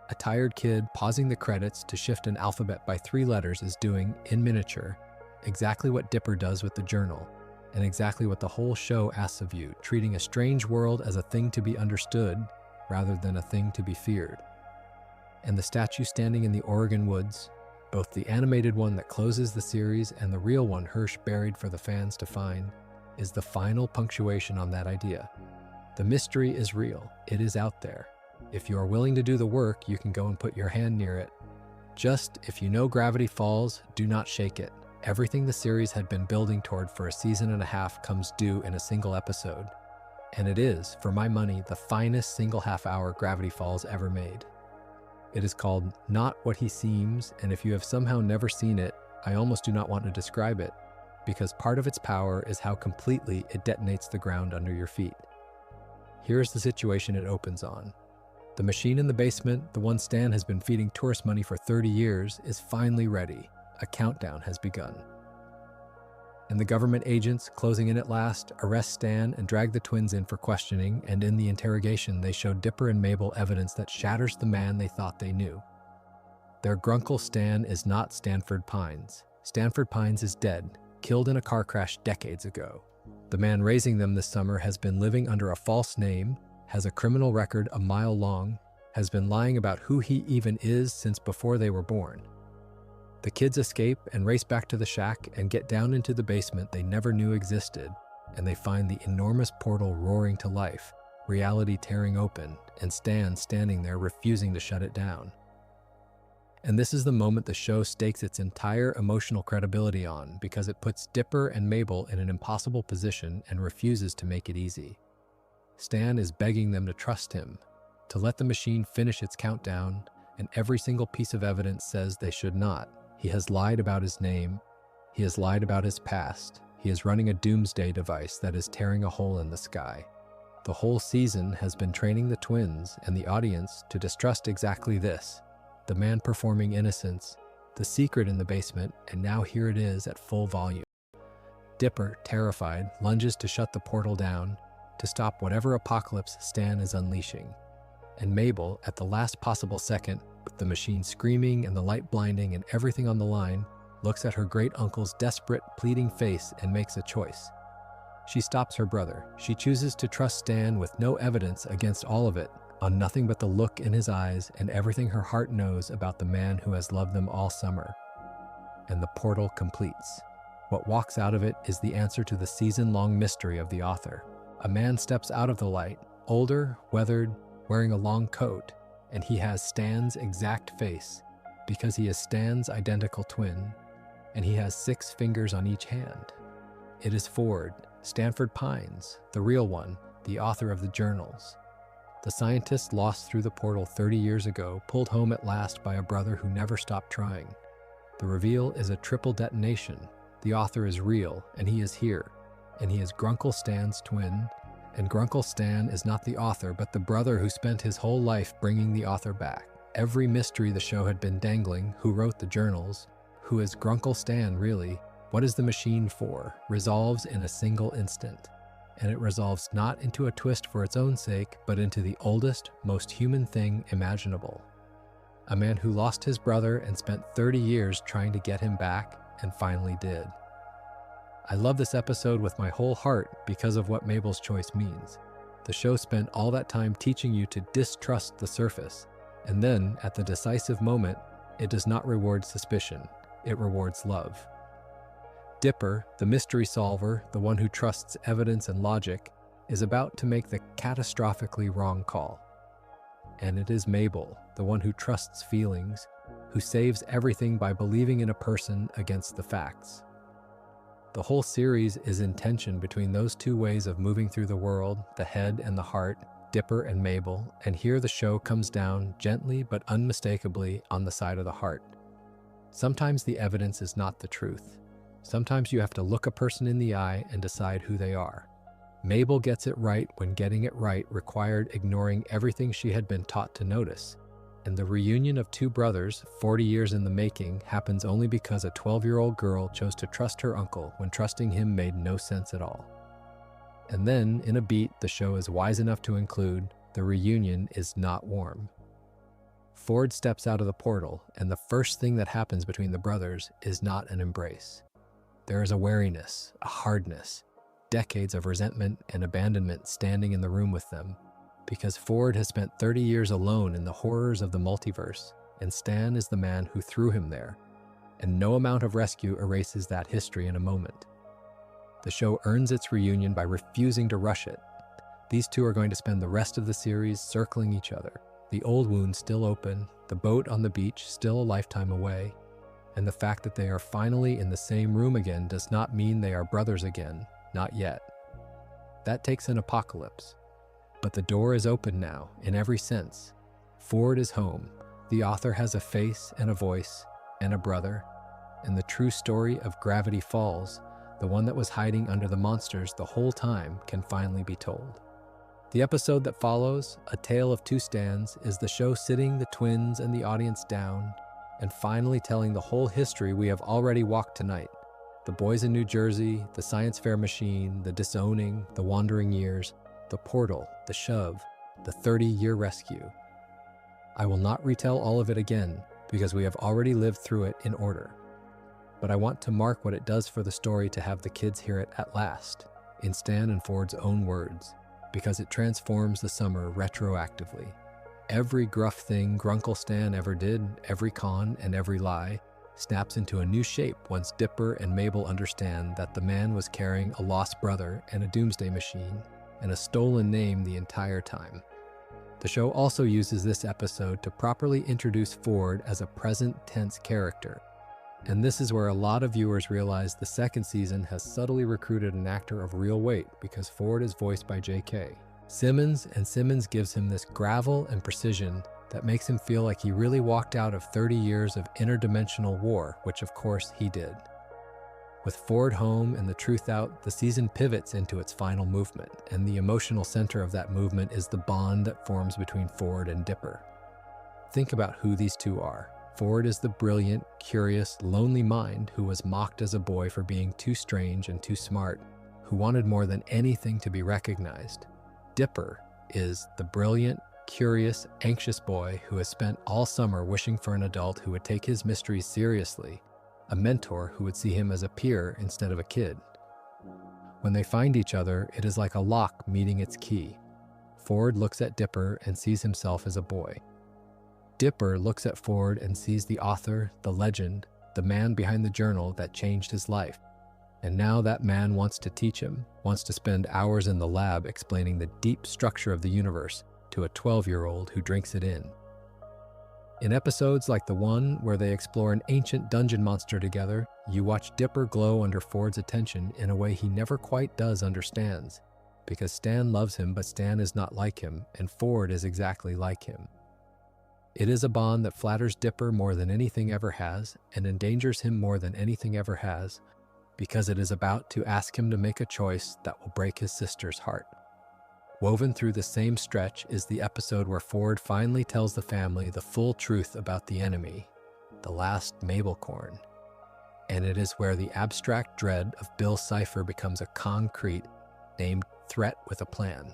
A tired kid pausing the credits to shift an alphabet by 3 letters is doing, in miniature, exactly what Dipper does with the journal, and exactly what the whole show asks of you, treating a strange world as a thing to be understood rather than a thing to be feared. And the statue standing in the Oregon woods, both the animated one that closes the series and the real one Hirsch buried for the fans to find, is the final punctuation on that idea. The mystery is real. It is out there. If you are willing to do the work, you can go and put your hand near it. Just, if you know Gravity Falls, do not shake it. Everything the series had been building toward for a season and a half comes due in a single episode. And it is, for my money, the finest single half-hour Gravity Falls ever made. It is called Not What He Seems, and if you have somehow never seen it, I almost do not want to describe it, because part of its power is how completely it detonates the ground under your feet. Here's the situation it opens on. The machine in the basement, the one Stan has been feeding tourist money for 30 years, is finally ready. A countdown has begun. And the government agents, closing in at last, arrest Stan and drag the twins in for questioning, and in the interrogation they show Dipper and Mabel evidence that shatters the man they thought they knew. Their Grunkle Stan is not Stanford Pines. Stanford Pines is dead, killed in a car crash decades ago. The man raising them this summer has been living under a false name, has a criminal record a mile long, has been lying about who he even is since before they were born. The kids escape and race back to the shack and get down into the basement they never knew existed, and they find the enormous portal roaring to life, reality tearing open, and Stan standing there refusing to shut it down. And this is the moment the show stakes its entire emotional credibility on, because it puts Dipper and Mabel in an impossible position and refuses to make it easy. Stan is begging them to trust him, to let the machine finish its countdown, and every single piece of evidence says they should not. He has lied about his name. He has lied about his past. He is running a doomsday device that is tearing a hole in the sky. The whole season has been training the twins and the audience to distrust exactly this. The man performing innocence, the secret in the basement, and now here it is at full volume. Dipper, terrified, lunges to shut the portal down, to stop whatever apocalypse Stan is unleashing. And Mabel, at the last possible second, with the machine screaming and the light blinding and everything on the line, looks at her great-uncle's desperate, pleading face and makes a choice. She stops her brother. She chooses to trust Stan with no evidence against all of it, on nothing but the look in his eyes and everything her heart knows about the man who has loved them all summer. And the portal completes. What walks out of it is the answer to the season-long mystery of the author. A man steps out of the light, older, weathered, wearing a long coat, and he has Stan's exact face because he is Stan's identical twin, and he has 6 fingers on each hand. It is Ford, Stanford Pines, the real one, the author of the journals. The scientist lost through the portal 30 years ago, pulled home at last by a brother who never stopped trying. The reveal is a triple detonation. The author is real, and he is here, and he is Grunkle Stan's twin, and Grunkle Stan is not the author, but the brother who spent his whole life bringing the author back. Every mystery the show had been dangling, who wrote the journals, who is Grunkle Stan really, what is the machine for, resolves in a single instant. And it resolves not into a twist for its own sake, but into the oldest, most human thing imaginable. A man who lost his brother and spent 30 years trying to get him back, and finally did. I love this episode with my whole heart because of what Mabel's choice means. The show spent all that time teaching you to distrust the surface, and then, at the decisive moment, it does not reward suspicion, it rewards love. Dipper, the mystery solver, the one who trusts evidence and logic, is about to make the catastrophically wrong call. And it is Mabel, the one who trusts feelings, who saves everything by believing in a person against the facts. The whole series is in tension between those two ways of moving through the world, the head and the heart, Dipper and Mabel, and here the show comes down gently but unmistakably on the side of the heart. Sometimes the evidence is not the truth. Sometimes you have to look a person in the eye and decide who they are. Mabel gets it right when getting it right required ignoring everything she had been taught to notice. And the reunion of two brothers, 40 years in the making, happens only because a 12-year-old girl chose to trust her uncle when trusting him made no sense at all. And then, in a beat, the show is wise enough to include, the reunion is not warm. Ford steps out of the portal, and the first thing that happens between the brothers is not an embrace. There is a wariness, a hardness, decades of resentment and abandonment standing in the room with them, because Ford has spent 30 years alone in the horrors of the multiverse, and Stan is the man who threw him there, and no amount of rescue erases that history in a moment. The show earns its reunion by refusing to rush it. These two are going to spend the rest of the series circling each other, the old wound still open, the boat on the beach still a lifetime away, and the fact that they are finally in the same room again does not mean they are brothers again, not yet. That takes an apocalypse. But the door is open now, in every sense. Ford is home. The author has a face and a voice and a brother, and the true story of Gravity Falls, the one that was hiding under the monsters the whole time, can finally be told. The episode that follows, A Tale of Two Stans, is the show sitting the twins and the audience down and finally telling the whole history we have already walked tonight. The boys in New Jersey, the science fair machine, the disowning, the wandering years, the portal, the shove, the 30-year rescue. I will not retell all of it again because we have already lived through it in order. But I want to mark what it does for the story to have the kids hear it at last, in Stan and Ford's own words, because it transforms the summer retroactively. Every gruff thing Grunkle Stan ever did, every con and every lie, snaps into a new shape once Dipper and Mabel understand that the man was carrying a lost brother and a doomsday machine, and a stolen name the entire time. The show also uses this episode to properly introduce Ford as a present tense character. And this is where a lot of viewers realize the second season has subtly recruited an actor of real weight because Ford is voiced by J.K. Simmons, and Simmons gives him this gravel and precision that makes him feel like he really walked out of 30 years of interdimensional war, which of course he did. With Ford home and the truth out, the season pivots into its final movement, and the emotional center of that movement is the bond that forms between Ford and Dipper. Think about who these two are. Ford is the brilliant, curious, lonely mind who was mocked as a boy for being too strange and too smart, who wanted more than anything to be recognized. Dipper is the brilliant, curious, anxious boy who has spent all summer wishing for an adult who would take his mysteries seriously, a mentor who would see him as a peer instead of a kid. When they find each other, it is like a lock meeting its key. Ford looks at Dipper and sees himself as a boy. Dipper looks at Ford and sees the author, the legend, the man behind the journal that changed his life. And now that man wants to teach him, wants to spend hours in the lab explaining the deep structure of the universe to a 12-year-old who drinks it in. In episodes like the one where they explore an ancient dungeon monster together, you watch Dipper glow under Ford's attention in a way he never quite does understands, because Stan loves him, but Stan is not like him, and Ford is exactly like him. It is a bond that flatters Dipper more than anything ever has, and endangers him more than anything ever has, because it is about to ask him to make a choice that will break his sister's heart. Woven through the same stretch is the episode where Ford finally tells the family the full truth about the enemy, the last Mabelcorn. And it is where the abstract dread of Bill Cipher becomes a concrete, named threat with a plan.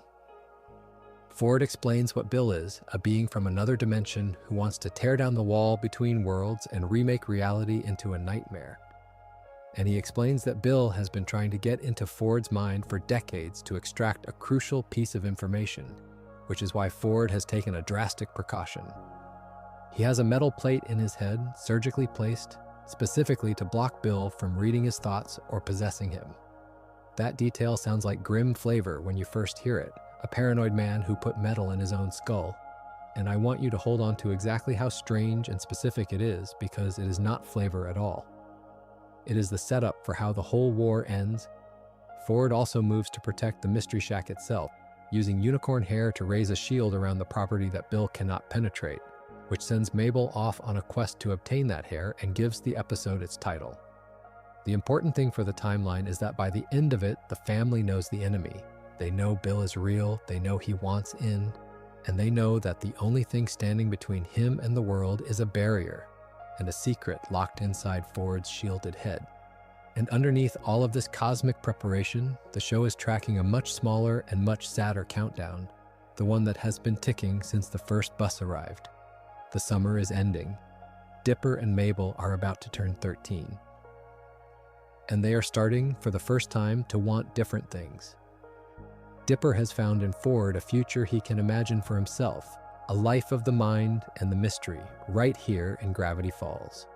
Ford explains what Bill is, a being from another dimension who wants to tear down the wall between worlds and remake reality into a nightmare. And he explains that Bill has been trying to get into Ford's mind for decades to extract a crucial piece of information, which is why Ford has taken a drastic precaution. He has a metal plate in his head, surgically placed, specifically to block Bill from reading his thoughts or possessing him. That detail sounds like grim flavor when you first hear it, a paranoid man who put metal in his own skull. And I want you to hold on to exactly how strange and specific it is, because it is not flavor at all. It is the setup for how the whole war ends. Ford also moves to protect the Mystery Shack itself, using unicorn hair to raise a shield around the property that Bill cannot penetrate, which sends Mabel off on a quest to obtain that hair and gives the episode its title. The important thing for the timeline is that by the end of it, the family knows the enemy. They know Bill is real, they know he wants in, and they know that the only thing standing between him and the world is a barrier, and a secret locked inside Ford's shielded head. And underneath all of this cosmic preparation, the show is tracking a much smaller and much sadder countdown, the one that has been ticking since the first bus arrived. The summer is ending. Dipper and Mabel are about to turn 13. And they are starting, for the first time, to want different things. Dipper has found in Ford a future he can imagine for himself, a life of the mind and the mystery, right here in Gravity Falls.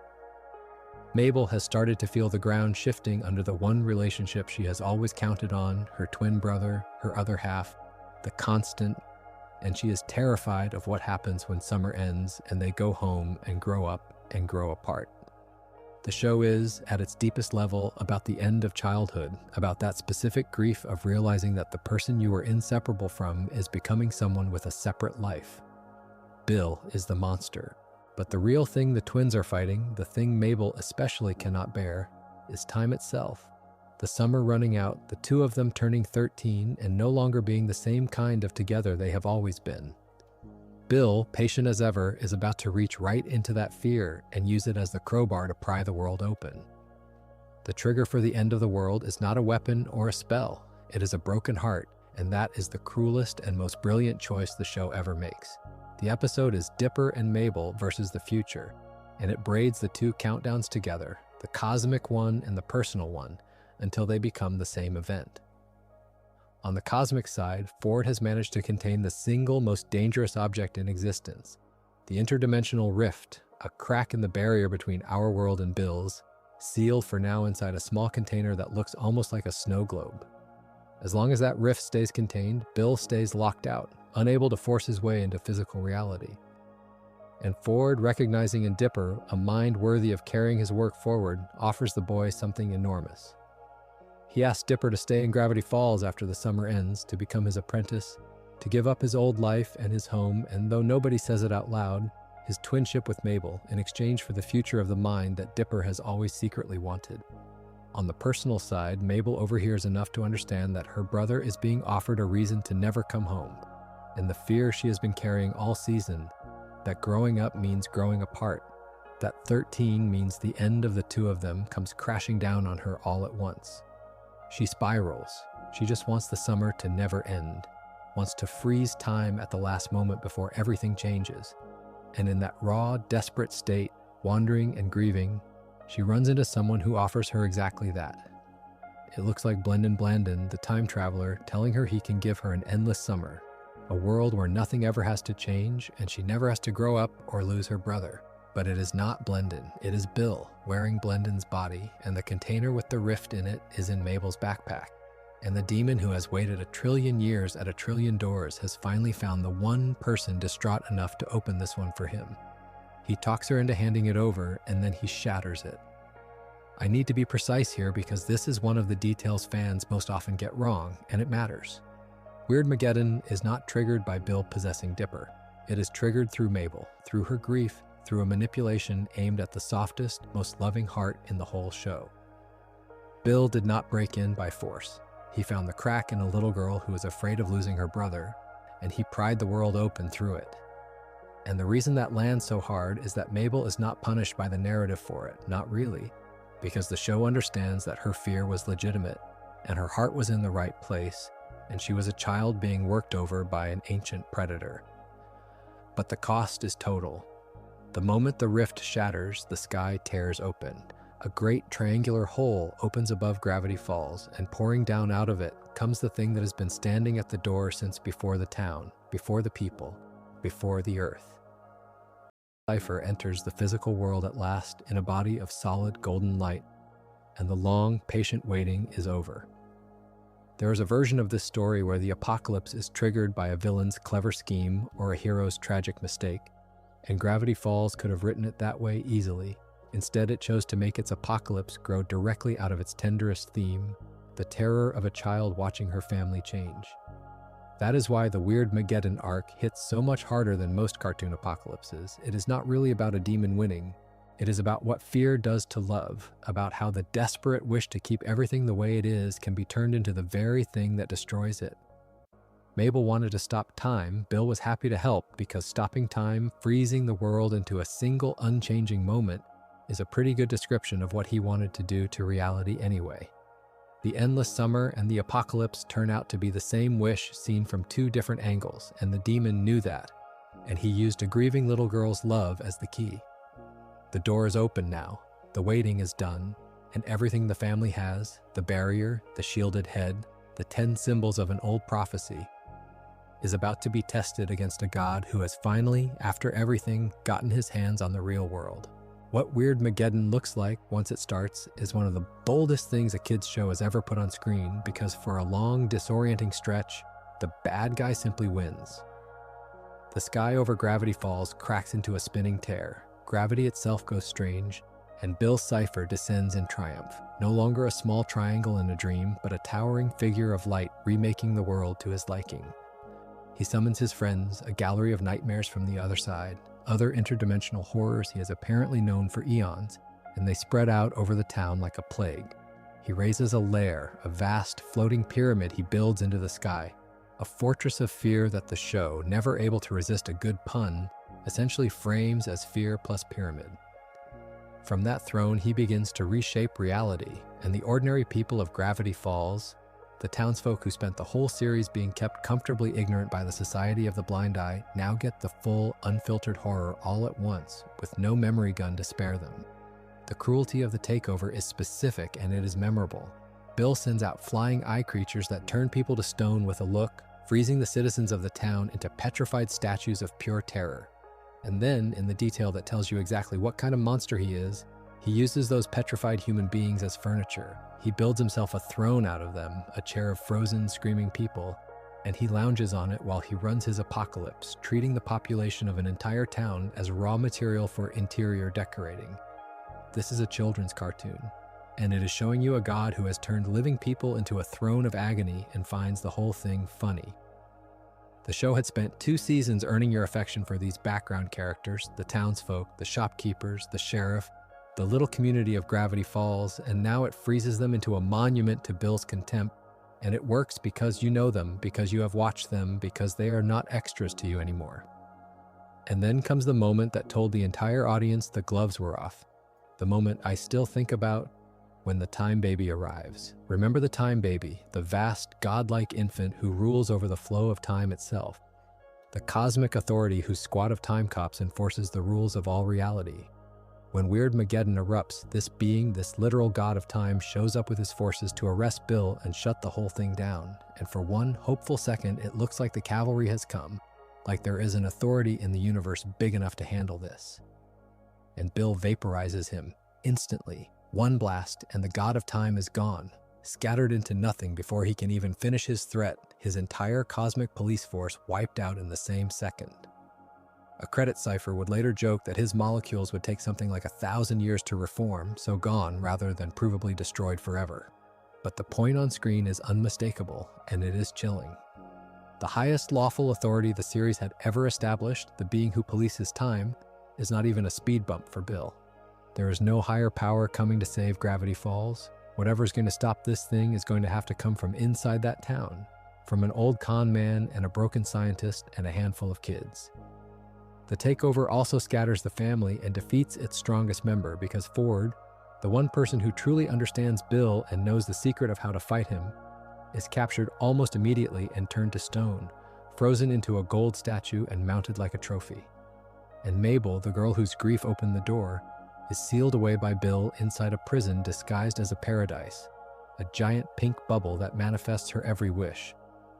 Mabel has started to feel the ground shifting under the one relationship she has always counted on, her twin brother, her other half, the constant, and she is terrified of what happens when summer ends and they go home and grow up and grow apart. The show is, at its deepest level, about the end of childhood, about that specific grief of realizing that the person you were inseparable from is becoming someone with a separate life. Bill is the monster, but the real thing the twins are fighting, the thing Mabel especially cannot bear, is time itself. The summer running out, the two of them turning 13 and no longer being the same kind of together they have always been. Bill, patient as ever, is about to reach right into that fear and use it as the crowbar to pry the world open. The trigger for the end of the world is not a weapon or a spell. It is a broken heart, and that is the cruelest and most brilliant choice the show ever makes. The episode is Dipper and Mabel versus the future, and it braids the two countdowns together, the cosmic one and the personal one, until they become the same event. On the cosmic side, Ford has managed to contain the single most dangerous object in existence, the interdimensional rift, a crack in the barrier between our world and Bill's, sealed for now inside a small container that looks almost like a snow globe. As long as that rift stays contained, Bill stays locked out, unable to force his way into physical reality. And Ford, recognizing in Dipper a mind worthy of carrying his work forward, offers the boy something enormous. He asks Dipper to stay in Gravity Falls after the summer ends, to become his apprentice, to give up his old life and his home, and though nobody says it out loud, his twinship with Mabel in exchange for the future of the mind that Dipper has always secretly wanted. On the personal side, Mabel overhears enough to understand that her brother is being offered a reason to never come home, and the fear she has been carrying all season, that growing up means growing apart, that 13 means the end of the two of them comes crashing down on her all at once. She spirals. She just wants the summer to never end, wants to freeze time at the last moment before everything changes. And in that raw, desperate state, wandering and grieving, she runs into someone who offers her exactly that. It looks like Blendon Blandon, the time traveler, telling her he can give her an endless summer, a world where nothing ever has to change and she never has to grow up or lose her brother. But it is not Blendon, it is Bill, wearing Blendon's body, and the container with the rift in it is in Mabel's backpack. And the demon who has waited 1 trillion years at 1 trillion doors has finally found the one person distraught enough to open this one for him. He talks her into handing it over, and then he shatters it. I need to be precise here because this is one of the details fans most often get wrong, and it matters. Weirdmageddon is not triggered by Bill possessing Dipper. It is triggered through Mabel, through her grief, through a manipulation aimed at the softest, most loving heart in the whole show. Bill did not break in by force. He found the crack in a little girl who was afraid of losing her brother, and he pried the world open through it. And the reason that lands so hard is that Mabel is not punished by the narrative for it, not really, because the show understands that her fear was legitimate, and her heart was in the right place, and she was a child being worked over by an ancient predator. But the cost is total. The moment the rift shatters, the sky tears open. A great triangular hole opens above Gravity Falls, and pouring down out of it comes the thing that has been standing at the door since before the town, before the people, before the earth. Cipher enters the physical world at last in a body of solid golden light, and the long, patient waiting is over. There is a version of this story where the apocalypse is triggered by a villain's clever scheme or a hero's tragic mistake, and Gravity Falls could have written it that way easily. Instead, it chose to make its apocalypse grow directly out of its tenderest theme, the terror of a child watching her family change. That is why the Weirdmageddon arc hits so much harder than most cartoon apocalypses. It is not really about a demon winning. It is about what fear does to love, about how the desperate wish to keep everything the way it is can be turned into the very thing that destroys it. Mabel wanted to stop time. Bill was happy to help because stopping time, freezing the world into a single unchanging moment, is a pretty good description of what he wanted to do to reality anyway. The endless summer and the apocalypse turn out to be the same wish seen from two different angles, and the demon knew that, and he used a grieving little girl's love as the key. The door is open now, the waiting is done, and everything the family has, the barrier, the shielded head, the 10 symbols of an old prophecy, is about to be tested against a god who has finally, after everything, gotten his hands on the real world. What Weirdmageddon looks like once it starts is one of the boldest things a kid's show has ever put on screen because for a long, disorienting stretch, the bad guy simply wins. The sky over Gravity Falls cracks into a spinning tear, gravity itself goes strange, and Bill Cipher descends in triumph, no longer a small triangle in a dream, but a towering figure of light remaking the world to his liking. He summons his friends, a gallery of nightmares from the other side, other interdimensional horrors he has apparently known for eons, and they spread out over the town like a plague. He raises a lair, a vast floating pyramid he builds into the sky, a fortress of fear that the show, never able to resist a good pun, essentially frames as fear plus pyramid. From that throne, he begins to reshape reality, and the ordinary people of Gravity Falls, the townsfolk who spent the whole series being kept comfortably ignorant by the Society of the Blind Eye, now get the full, unfiltered horror all at once, with no memory gun to spare them. The cruelty of the takeover is specific and it is memorable. Bill sends out flying eye creatures that turn people to stone with a look, freezing the citizens of the town into petrified statues of pure terror. And then, in the detail that tells you exactly what kind of monster he is, he uses those petrified human beings as furniture. He builds himself a throne out of them, a chair of frozen, screaming people, and he lounges on it while he runs his apocalypse, treating the population of an entire town as raw material for interior decorating. This is a children's cartoon, and it is showing you a god who has turned living people into a throne of agony and finds the whole thing funny. The show had spent 2 seasons earning your affection for these background characters, the townsfolk, the shopkeepers, the sheriff, the little community of Gravity Falls, and now it freezes them into a monument to Bill's contempt, and it works because you know them, because you have watched them, because they are not extras to you anymore. And then comes the moment that told the entire audience the gloves were off, the moment I still think about, when the Time Baby arrives. Remember the Time Baby, the vast, godlike infant who rules over the flow of time itself, the cosmic authority whose squad of time cops enforces the rules of all reality. When Weirdmageddon erupts, this being, this literal god of time, shows up with his forces to arrest Bill and shut the whole thing down. And for one hopeful second, it looks like the cavalry has come, like there is an authority in the universe big enough to handle this. And Bill vaporizes him, instantly. One blast, and the god of time is gone, scattered into nothing before he can even finish his threat, his entire cosmic police force wiped out in the same second. A credit cipher would later joke that his molecules would take something like 1,000 years to reform, so gone rather than provably destroyed forever. But the point on screen is unmistakable, and it is chilling. The highest lawful authority the series had ever established, the being who polices time, is not even a speed bump for Bill. There is no higher power coming to save Gravity Falls. Whatever's going to stop this thing is going to have to come from inside that town, from an old con man and a broken scientist and a handful of kids. The takeover also scatters the family and defeats its strongest member because Ford, the one person who truly understands Bill and knows the secret of how to fight him, is captured almost immediately and turned to stone, frozen into a gold statue and mounted like a trophy. And Mabel, the girl whose grief opened the door, is sealed away by Bill inside a prison disguised as a paradise, a giant pink bubble that manifests her every wish,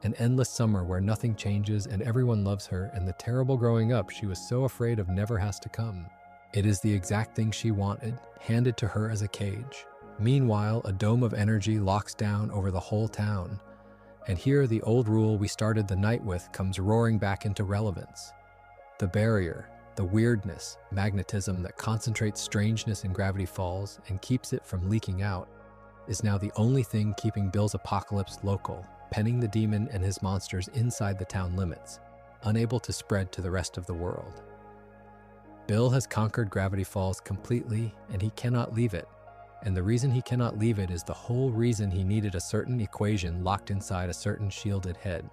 an endless summer where nothing changes and everyone loves her, and the terrible growing up she was so afraid of never has to come. It is the exact thing she wanted, handed to her as a cage. Meanwhile, a dome of energy locks down over the whole town, and here the old rule we started the night with comes roaring back into relevance. The barrier, the weirdness, magnetism that concentrates strangeness in Gravity Falls and keeps it from leaking out, is now the only thing keeping Bill's apocalypse local, penning the demon and his monsters inside the town limits, unable to spread to the rest of the world. Bill has conquered Gravity Falls completely, and he cannot leave it. And the reason he cannot leave it is the whole reason he needed a certain equation locked inside a certain shielded head.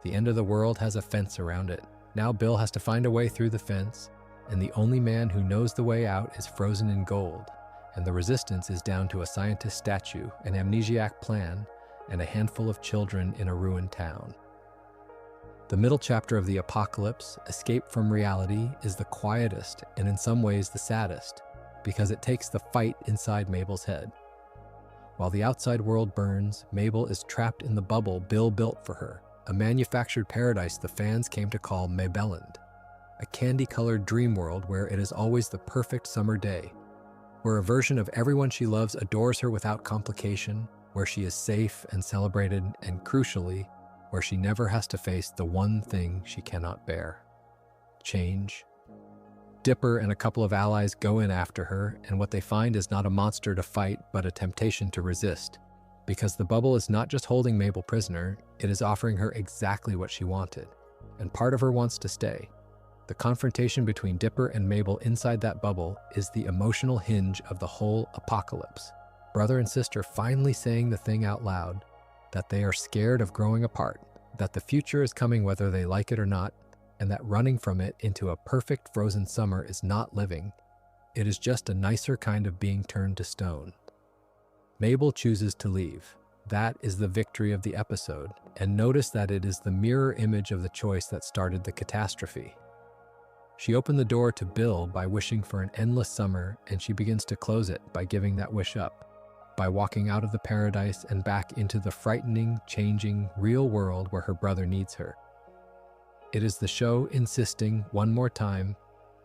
The end of the world has a fence around it. Now Bill has to find a way through the fence, and the only man who knows the way out is frozen in gold, and the resistance is down to a scientist statue, an amnesiac plan, and a handful of children in a ruined town. The middle chapter of the apocalypse, Escape from Reality, is the quietest and in some ways the saddest, because it takes the fight inside Mabel's head. While the outside world burns, Mabel is trapped in the bubble Bill built for her, a manufactured paradise the fans came to call Mabeland, a candy-colored dream world where it is always the perfect summer day, where a version of everyone she loves adores her without complication, where she is safe and celebrated, and crucially, where she never has to face the one thing she cannot bear: change. Dipper and a couple of allies go in after her, and what they find is not a monster to fight, but a temptation to resist. Because the bubble is not just holding Mabel prisoner, it is offering her exactly what she wanted. And part of her wants to stay. The confrontation between Dipper and Mabel inside that bubble is the emotional hinge of the whole apocalypse. Brother and sister finally saying the thing out loud, that they are scared of growing apart, that the future is coming whether they like it or not, and that running from it into a perfect frozen summer is not living. It is just a nicer kind of being turned to stone. Mabel chooses to leave. That is the victory of the episode, and notice that it is the mirror image of the choice that started the catastrophe. She opened the door to Bill by wishing for an endless summer, and she begins to close it by giving that wish up, by walking out of the paradise and back into the frightening, changing, real world where her brother needs her. It is the show insisting, one more time,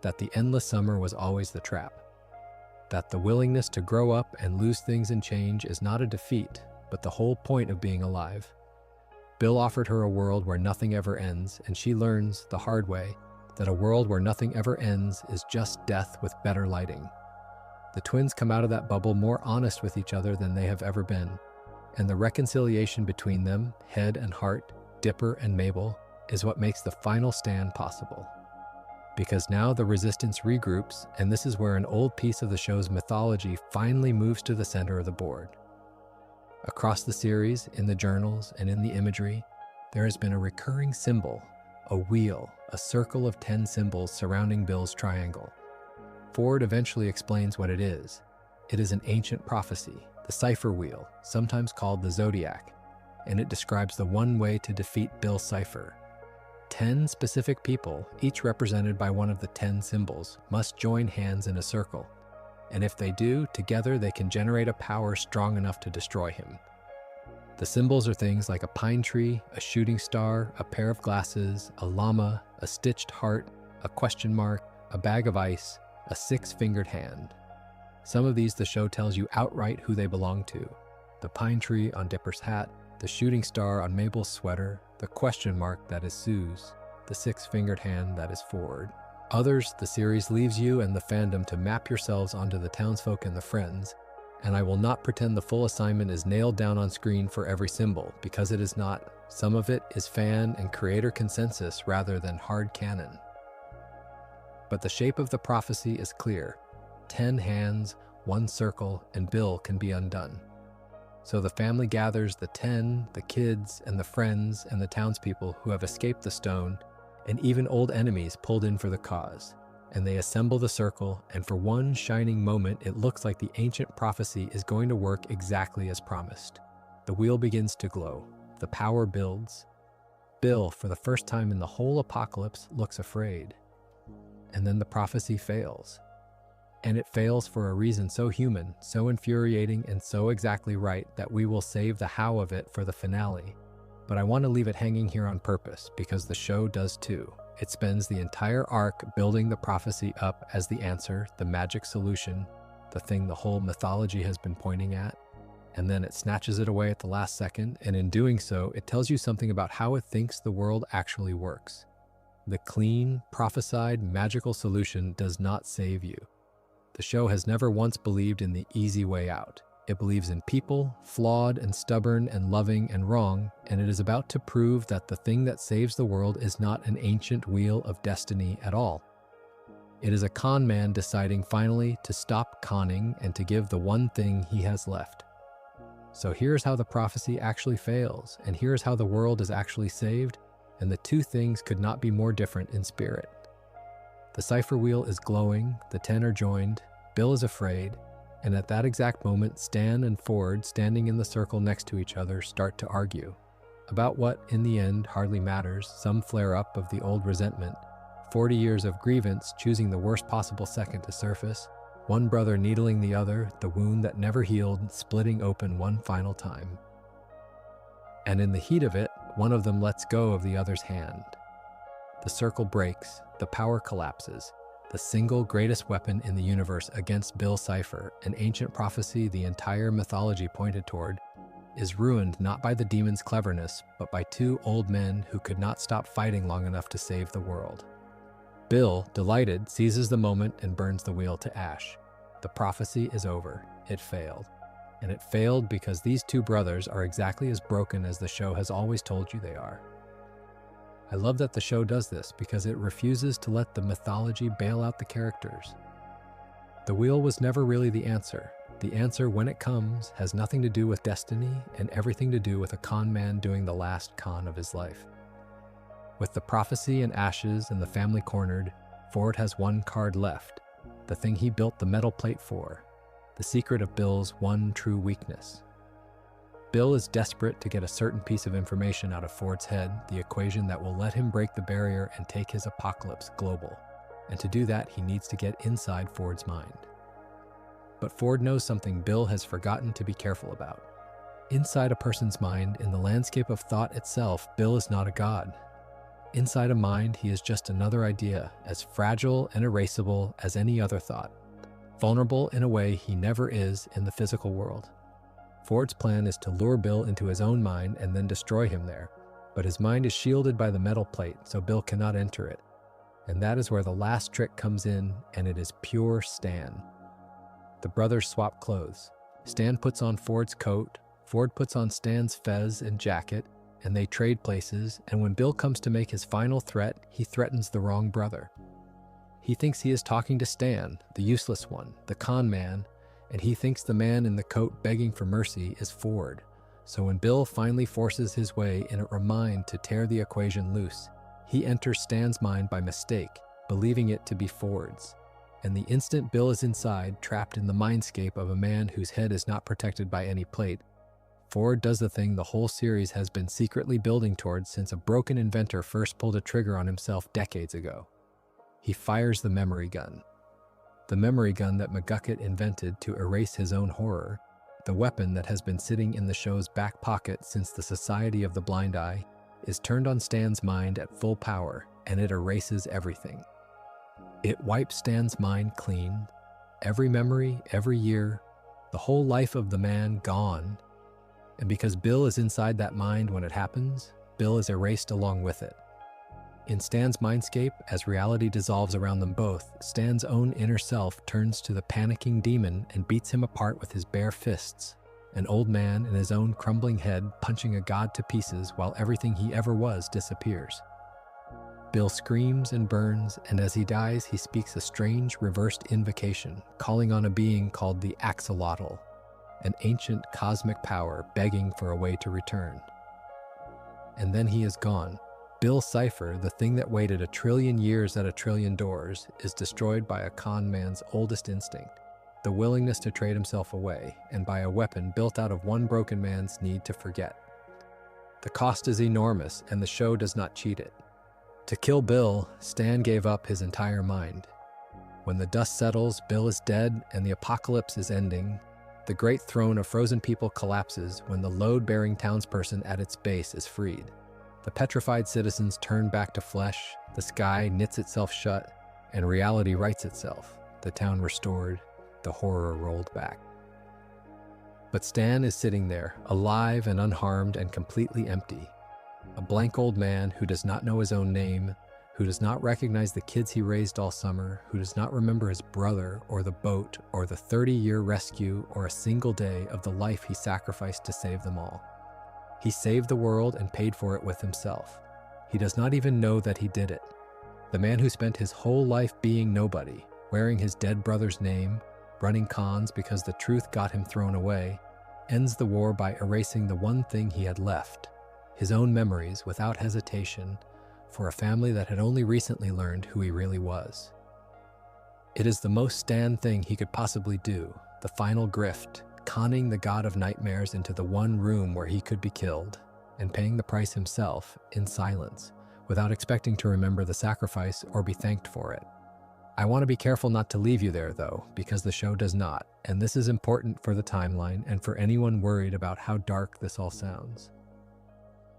that the endless summer was always the trap. That the willingness to grow up and lose things and change is not a defeat, but the whole point of being alive. Bill offered her a world where nothing ever ends, and she learns, the hard way, that a world where nothing ever ends is just death with better lighting. The twins come out of that bubble more honest with each other than they have ever been, and the reconciliation between them, head and heart, Dipper and Mabel, is what makes the final stand possible. Because now the resistance regroups, and this is where an old piece of the show's mythology finally moves to the center of the board. Across the series, in the journals, and in the imagery, there has been a recurring symbol, a wheel, a circle of 10 symbols surrounding Bill's triangle. Ford eventually explains what it is. It is an ancient prophecy, the Cipher Wheel, sometimes called the Zodiac, and it describes the one way to defeat Bill Cipher. 10 specific people, each represented by one of the 10 symbols, must join hands in a circle, and if they do, together they can generate a power strong enough to destroy him. The symbols are things like a pine tree, a shooting star, a pair of glasses, a llama, a stitched heart, a question mark, a bag of ice, a 6-fingered hand. Some of these the show tells you outright who they belong to. The pine tree on Dipper's hat, the shooting star on Mabel's sweater, the question mark that is Sue's. the six-fingered hand that is Ford. Others, the series leaves you and the fandom to map yourselves onto the townsfolk and the friends, and I will not pretend the full assignment is nailed down on screen for every symbol, because it is not. Some of it is fan and creator consensus rather than hard canon. But the shape of the prophecy is clear. 10 hands, 1 circle, and Bill can be undone. So the family gathers the 10, the kids, and the friends, and the townspeople who have escaped the stone, and even old enemies pulled in for the cause. And they assemble the circle, and for one shining moment, it looks like the ancient prophecy is going to work exactly as promised. The wheel begins to glow. The power builds. Bill, for the first time in the whole apocalypse, looks afraid. And then the prophecy fails. And it fails for a reason so human, so infuriating, and so exactly right that we will save the how of it for the finale. But I want to leave it hanging here on purpose, because the show does too. It spends the entire arc building the prophecy up as the answer, the magic solution, the thing the whole mythology has been pointing at, and then it snatches it away at the last second, and in doing so, it tells you something about how it thinks the world actually works. The clean, prophesied, magical solution does not save you. The show has never once believed in the easy way out. It believes in people, flawed and stubborn and loving and wrong, and it is about to prove that the thing that saves the world is not an ancient wheel of destiny at all. It is a con man deciding finally to stop conning and to give the one thing he has left. So here's how the prophecy actually fails, and here's how the world is actually saved, and the two things could not be more different in spirit. The cipher wheel is glowing, the 10 are joined, Bill is afraid, and at that exact moment, Stan and Ford, standing in the circle next to each other, start to argue about what, in the end, hardly matters, some flare-up of the old resentment, 40 years of grievance choosing the worst possible second to surface, one brother needling the other, the wound that never healed, splitting open one final time. And in the heat of it, one of them lets go of the other's hand. The circle breaks, the power collapses, the single greatest weapon in the universe against Bill Cipher, an ancient prophecy the entire mythology pointed toward, is ruined not by the demon's cleverness, but by two old men who could not stop fighting long enough to save the world. Bill, delighted, seizes the moment and burns the wheel to ash. The prophecy is over. It failed. And it failed because these two brothers are exactly as broken as the show has always told you they are. I love that the show does this because it refuses to let the mythology bail out the characters. The wheel was never really the answer. The answer, when it comes, has nothing to do with destiny and everything to do with a con man doing the last con of his life. With the prophecy in ashes and the family cornered, Ford has one card left, the thing he built the metal plate for, the secret of Bill's one true weakness. Bill is desperate to get a certain piece of information out of Ford's head, the equation that will let him break the barrier and take his apocalypse global. And to do that, he needs to get inside Ford's mind. But Ford knows something Bill has forgotten to be careful about. Inside a person's mind, in the landscape of thought itself, Bill is not a god. Inside a mind, he is just another idea, as fragile and erasable as any other thought, vulnerable in a way he never is in the physical world. Ford's plan is to lure Bill into his own mind and then destroy him there, but his mind is shielded by the metal plate, so Bill cannot enter it. And that is where the last trick comes in, and it is pure Stan. The brothers swap clothes. Stan puts on Ford's coat, Ford puts on Stan's fez and jacket, and they trade places, and when Bill comes to make his final threat, he threatens the wrong brother. He thinks he is talking to Stan, the useless one, the con man, and he thinks the man in the coat begging for mercy is Ford. So when Bill finally forces his way in a mind to tear the equation loose, he enters Stan's mind by mistake, believing it to be Ford's. And the instant Bill is inside, trapped in the mindscape of a man whose head is not protected by any plate, Ford does the thing the whole series has been secretly building towards since a broken inventor first pulled a trigger on himself decades ago. He fires the memory gun. The memory gun that McGucket invented to erase his own horror, the weapon that has been sitting in the show's back pocket since the Society of the Blind Eye, is turned on Stan's mind at full power, and it erases everything. It wipes Stan's mind clean, every memory, every year, the whole life of the man gone, and because Bill is inside that mind when it happens, Bill is erased along with it. In Stan's mindscape, as reality dissolves around them both, Stan's own inner self turns to the panicking demon and beats him apart with his bare fists, an old man in his own crumbling head punching a god to pieces while everything he ever was disappears. Bill screams and burns, and as he dies, he speaks a strange reversed invocation, calling on a being called the Axolotl, an ancient cosmic power begging for a way to return. And then he is gone. Bill Cipher, the thing that waited 1 trillion years at 1 trillion doors, is destroyed by a con man's oldest instinct, the willingness to trade himself away, and by a weapon built out of one broken man's need to forget. The cost is enormous, and the show does not cheat it. To kill Bill, Stan gave up his entire mind. When the dust settles, Bill is dead, and the apocalypse is ending. The great throne of frozen people collapses when the load-bearing townsperson at its base is freed. The petrified citizens turn back to flesh, the sky knits itself shut, and reality rights itself, the town restored, the horror rolled back. But Stan is sitting there, alive and unharmed and completely empty. A blank old man who does not know his own name, who does not recognize the kids he raised all summer, who does not remember his brother or the boat or the 30-year rescue or a single day of the life he sacrificed to save them all. He saved the world and paid for it with himself. He does not even know that he did it. The man who spent his whole life being nobody, wearing his dead brother's name, running cons because the truth got him thrown away, ends the war by erasing the one thing he had left, his own memories without hesitation, for a family that had only recently learned who he really was. It is the most Stan thing he could possibly do, the final grift, conning the god of nightmares into the one room where he could be killed, and paying the price himself in silence, without expecting to remember the sacrifice or be thanked for it. I want to be careful not to leave you there, though, because the show does not, and this is important for the timeline and for anyone worried about how dark this all sounds.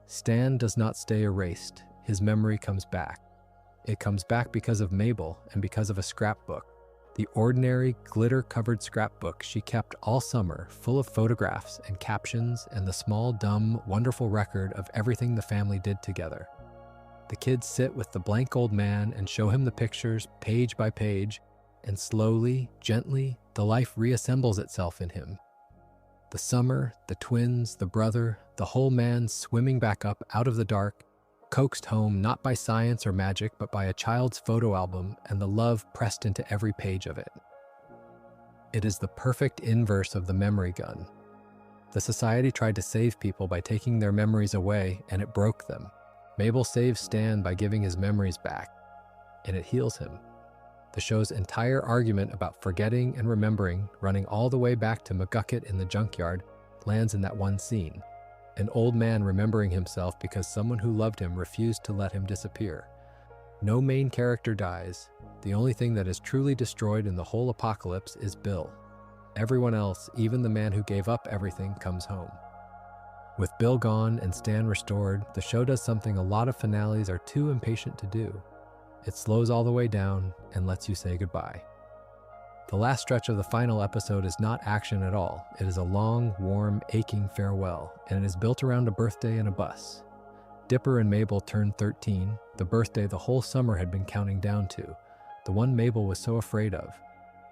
Stan does not stay erased. His memory comes back. It comes back because of Mabel and because of a scrapbook. The ordinary, glitter-covered scrapbook she kept all summer, full of photographs and captions and the small, dumb, wonderful record of everything the family did together. The kids sit with the blank old man and show him the pictures page by page, and slowly, gently, the life reassembles itself in him. The summer, the twins, the brother, the whole man swimming back up out of the dark, coaxed home not by science or magic, but by a child's photo album and the love pressed into every page of it. It is the perfect inverse of the memory gun. The society tried to save people by taking their memories away, and it broke them. Mabel saves Stan by giving his memories back, and it heals him. The show's entire argument about forgetting and remembering, running all the way back to McGucket in the junkyard, lands in that one scene. An old man remembering himself because someone who loved him refused to let him disappear. No main character dies. The only thing that is truly destroyed in the whole apocalypse is Bill. Everyone else, even the man who gave up everything, comes home. With Bill gone and Stan restored, the show does something a lot of finales are too impatient to do. It slows all the way down and lets you say goodbye. The last stretch of the final episode is not action at all. It is a long, warm, aching farewell, and it is built around a birthday and a bus. Dipper and Mabel turned 13, the birthday the whole summer had been counting down to, the one Mabel was so afraid of,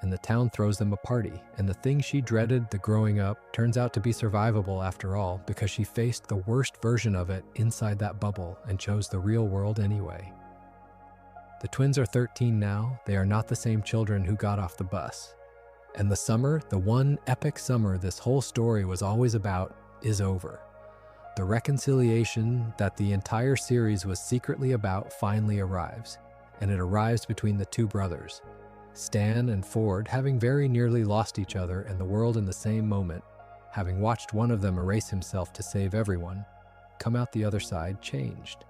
and the town throws them a party, and the thing she dreaded, the growing up, turns out to be survivable after all, because she faced the worst version of it inside that bubble and chose the real world anyway. The twins are 13 now. They are not the same children who got off the bus. And the summer, the one epic summer this whole story was always about, is over. The reconciliation that the entire series was secretly about finally arrives, and it arrives between the two brothers. Stan and Ford, having very nearly lost each other and the world in the same moment, having watched one of them erase himself to save everyone, come out the other side changed.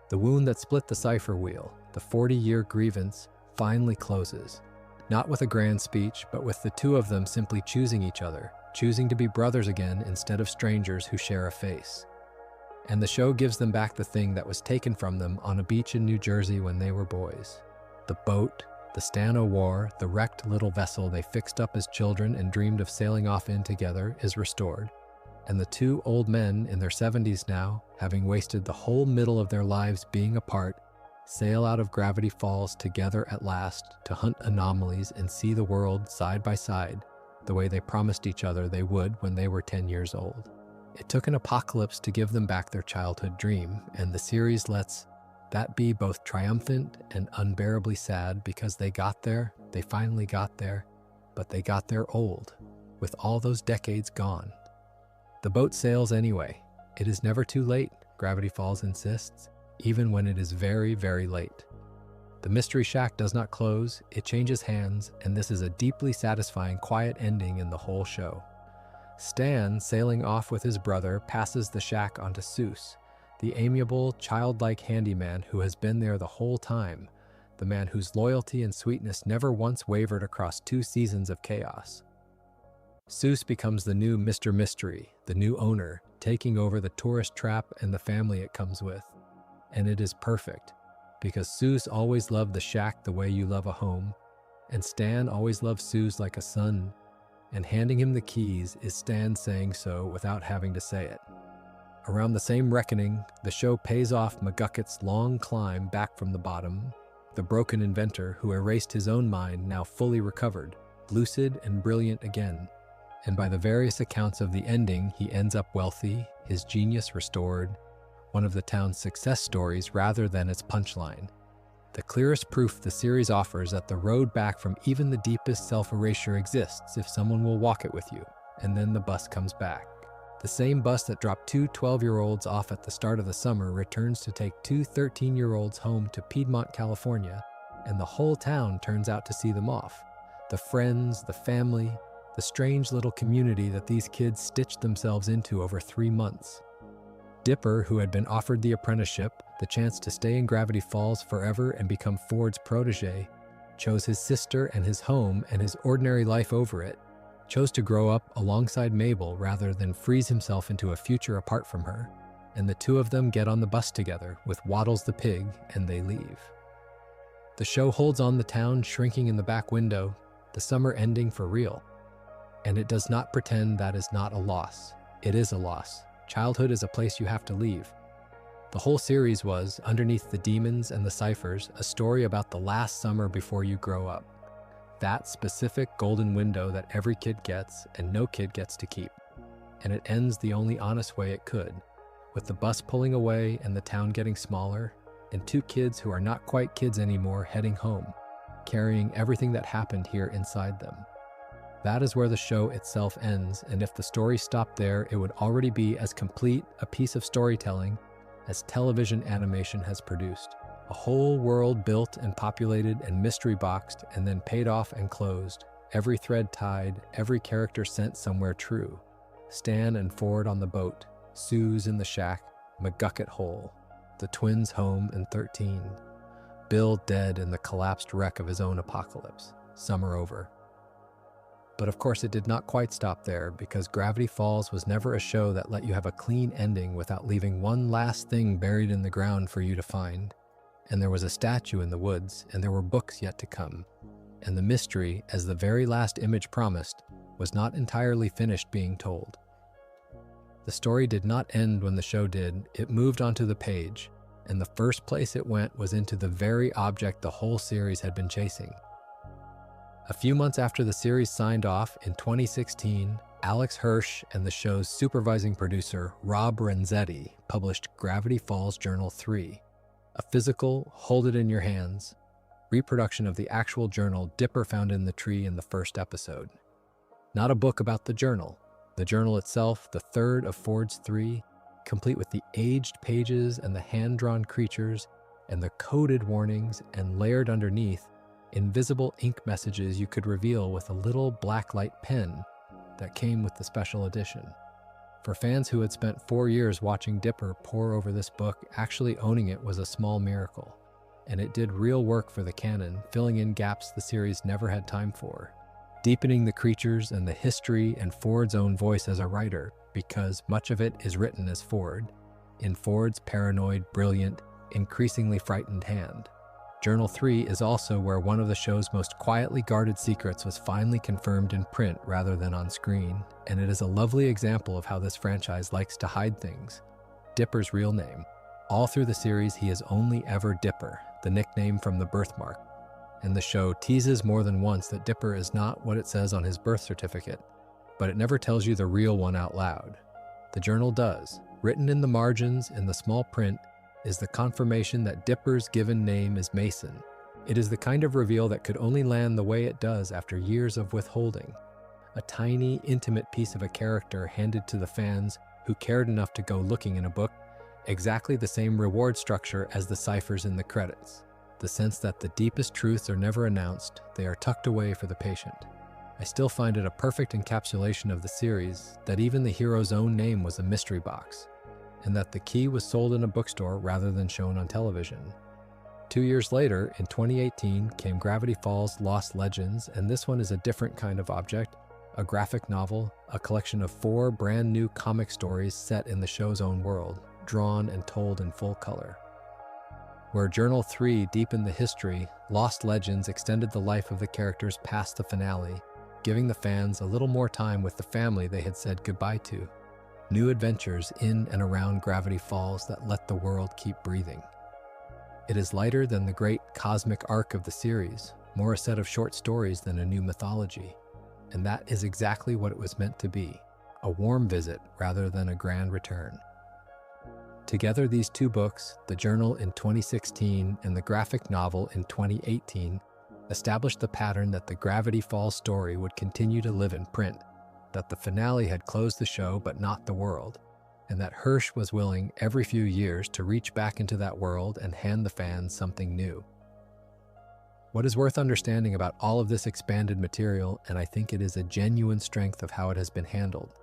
The wound that split the Cipher wheel, the 40-year grievance, finally closes. Not with a grand speech, but with the two of them simply choosing each other, choosing to be brothers again instead of strangers who share a face. And the show gives them back the thing that was taken from them on a beach in New Jersey when they were boys. The boat, the Stan O'War, the wrecked little vessel they fixed up as children and dreamed of sailing off in together, is restored. and the two old men in their 70s now, having wasted the whole middle of their lives being apart, sail out of Gravity Falls together at last to hunt anomalies and see the world side by side, the way they promised each other they would when they were 10 years old. It took an apocalypse to give them back their childhood dream, and the series lets that be both triumphant and unbearably sad because they finally got there, but they got there old, with all those decades gone. The boat sails anyway. It is never too late, Gravity Falls insists, even when it is very, very late. The Mystery Shack does not close, it changes hands, and this is a deeply satisfying, quiet ending in the whole show. Stan, sailing off with his brother, passes the shack onto Seuss, the amiable, childlike handyman who has been there the whole time, the man whose loyalty and sweetness never once wavered across 2 seasons of chaos. Seuss becomes the new Mr. Mystery, the new owner, taking over the tourist trap and the family it comes with. And it is perfect, because Seuss always loved the shack the way you love a home, and Stan always loved Seuss like a son, and handing him the keys is Stan saying so without having to say it. Around the same reckoning, the show pays off McGucket's long climb back from the bottom, the broken inventor who erased his own mind now fully recovered, lucid and brilliant again. And by the various accounts of the ending, he ends up wealthy, his genius restored, one of the town's success stories rather than its punchline. The clearest proof the series offers that the road back from even the deepest self-erasure exists if someone will walk it with you, and then the bus comes back. The same bus that dropped 2 12-year-olds off at the start of the summer returns to take 2 13-year-olds home to Piedmont, California, and the whole town turns out to see them off. The friends, the family, the strange little community that these kids stitched themselves into over 3 months. Dipper, who had been offered the apprenticeship, the chance to stay in Gravity Falls forever and become Ford's protege, chose his sister and his home and his ordinary life over it, chose to grow up alongside Mabel rather than freeze himself into a future apart from her, and the two of them get on the bus together with Waddles the pig, and they leave. The show holds on the town shrinking in the back window, the summer ending for real. And it does not pretend that is not a loss. It is a loss. Childhood is a place you have to leave. The whole series was, underneath the demons and the ciphers, a story about the last summer before you grow up. That specific golden window that every kid gets and no kid gets to keep. And it ends the only honest way it could, with the bus pulling away and the town getting smaller, and 2 kids who are not quite kids anymore heading home, carrying everything that happened here inside them. That is where the show itself ends, and if the story stopped there, it would already be as complete a piece of storytelling as television animation has produced. A whole world built and populated and mystery boxed and then paid off and closed. Every thread tied, every character sent somewhere true. Stan and Ford on the boat, Suze in the shack, McGucket hole, the twins home in 13, Bill dead in the collapsed wreck of his own apocalypse. Summer over. But of course it did not quite stop there, because Gravity Falls was never a show that let you have a clean ending without leaving one last thing buried in the ground for you to find. And there was a statue in the woods, and there were books yet to come. And the mystery, as the very last image promised, was not entirely finished being told. The story did not end when the show did. It moved onto the page, and the first place it went was into the very object the whole series had been chasing. A few months after the series signed off in 2016, Alex Hirsch and the show's supervising producer, Rob Renzetti, published Gravity Falls Journal 3, a physical, hold-it-in-your-hands reproduction of the actual journal Dipper found in the tree in the first episode. Not a book about the journal itself, the third of Ford's 3, complete with the aged pages and the hand-drawn creatures and the coded warnings, and layered underneath, invisible ink messages you could reveal with a little blacklight pen that came with the special edition. For fans who had spent 4 years watching Dipper pore over this book, actually owning it was a small miracle, and it did real work for the canon, filling in gaps the series never had time for, deepening the creatures and the history and Ford's own voice as a writer, because much of it is written as Ford, in Ford's paranoid, brilliant, increasingly frightened hand. Journal 3 is also where one of the show's most quietly guarded secrets was finally confirmed in print rather than on screen, and it is a lovely example of how this franchise likes to hide things. Dipper's real name. All through the series, he is only ever Dipper, the nickname from the birthmark. And the show teases more than once that Dipper is not what it says on his birth certificate, but it never tells you the real one out loud. The journal does. Written in the margins in the small print is the confirmation that Dipper's given name is Mason. It is the kind of reveal that could only land the way it does after years of withholding. A tiny, intimate piece of a character handed to the fans who cared enough to go looking in a book, exactly the same reward structure as the ciphers in the credits. The sense that the deepest truths are never announced, they are tucked away for the patient. I still find it a perfect encapsulation of the series that even the hero's own name was a mystery box, and that the key was sold in a bookstore rather than shown on television. 2 years later, in 2018, came Gravity Falls Lost Legends, and this one is a different kind of object, a graphic novel, a collection of 4 brand new comic stories set in the show's own world, drawn and told in full color. Where Journal 3 deepened the history, Lost Legends extended the life of the characters past the finale, giving the fans a little more time with the family they had said goodbye to. New adventures in and around Gravity Falls that let the world keep breathing. It is lighter than the great cosmic arc of the series, more a set of short stories than a new mythology. And that is exactly what it was meant to be, a warm visit rather than a grand return. Together, these 2 books, the journal in 2016 and the graphic novel in 2018, established the pattern that the Gravity Falls story would continue to live in print, that the finale had closed the show but not the world, and that Hirsch was willing every few years to reach back into that world and hand the fans something new. What is worth understanding about all of this expanded material, and I think it is a genuine strength of how it has been handled,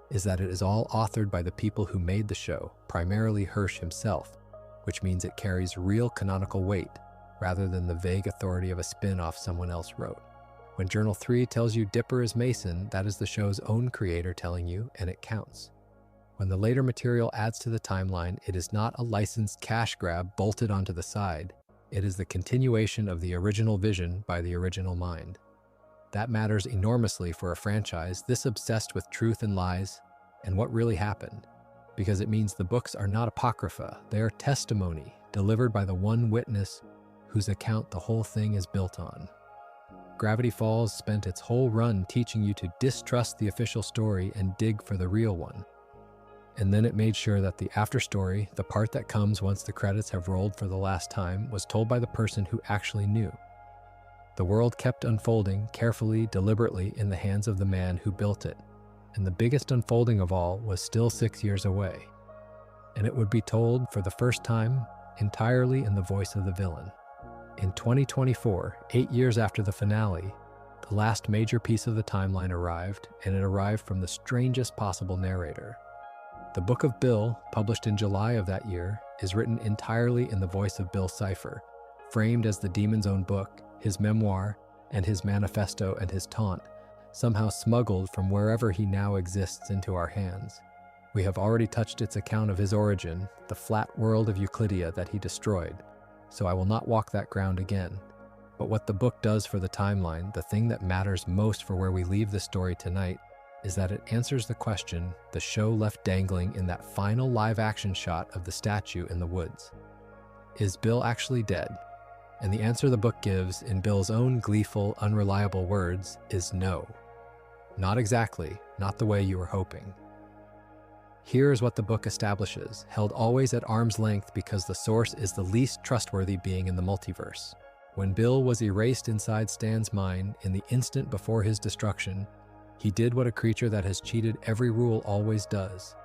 is that it is all authored by the people who made the show, primarily Hirsch himself, which means it carries real canonical weight, rather than the vague authority of a spin-off someone else wrote. When Journal 3 tells you Dipper is Mason, that is the show's own creator telling you, and it counts. When the later material adds to the timeline, it is not a licensed cash grab bolted onto the side. It is the continuation of the original vision by the original mind. That matters enormously for a franchise this obsessed with truth and lies and what really happened, because it means the books are not apocrypha, they are testimony delivered by the one witness whose account the whole thing is built on. Gravity Falls spent its whole run teaching you to distrust the official story and dig for the real one. And then it made sure that the afterstory, the part that comes once the credits have rolled for the last time, was told by the person who actually knew. The world kept unfolding carefully, deliberately in the hands of the man who built it, and the biggest unfolding of all was still 6 years away. And it would be told, for the first time, entirely in the voice of the villain. In 2024, 8 years after the finale, the last major piece of the timeline arrived, and it arrived from the strangest possible narrator. The Book of Bill, published in July of that year, is written entirely in the voice of Bill Cipher, framed as the demon's own book, his memoir, and his manifesto and his taunt, somehow smuggled from wherever he now exists into our hands. We have already touched its account of his origin, the flat world of Euclidia that he destroyed, so I will not walk that ground again. But what the book does for the timeline, the thing that matters most for where we leave the story tonight, is that it answers the question the show left dangling in that final live-action shot of the statue in the woods. Is Bill actually dead? And the answer the book gives, in Bill's own gleeful, unreliable words, is no. Not exactly, not the way you were hoping. Here is what the book establishes, held always at arm's length because the source is the least trustworthy being in the multiverse. When Bill was erased inside Stan's mind in the instant before his destruction, he did what a creature that has cheated every rule always does.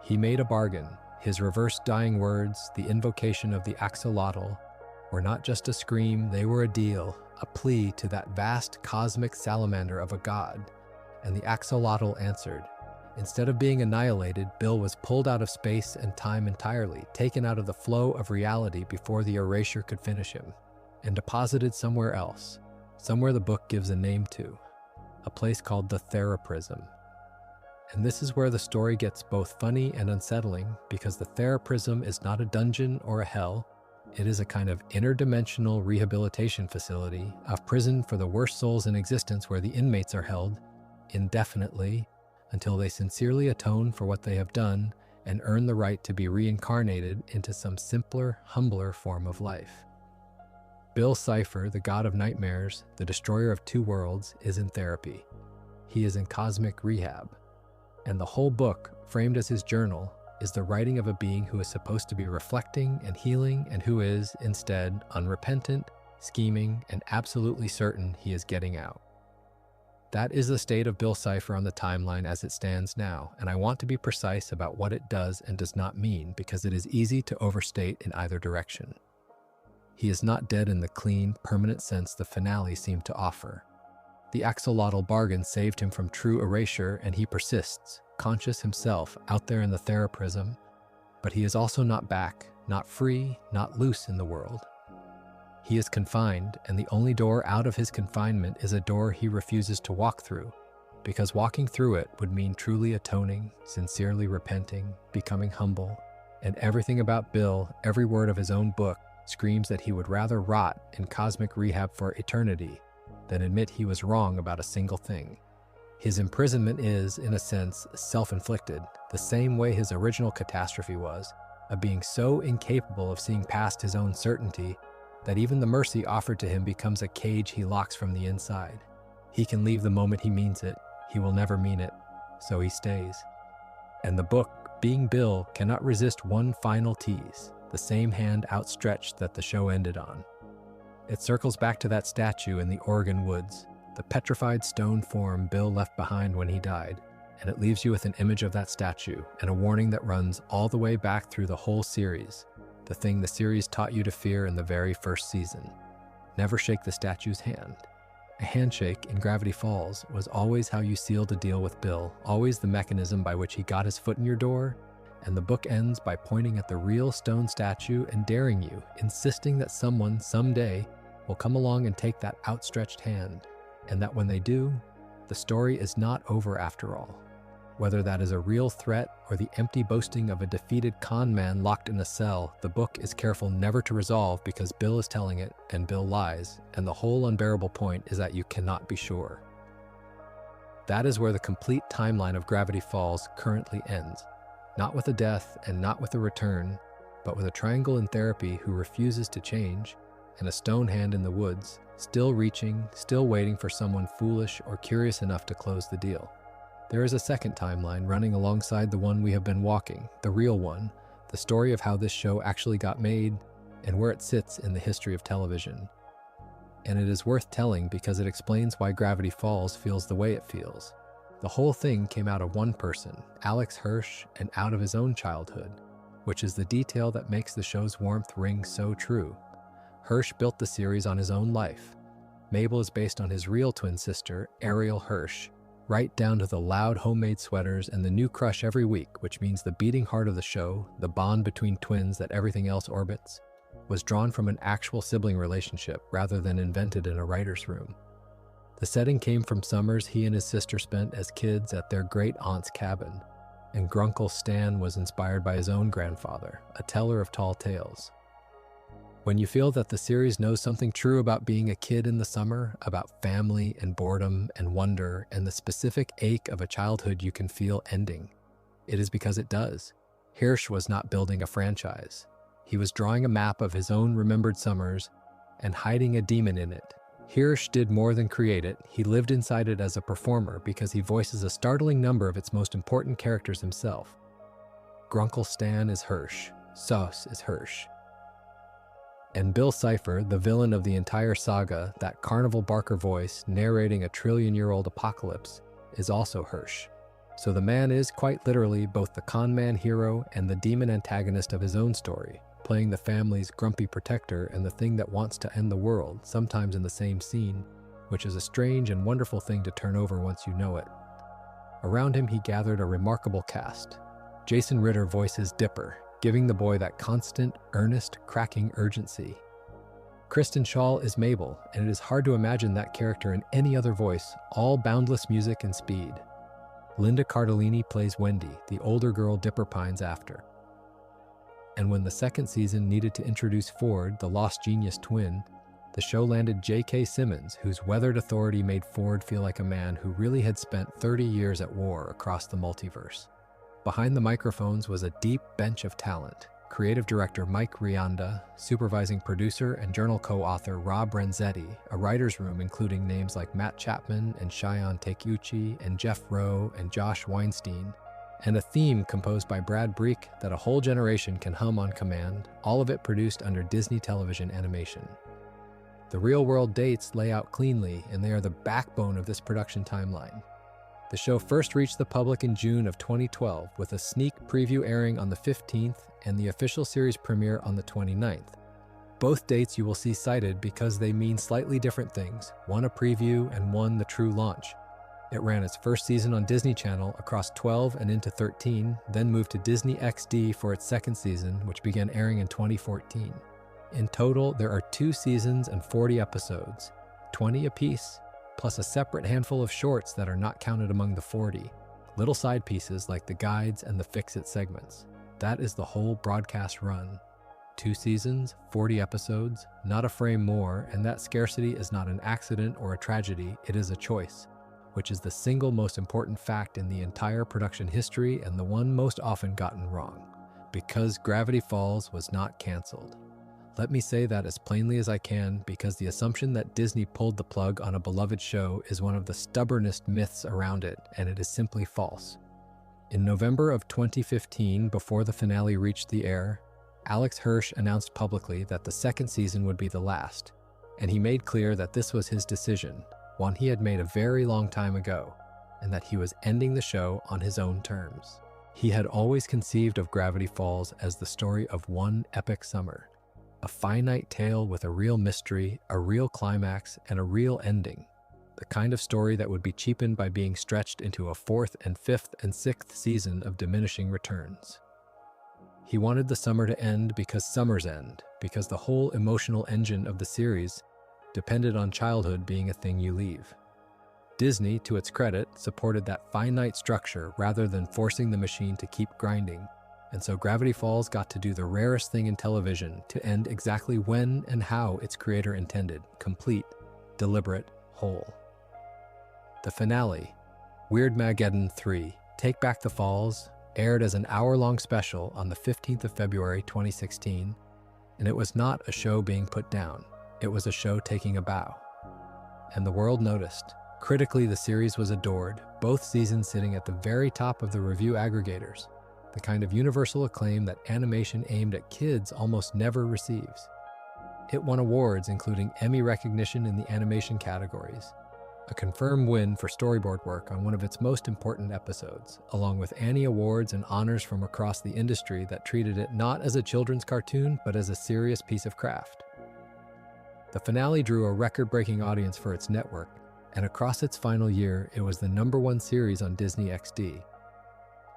He made a bargain. His reverse dying words, the invocation of the axolotl, were not just a scream, they were a deal, a plea to that vast cosmic salamander of a god. And the axolotl answered. Instead of being annihilated, Bill was pulled out of space and time entirely, taken out of the flow of reality before the erasure could finish him, and deposited somewhere else, somewhere the book gives a name to, a place called the Theraprism. And this is where the story gets both funny and unsettling, because the Theraprism is not a dungeon or a hell, It is a kind of interdimensional rehabilitation facility, a prison for the worst souls in existence where the inmates are held indefinitely until they sincerely atone for what they have done and earn the right to be reincarnated into some simpler, humbler form of life. Bill Cipher, the god of nightmares, the destroyer of two worlds, is in therapy. He is in cosmic rehab. And the whole book, framed as his journal, is the writing of a being who is supposed to be reflecting and healing and who is, instead, unrepentant, scheming, and absolutely certain he is getting out. That is the state of Bill Cipher on the timeline as it stands now, and I want to be precise about what it does and does not mean because it is easy to overstate in either direction. He is not dead in the clean, permanent sense the finale seemed to offer. The axolotl bargain saved him from true erasure, and he persists, conscious himself, out there in the theraprism, but he is also not back, not free, not loose in the world. He is confined, and the only door out of his confinement is a door he refuses to walk through, because walking through it would mean truly atoning, sincerely repenting, becoming humble, and everything about Bill, every word of his own book, screams that he would rather rot in cosmic rehab for eternity than admit he was wrong about a single thing. His imprisonment is, in a sense, self-inflicted, the same way his original catastrophe was, of being so incapable of seeing past his own certainty that even the mercy offered to him becomes a cage he locks from the inside. He can leave the moment he means it, he will never mean it, so he stays. And the book, being Bill, cannot resist one final tease, the same hand outstretched that the show ended on. It circles back to that statue in the Oregon woods, the petrified stone form Bill left behind when he died, and it leaves you with an image of that statue and a warning that runs all the way back through the whole series, the thing the series taught you to fear in the very first season. Never shake the statue's hand. A handshake in Gravity Falls was always how you sealed a deal with Bill, always the mechanism by which he got his foot in your door, and the book ends by pointing at the real stone statue and daring you, insisting that someone, someday, will come along and take that outstretched hand, and that when they do, the story is not over after all. Whether that is a real threat or the empty boasting of a defeated con man locked in a cell, the book is careful never to resolve because Bill is telling it and Bill lies, and the whole unbearable point is that you cannot be sure. That is where the complete timeline of Gravity Falls currently ends. Not with a death and not with a return, but with a triangle in therapy who refuses to change, and a stone hand in the woods, still reaching, still waiting for someone foolish or curious enough to close the deal. There is a second timeline running alongside the one we have been walking, the real one, the story of how this show actually got made and where it sits in the history of television. And it is worth telling because it explains why Gravity Falls feels the way it feels. The whole thing came out of one person, Alex Hirsch, and out of his own childhood, which is the detail that makes the show's warmth ring so true. Hirsch built the series on his own life. Mabel is based on his real twin sister, Ariel Hirsch, right down to the loud homemade sweaters and the new crush every week, which means the beating heart of the show, the bond between twins that everything else orbits, was drawn from an actual sibling relationship rather than invented in a writer's room. The setting came from summers he and his sister spent as kids at their great-aunt's cabin, and Grunkle Stan was inspired by his own grandfather, a teller of tall tales. When you feel that the series knows something true about being a kid in the summer, about family and boredom and wonder and the specific ache of a childhood you can feel ending, it is because it does. Hirsch was not building a franchise. He was drawing a map of his own remembered summers and hiding a demon in it. Hirsch did more than create it, he lived inside it as a performer because he voices a startling number of its most important characters himself. Grunkle Stan is Hirsch, Sauce is Hirsch. And Bill Cipher, the villain of the entire saga, that Carnival Barker voice narrating a trillion-year-old apocalypse, is also Hirsch. So the man is quite literally both the con man hero and the demon antagonist of his own story, playing the family's grumpy protector and the thing that wants to end the world, sometimes in the same scene, which is a strange and wonderful thing to turn over once you know it. Around him he gathered a remarkable cast. Jason Ritter voices Dipper, giving the boy that constant, earnest, cracking urgency. Kristen Schaal is Mabel, and it is hard to imagine that character in any other voice, all boundless music and speed. Linda Cardellini plays Wendy, the older girl Dipper pines after. And when the second season needed to introduce Ford, the lost genius twin, the show landed J.K. Simmons, whose weathered authority made Ford feel like a man who really had spent 30 years at war across the multiverse. Behind the microphones was a deep bench of talent. Creative director Mike Rianda, supervising producer and journal co-author Rob Renzetti, a writer's room including names like Matt Chapman and Cheyenne Takeuchi and Jeff Rowe and Josh Weinstein, and a theme composed by Brad Breek that a whole generation can hum on command, all of it produced under Disney Television Animation. The real-world dates lay out cleanly, and they are the backbone of this production timeline. The show first reached the public in June of 2012 with a sneak preview airing on the 15th and the official series premiere on the 29th. Both dates you will see cited because they mean slightly different things, one a preview and one the true launch. It ran its first season on Disney Channel across 12 and into 13, then moved to Disney XD for its second season, which began airing in 2014. In total, there are 2 seasons and 40 episodes, 20 apiece, plus a separate handful of shorts that are not counted among the 40, little side pieces like the guides and the fix-it segments. That is the whole broadcast run. 2 seasons, 40 episodes, not a frame more, and that scarcity is not an accident or a tragedy, it is a choice, which is the single most important fact in the entire production history and the one most often gotten wrong, because Gravity Falls was not canceled. Let me say that as plainly as I can, because the assumption that Disney pulled the plug on a beloved show is one of the stubbornest myths around it, and it is simply false. In November of 2015, before the finale reached the air, Alex Hirsch announced publicly that the second season would be the last, and he made clear that this was his decision, one he had made a very long time ago, and that he was ending the show on his own terms. He had always conceived of Gravity Falls as the story of one epic summer, a finite tale with a real mystery, a real climax, and a real ending. The kind of story that would be cheapened by being stretched into a 4th and 5th and 6th season of diminishing returns. He wanted the summer to end because summers end, because the whole emotional engine of the series depended on childhood being a thing you leave. Disney, to its credit, supported that finite structure rather than forcing the machine to keep grinding, and so Gravity Falls got to do the rarest thing in television, to end exactly when and how its creator intended, complete, deliberate, whole. The finale, Weirdmageddon 3, Take Back the Falls, aired as an hour-long special on the 15th of February 2016, and it was not a show being put down, it was a show taking a bow. And the world noticed. Critically, the series was adored, both seasons sitting at the very top of the review aggregators, the kind of universal acclaim that animation aimed at kids almost never receives. It won awards including Emmy recognition in the animation categories, a confirmed win for storyboard work on one of its most important episodes, along with Annie Awards and honors from across the industry that treated it not as a children's cartoon, but as a serious piece of craft. The finale drew a record-breaking audience for its network, and across its final year, it was the #1 series on Disney XD.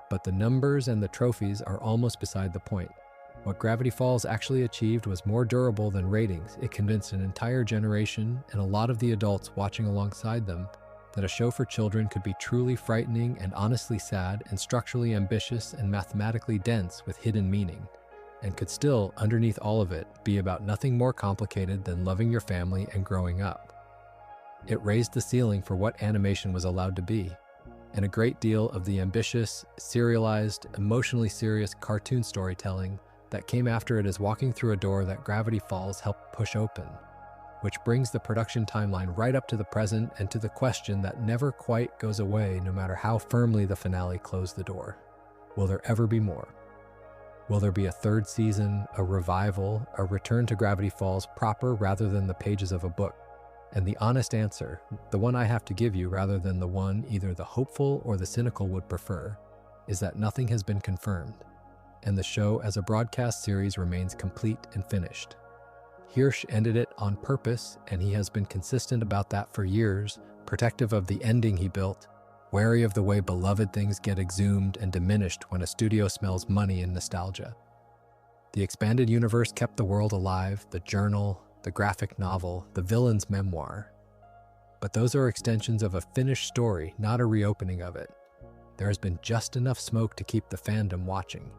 But the numbers and the trophies are almost beside the point. What Gravity Falls actually achieved was more durable than ratings. It convinced an entire generation, and a lot of the adults watching alongside them, that a show for children could be truly frightening and honestly sad and structurally ambitious and mathematically dense with hidden meaning, and could still, underneath all of it, be about nothing more complicated than loving your family and growing up. It raised the ceiling for what animation was allowed to be, and a great deal of the ambitious, serialized, emotionally serious cartoon storytelling that came after it is walking through a door that Gravity Falls helped push open, which brings the production timeline right up to the present and to the question that never quite goes away no matter how firmly the finale closed the door. Will there ever be more? Will there be a 3rd season, a revival, a return to Gravity Falls proper rather than the pages of a book? And the honest answer, the one I have to give you rather than the one either the hopeful or the cynical would prefer, is that nothing has been confirmed, and the show as a broadcast series remains complete and finished. Hirsch ended it on purpose, and he has been consistent about that for years, protective of the ending he built, wary of the way beloved things get exhumed and diminished when a studio smells money and nostalgia. The expanded universe kept the world alive, the journal, the graphic novel, the villain's memoir. But those are extensions of a finished story, not a reopening of it. There has been just enough smoke to keep the fandom watching.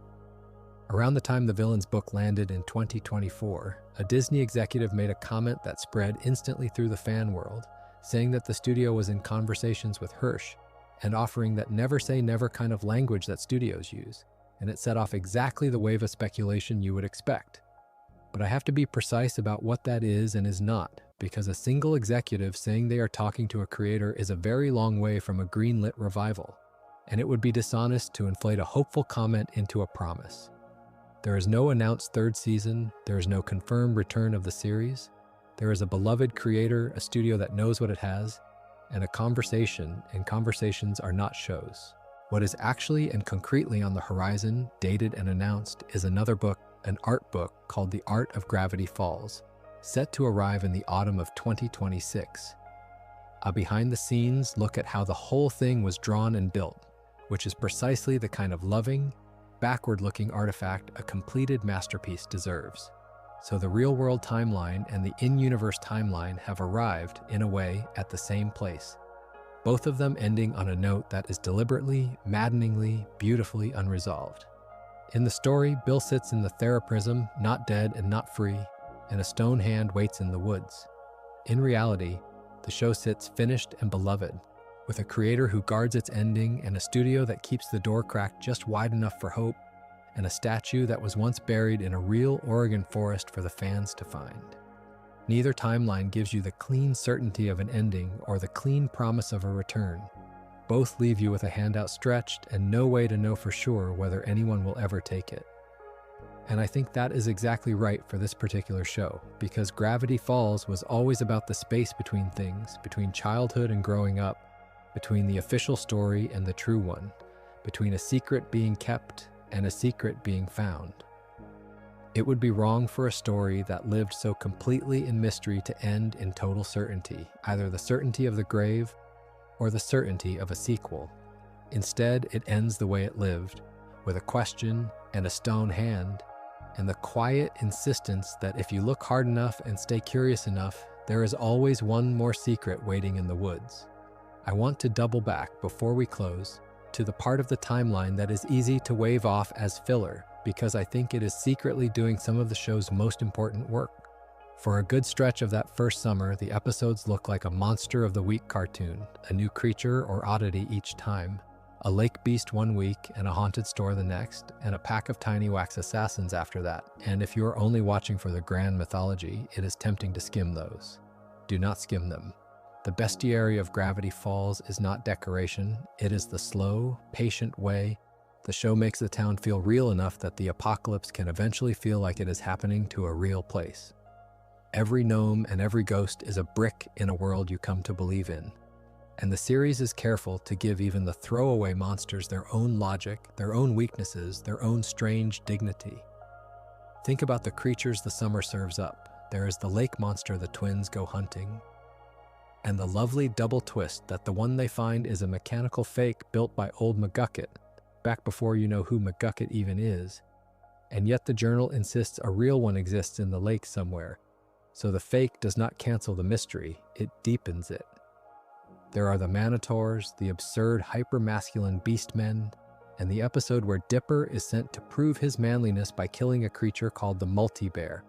Around the time the villain's book landed in 2024, a Disney executive made a comment that spread instantly through the fan world, saying that the studio was in conversations with Hirsch and offering that never say never kind of language that studios use, and it set off exactly the wave of speculation you would expect. But I have to be precise about what that is and is not, because a single executive saying they are talking to a creator is a very long way from a greenlit revival, and it would be dishonest to inflate a hopeful comment into a promise. There is no announced third season, there is no confirmed return of the series, there is a beloved creator, a studio that knows what it has, and a conversation, and conversations are not shows. What is actually and concretely on the horizon, dated and announced, is another book, an art book called The Art of Gravity Falls, set to arrive in the autumn of 2026. A behind-the-scenes look at how the whole thing was drawn and built, which is precisely the kind of loving, backward-looking artifact a completed masterpiece deserves. So the real-world timeline and the in-universe timeline have arrived, in a way, at the same place, both of them ending on a note that is deliberately, maddeningly, beautifully unresolved. In the story, Bill sits in the Theraprism, not dead and not free, and a stone hand waits in the woods. In reality, the show sits finished and beloved, with a creator who guards its ending and a studio that keeps the door cracked just wide enough for hope, and a statue that was once buried in a real Oregon forest for the fans to find. Neither timeline gives you the clean certainty of an ending or the clean promise of a return. Both leave you with a hand outstretched and no way to know for sure whether anyone will ever take it. And I think that is exactly right for this particular show, because Gravity Falls was always about the space between things, between childhood and growing up, between the official story and the true one, between a secret being kept and a secret being found. It would be wrong for a story that lived so completely in mystery to end in total certainty, either the certainty of the grave or the certainty of a sequel. Instead, it ends the way it lived, with a question and a stone hand, and the quiet insistence that if you look hard enough and stay curious enough, there is always one more secret waiting in the woods. I want to double back, before we close, to the part of the timeline that is easy to wave off as filler, because I think it is secretly doing some of the show's most important work. For a good stretch of that first summer, the episodes look like a Monster of the Week cartoon, a new creature or oddity each time, a lake beast one week and a haunted store the next, and a pack of tiny wax assassins after that. And if you are only watching for the grand mythology, it is tempting to skim those. Do not skim them. The bestiary of Gravity Falls is not decoration, it is the slow, patient way the show makes the town feel real enough that the apocalypse can eventually feel like it is happening to a real place. Every gnome and every ghost is a brick in a world you come to believe in. And the series is careful to give even the throwaway monsters their own logic, their own weaknesses, their own strange dignity. Think about the creatures the summer serves up. There is the lake monster the twins go hunting, and the lovely double twist that the one they find is a mechanical fake built by old McGucket, back before you know who McGucket even is. And yet the journal insists a real one exists in the lake somewhere, so the fake does not cancel the mystery, it deepens it. There are the Manitors, the absurd hyper-masculine beastmen, and the episode where Dipper is sent to prove his manliness by killing a creature called the Multi-Bear,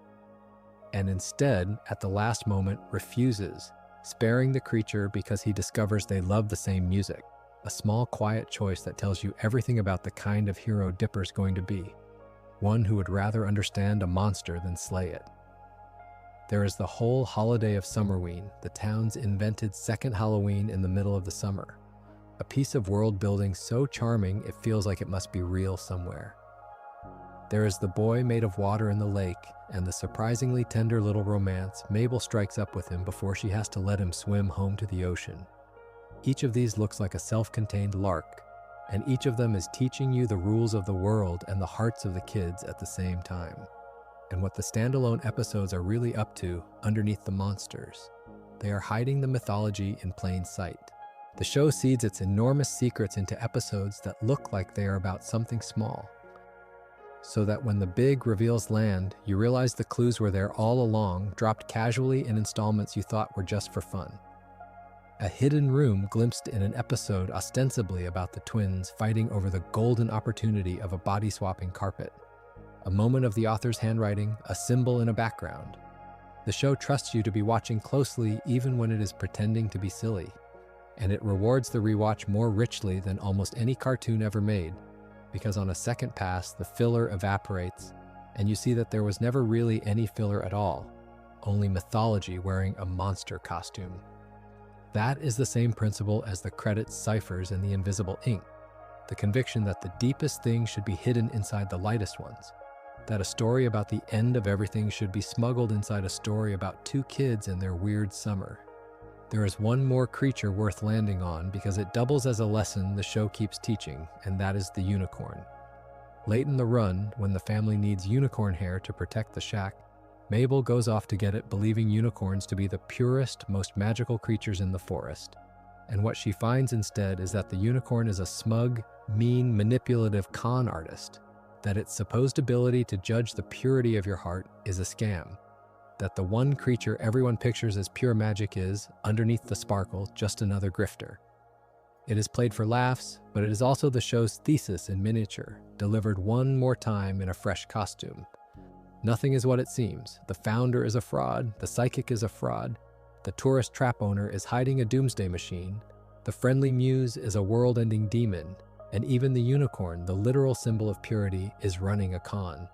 and instead, at the last moment, refuses, sparing the creature because he discovers they love the same music, a small, quiet choice that tells you everything about the kind of hero Dipper's going to be, one who would rather understand a monster than slay it. There is the whole holiday of Summerween, the town's invented second Halloween in the middle of the summer, a piece of world building so charming it feels like it must be real somewhere. There is the boy made of water in the lake, and the surprisingly tender little romance Mabel strikes up with him before she has to let him swim home to the ocean. Each of these looks like a self-contained lark, and each of them is teaching you the rules of the world and the hearts of the kids at the same time. And what the standalone episodes are really up to underneath the monsters. They are hiding the mythology in plain sight. The show seeds its enormous secrets into episodes that look like they are about something small, so that when the big reveals land, you realize the clues were there all along, dropped casually in installments you thought were just for fun. A hidden room glimpsed in an episode ostensibly about the twins fighting over the golden opportunity of a body-swapping carpet. A moment of the author's handwriting, a symbol in a background. The show trusts you to be watching closely even when it is pretending to be silly. And it rewards the rewatch more richly than almost any cartoon ever made, because on a second pass, the filler evaporates, and you see that there was never really any filler at all, only mythology wearing a monster costume. That is the same principle as the credits ciphers in the invisible ink, the conviction that the deepest things should be hidden inside the lightest ones, that a story about the end of everything should be smuggled inside a story about two kids and their weird summer. There is one more creature worth landing on because it doubles as a lesson the show keeps teaching, and that is the unicorn. Late in the run, when the family needs unicorn hair to protect the shack, Mabel goes off to get it, believing unicorns to be the purest, most magical creatures in the forest. And what she finds instead is that the unicorn is a smug, mean, manipulative con artist, that its supposed ability to judge the purity of your heart is a scam, that the one creature everyone pictures as pure magic is, underneath the sparkle, just another grifter. It is played for laughs, but it is also the show's thesis in miniature, delivered one more time in a fresh costume. Nothing is what it seems. The founder is a fraud, the psychic is a fraud, the tourist trap owner is hiding a doomsday machine, the friendly muse is a world-ending demon, and even the unicorn, the literal symbol of purity, is running a con.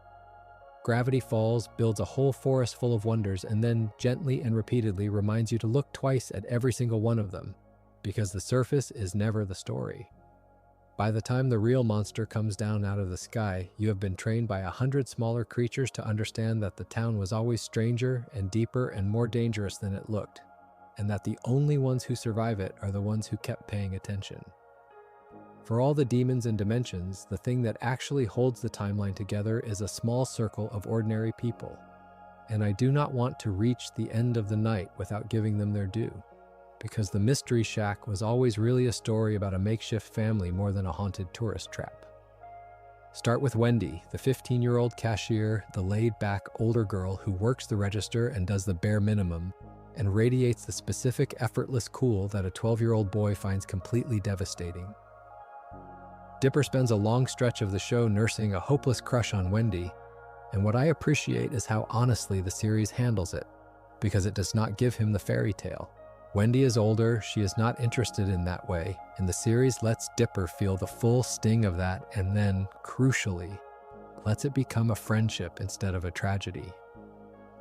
Gravity Falls builds a whole forest full of wonders and then gently and repeatedly reminds you to look twice at every single one of them, because the surface is never the story. By the time the real monster comes down out of the sky, you have been trained by 100 smaller creatures to understand that the town was always stranger and deeper and more dangerous than it looked, and that the only ones who survive it are the ones who kept paying attention. For all the demons and dimensions, the thing that actually holds the timeline together is a small circle of ordinary people. And I do not want to reach the end of the night without giving them their due, because the Mystery Shack was always really a story about a makeshift family more than a haunted tourist trap. Start with Wendy, the 15-year-old cashier, the laid-back older girl who works the register and does the bare minimum, and radiates the specific effortless cool that a 12-year-old boy finds completely devastating. Dipper spends a long stretch of the show nursing a hopeless crush on Wendy, and what I appreciate is how honestly the series handles it, because it does not give him the fairy tale. Wendy is older, she is not interested in that way, and the series lets Dipper feel the full sting of that and then, crucially, lets it become a friendship instead of a tragedy.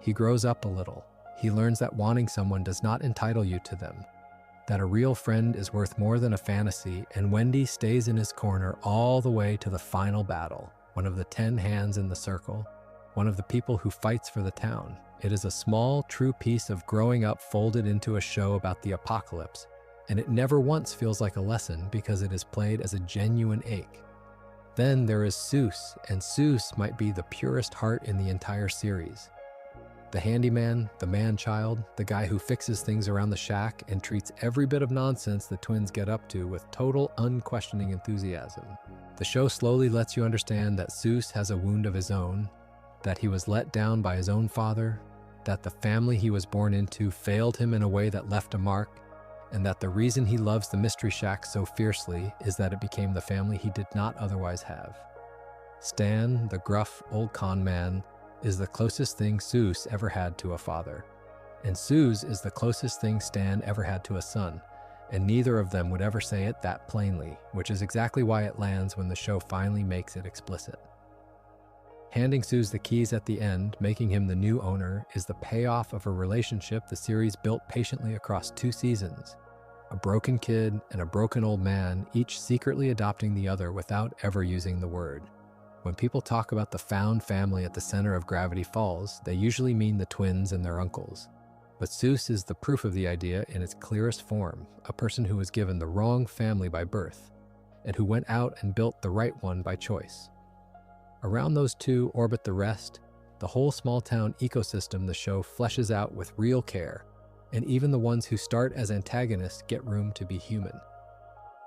He grows up a little. He learns that wanting someone does not entitle you to them, that a real friend is worth more than a fantasy, and Wendy stays in his corner all the way to the final battle, one of the 10 hands in the circle, one of the people who fights for the town. It is a small, true piece of growing up folded into a show about the apocalypse, and it never once feels like a lesson because it is played as a genuine ache. Then there is Seuss, and Seuss might be the purest heart in the entire series. The handyman, the man-child, the guy who fixes things around the shack and treats every bit of nonsense the twins get up to with total, unquestioning enthusiasm. The show slowly lets you understand that Seuss has a wound of his own, that he was let down by his own father, that the family he was born into failed him in a way that left a mark, and that the reason he loves the Mystery Shack so fiercely is that it became the family he did not otherwise have. Stan, the gruff old con man, is the closest thing Seuss ever had to a father. And Seuss is the closest thing Stan ever had to a son, and neither of them would ever say it that plainly, which is exactly why it lands when the show finally makes it explicit. Handing Seuss the keys at the end, making him the new owner, is the payoff of a relationship the series built patiently across 2 seasons. A broken kid and a broken old man, each secretly adopting the other without ever using the word. When people talk about the found family at the center of Gravity Falls, they usually mean the twins and their uncles. But Seuss is the proof of the idea in its clearest form, a person who was given the wrong family by birth, and who went out and built the right one by choice. Around those two orbit the rest, the whole small-town ecosystem the show fleshes out with real care, and even the ones who start as antagonists get room to be human.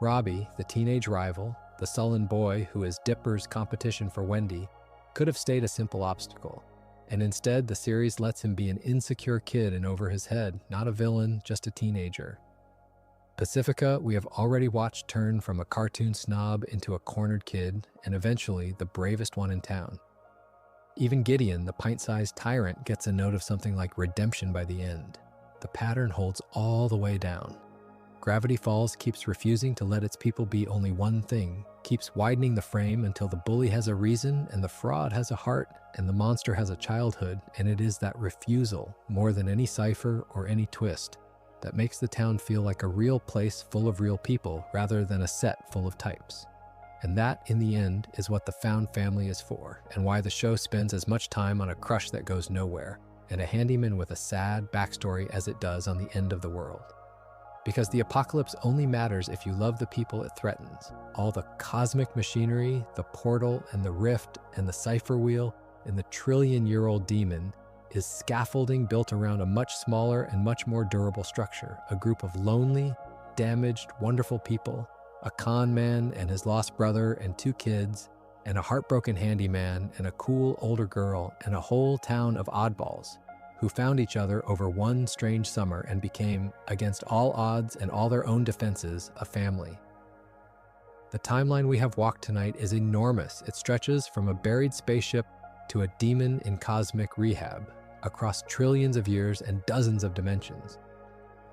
Robbie, the teenage rival, the sullen boy who is Dipper's competition for Wendy, could have stayed a simple obstacle, and instead the series lets him be an insecure kid in over his head, not a villain, just a teenager. Pacifica, we have already watched turn from a cartoon snob into a cornered kid, and eventually the bravest one in town. Even Gideon, the pint-sized tyrant, gets a note of something like redemption by the end. The pattern holds all the way down. Gravity Falls keeps refusing to let its people be only one thing, keeps widening the frame until the bully has a reason and the fraud has a heart and the monster has a childhood, and it is that refusal, more than any cipher or any twist, that makes the town feel like a real place full of real people rather than a set full of types. And that, in the end, is what the found family is for, and why the show spends as much time on a crush that goes nowhere, and a handyman with a sad backstory as it does on the end of the world. Because the apocalypse only matters if you love the people it threatens. All the cosmic machinery, the portal and the rift and the cipher wheel and the trillion-year-old demon is scaffolding built around a much smaller and much more durable structure, a group of lonely, damaged, wonderful people, a con man and his lost brother and 2 kids, and a heartbroken handyman and a cool older girl and a whole town of oddballs who found each other over one strange summer and became, against all odds and all their own defenses, a family. The timeline we have walked tonight is enormous. It stretches from a buried spaceship to a demon in cosmic rehab, across trillions of years and dozens of dimensions.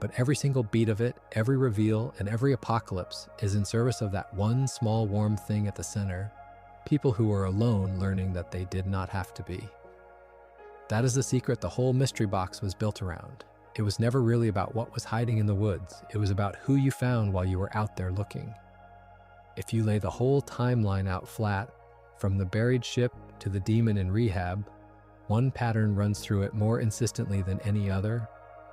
But every single beat of it, every reveal, and every apocalypse is in service of that one small warm thing at the center, people who are alone learning that they did not have to be. That is the secret the whole mystery box was built around. It was never really about what was hiding in the woods. It was about who you found while you were out there looking. If you lay the whole timeline out flat, from the buried ship to the demon in rehab, one pattern runs through it more insistently than any other,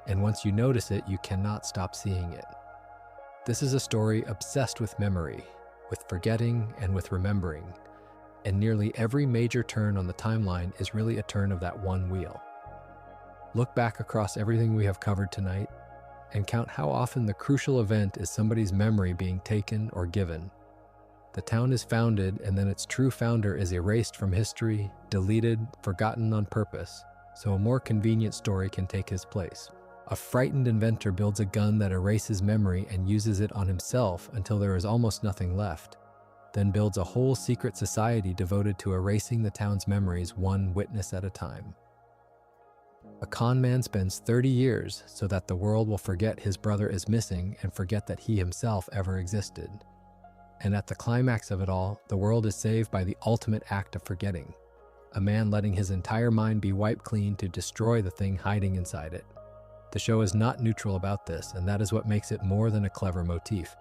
and once you notice it, you cannot stop seeing it. This is a story obsessed with memory, with forgetting, and with remembering. And nearly every major turn on the timeline is really a turn of that one wheel. Look back across everything we have covered tonight and count how often the crucial event is somebody's memory being taken or given. The town is founded and then its true founder is erased from history, deleted, forgotten on purpose, so a more convenient story can take his place. A frightened inventor builds a gun that erases memory and uses it on himself until there is almost nothing left, then builds a whole secret society devoted to erasing the town's memories one witness at a time. A con man spends 30 years so that the world will forget his brother is missing and forget that he himself ever existed. And at the climax of it all, the world is saved by the ultimate act of forgetting, a man letting his entire mind be wiped clean to destroy the thing hiding inside it. The show is not neutral about this, and that is what makes it more than a clever motif.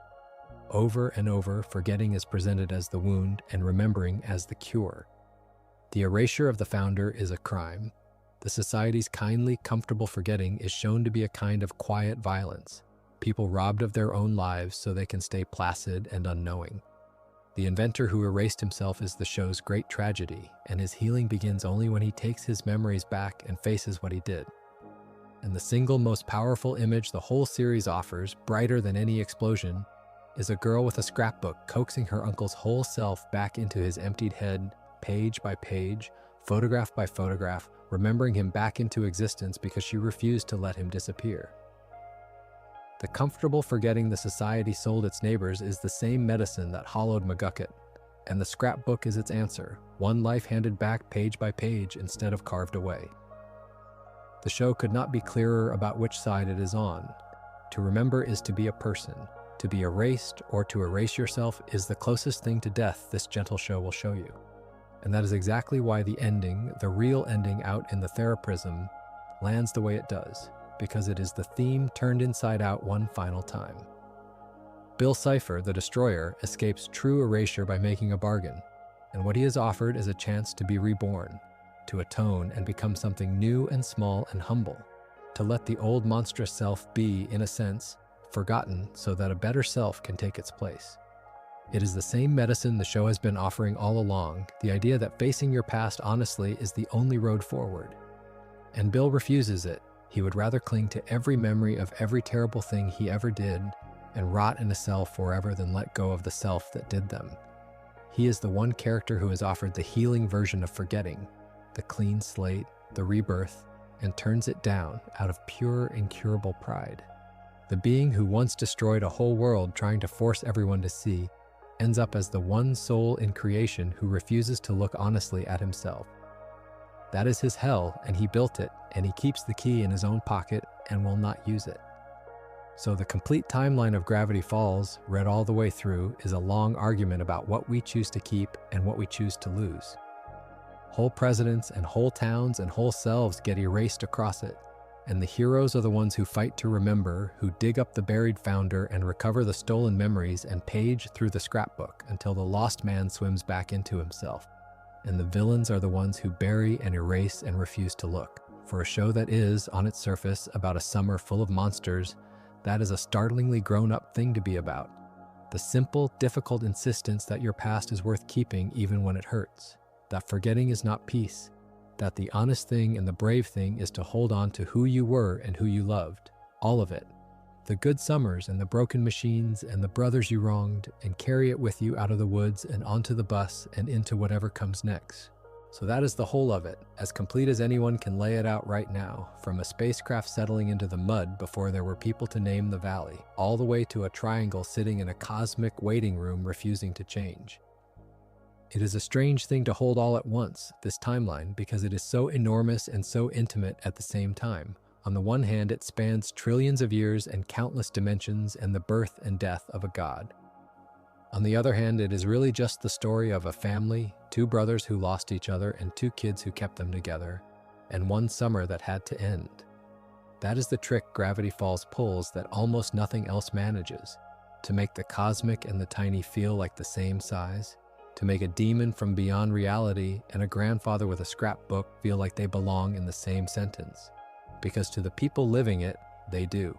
Over and over, forgetting is presented as the wound and remembering as the cure. The erasure of the founder is a crime. The society's kindly, comfortable forgetting is shown to be a kind of quiet violence, people robbed of their own lives so they can stay placid and unknowing. The inventor who erased himself is the show's great tragedy, and his healing begins only when he takes his memories back and faces what he did. And the single most powerful image the whole series offers, brighter than any explosion, is a girl with a scrapbook coaxing her uncle's whole self back into his emptied head, page by page, photograph by photograph, remembering him back into existence because she refused to let him disappear. The comfortable forgetting the society sold its neighbors is the same medicine that hollowed McGucket, and the scrapbook is its answer, one life handed back page by page instead of carved away. The show could not be clearer about which side it is on. To remember is to be a person. To be erased or to erase yourself is the closest thing to death this gentle show will show you. And that is exactly why the ending, the real ending out in the theraprism, lands the way it does, because it is the theme turned inside out one final time. Bill Cipher, the destroyer, escapes true erasure by making a bargain, and what he is offered is a chance to be reborn, to atone and become something new and small and humble, to let the old monstrous self be, in a sense, forgotten so that a better self can take its place. It is the same medicine the show has been offering all along, the idea that facing your past honestly is the only road forward. And Bill refuses it. He would rather cling to every memory of every terrible thing he ever did and rot in a cell forever than let go of the self that did them. He is the one character who is offered the healing version of forgetting, the clean slate, the rebirth, and turns it down out of pure, incurable pride. The being who once destroyed a whole world trying to force everyone to see ends up as the one soul in creation who refuses to look honestly at himself. That is his hell, and he built it, and he keeps the key in his own pocket and will not use it. So the complete timeline of Gravity Falls, read all the way through, is a long argument about what we choose to keep and what we choose to lose. Whole presidents and whole towns and whole selves get erased across it, and the heroes are the ones who fight to remember, who dig up the buried founder and recover the stolen memories and page through the scrapbook until the lost man swims back into himself. And the villains are the ones who bury and erase and refuse to look. For a show that is, on its surface, about a summer full of monsters, that is a startlingly grown-up thing to be about. The simple, difficult insistence that your past is worth keeping even when it hurts. That forgetting is not peace. That the honest thing and the brave thing is to hold on to who you were and who you loved. All of it. The good summers and the broken machines and the brothers you wronged, and carry it with you out of the woods and onto the bus and into whatever comes next. So that is the whole of it, as complete as anyone can lay it out right now, from a spacecraft settling into the mud before there were people to name the valley, all the way to a triangle sitting in a cosmic waiting room refusing to change. It is a strange thing to hold all at once, this timeline, because it is so enormous and so intimate at the same time. On the one hand, it spans trillions of years and countless dimensions and the birth and death of a god. On the other hand, it is really just the story of a family, 2 brothers who lost each other and 2 kids who kept them together, and one summer that had to end. That is the trick Gravity Falls pulls that almost nothing else manages, to make the cosmic and the tiny feel like the same size, to make a demon from beyond reality and a grandfather with a scrapbook feel like they belong in the same sentence. Because to the people living it, they do.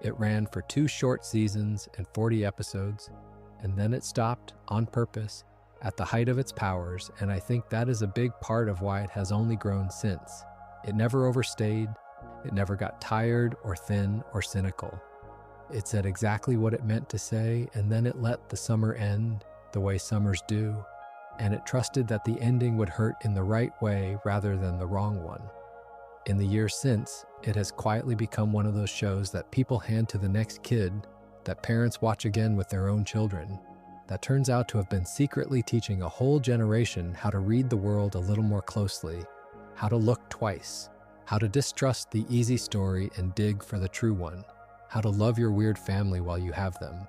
It ran for 2 short seasons and 40 episodes, and then it stopped, on purpose, at the height of its powers, and I think that is a big part of why it has only grown since. It never overstayed, it never got tired or thin or cynical. It said exactly what it meant to say, and then it let the summer end the way summers do, and it trusted that the ending would hurt in the right way rather than the wrong one. In the years since, it has quietly become one of those shows that people hand to the next kid, that parents watch again with their own children, that turns out to have been secretly teaching a whole generation how to read the world a little more closely, how to look twice, how to distrust the easy story and dig for the true one, how to love your weird family while you have them.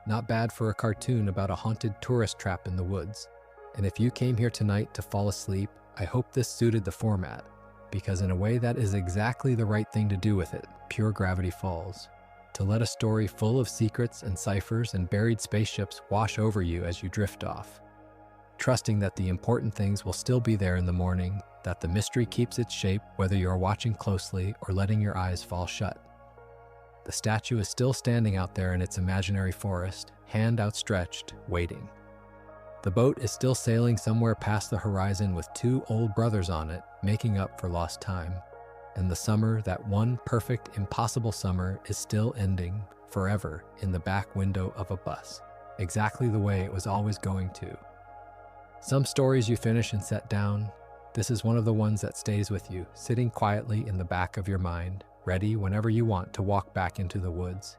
Not bad for a cartoon about a haunted tourist trap in the woods. And if you came here tonight to fall asleep, I hope this suited the format, because in a way that is exactly the right thing to do with it, pure Gravity Falls. To let a story full of secrets and ciphers and buried spaceships wash over you as you drift off. Trusting that the important things will still be there in the morning, that the mystery keeps its shape whether you are watching closely or letting your eyes fall shut. The statue is still standing out there in its imaginary forest, hand outstretched, waiting. The boat is still sailing somewhere past the horizon with 2 old brothers on it, making up for lost time. And the summer, that one perfect, impossible summer, is still ending, forever, in the back window of a bus, exactly the way it was always going to. Some stories you finish and set down. This is one of the ones that stays with you, sitting quietly in the back of your mind, ready whenever you want to walk back into the woods.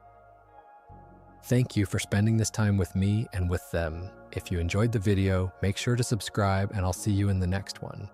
Thank you for spending this time with me and with them. If you enjoyed the video, make sure to subscribe, and I'll see you in the next one.